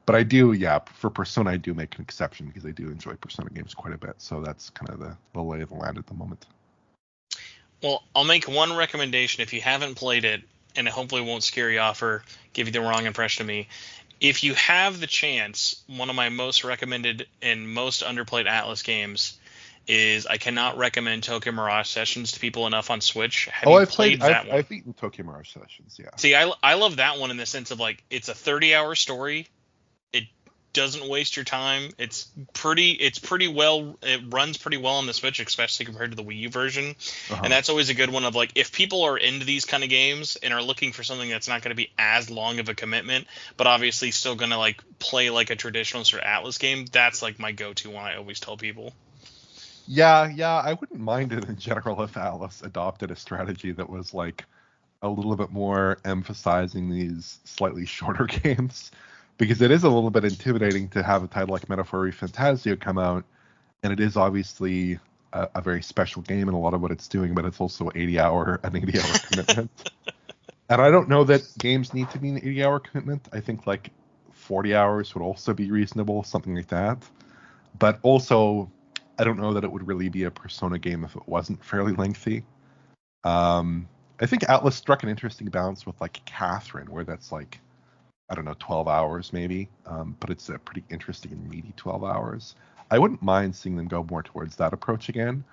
But I do, for Persona, I do make an exception because I do enjoy Persona games quite a bit. So that's kind of the lay of the land at the moment. Well, I'll make one recommendation if you haven't played it, and it hopefully won't scare you off or give you the wrong impression of me. If you have the chance, one of my most recommended and most underplayed Atlus games is, I cannot recommend Tokyo Mirage Sessions to people enough on Switch. I've beaten Tokyo Mirage Sessions, yeah. See, I love that one in the sense of like it's a 30-hour story. It doesn't waste your time. It runs pretty well on the Switch, especially compared to the Wii U version. And that's always a good one of like, if people are into these kind of games and are looking for something that's not going to be as long of a commitment, but obviously still going to like play like a traditional sort of Atlus game, that's like my go-to one I always tell people. Yeah, I wouldn't mind it in general if Atlus adopted a strategy that was like a little bit more emphasizing these slightly shorter games, because it is a little bit intimidating to have a title like Metaphor Fantasio come out, and it is obviously a very special game in a lot of what it's doing, but it's also an 80-hour commitment. And I don't know that games need to be an 80-hour commitment. I think like 40 hours would also be reasonable, something like that. But also, I don't know that it would really be a Persona game if it wasn't fairly lengthy. I think Atlus struck an interesting balance with like Catherine, where that's like, I don't know, 12 hours maybe, but it's a pretty interesting and meaty 12 hours. I wouldn't mind seeing them go more towards that approach again,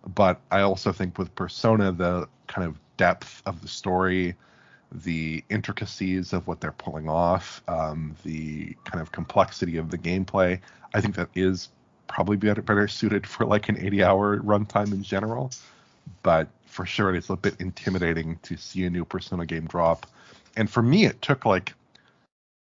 but I also think with Persona, the kind of depth of the story, the intricacies of what they're pulling off, the kind of complexity of the gameplay, I think that is probably better suited for like an 80-hour runtime in general. But for sure, it's a bit intimidating to see a new Persona game drop. And for me, it took like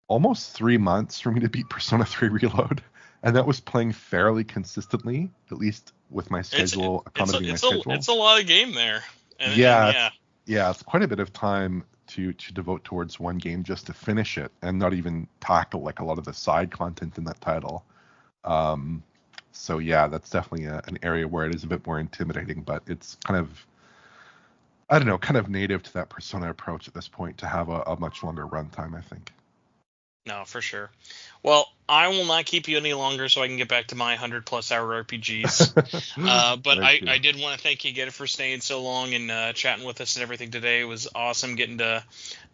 almost 3 months for me to beat Persona 3 Reload. And that was playing fairly consistently, at least with my schedule, accommodating my schedule. It's a lot of game there. It's quite a bit of time to devote towards one game just to finish it and not even tackle like a lot of the side content in that title. So yeah, that's definitely an area where it is a bit more intimidating, but it's kind of, I don't know, kind of native to that Persona approach at this point to have a much longer runtime, I think. No, for sure. Well, I will not keep you any longer so I can get back to my 100+ hour RPGs. But I did want to thank you again for staying so long and chatting with us and everything today. It was awesome getting to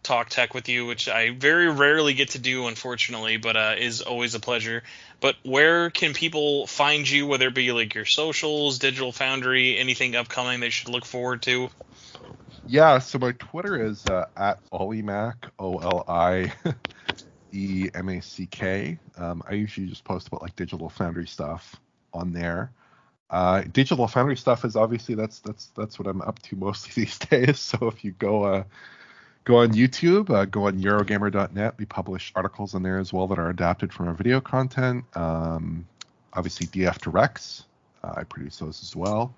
talk tech with you, which I very rarely get to do, unfortunately, but is always a pleasure. But where can people find you, whether it be like your socials, Digital Foundry, anything upcoming they should look forward to? Yeah, so my Twitter is at Olimac, OLIEMACK. I usually just post about like Digital Foundry stuff on there. Digital Foundry stuff is obviously that's what I'm up to mostly these days. So if you go on YouTube, go on Eurogamer.net. We publish articles on there as well that are adapted from our video content. Obviously DF Directs, I produce those as well.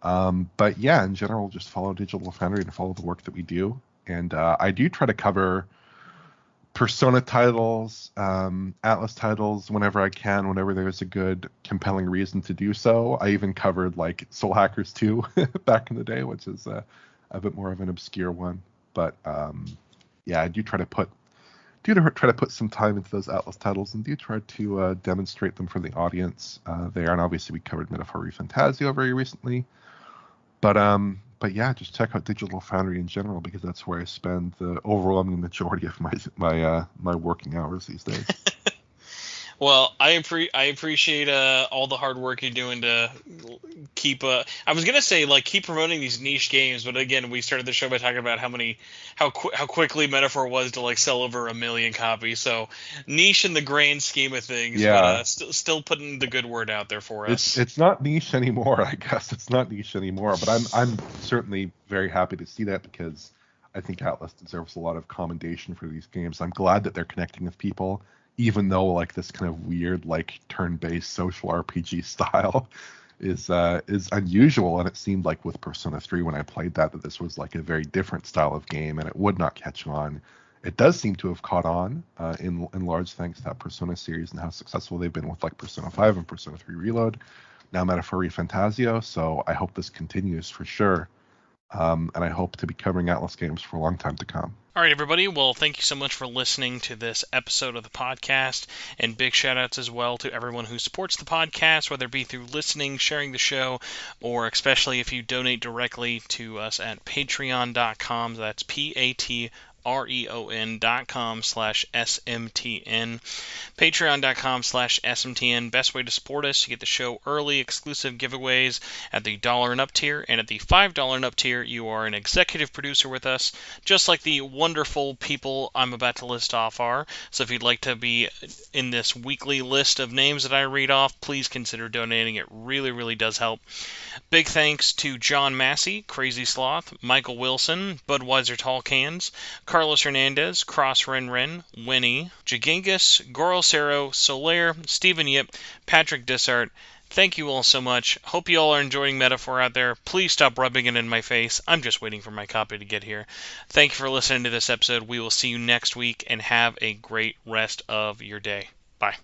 But yeah, in general, just follow Digital Foundry and follow the work that we do. And I do try to cover Persona titles, Atlus titles whenever I can, whenever there's a good, compelling reason to do so. I even covered like Soul Hackers 2 back in the day, which is a bit more of an obscure one. But yeah, I do try to put some time into those Atlus titles and do try to demonstrate them for the audience there. And obviously, we covered Metaphor Fantasio very recently. But yeah, just check out Digital Foundry in general because that's where I spend the overwhelming majority of my working hours these days. Well, I appreciate all the hard work you're doing to keep. I was gonna say like keep promoting these niche games, but again, we started the show by talking about how quickly Metaphor was to like sell over 1 million copies. So niche in the grand scheme of things, yeah. But still putting the good word out there for us. It's not niche anymore, I guess. It's not niche anymore, but I'm certainly very happy to see that because I think Atlus deserves a lot of commendation for these games. I'm glad that they're connecting with people. Even though like this kind of weird like turn-based social RPG style is unusual, and it seemed like with Persona 3 when I played that this was like a very different style of game and it would not catch on. It does seem to have caught on in large thanks to that Persona series and how successful they've been with like Persona 5 and Persona 3 Reload, now Metaphor Fantasio. So I hope this continues for sure. And I hope to be covering Atlus games for a long time to come. All right, everybody. Well, thank you so much for listening to this episode of the podcast, and big shout-outs as well to everyone who supports the podcast, whether it be through listening, sharing the show, or especially if you donate directly to us at patreon.com. That's patreon.com/SMTN. Patreon.com/SMTN. Best way to support us. You get the show early, exclusive giveaways at the $1 and up tier, and at the $5 and up tier, you are an executive producer with us, just like the wonderful people I'm about to list off are. So if you'd like to be in this weekly list of names that I read off, please consider donating. It really, really does help. Big thanks to John Massey, Crazy Sloth, Michael Wilson, Budweiser Tall Cans, Carlos Hernandez, Cross Ren Ren, Winnie, Jagingus, Goro Cero, Solaire, Stephen Yip, Patrick Dissart. Thank you all so much. Hope you all are enjoying Metaphor out there. Please stop rubbing it in my face. I'm just waiting for my copy to get here. Thank you for listening to this episode. We will see you next week, and have a great rest of your day. Bye.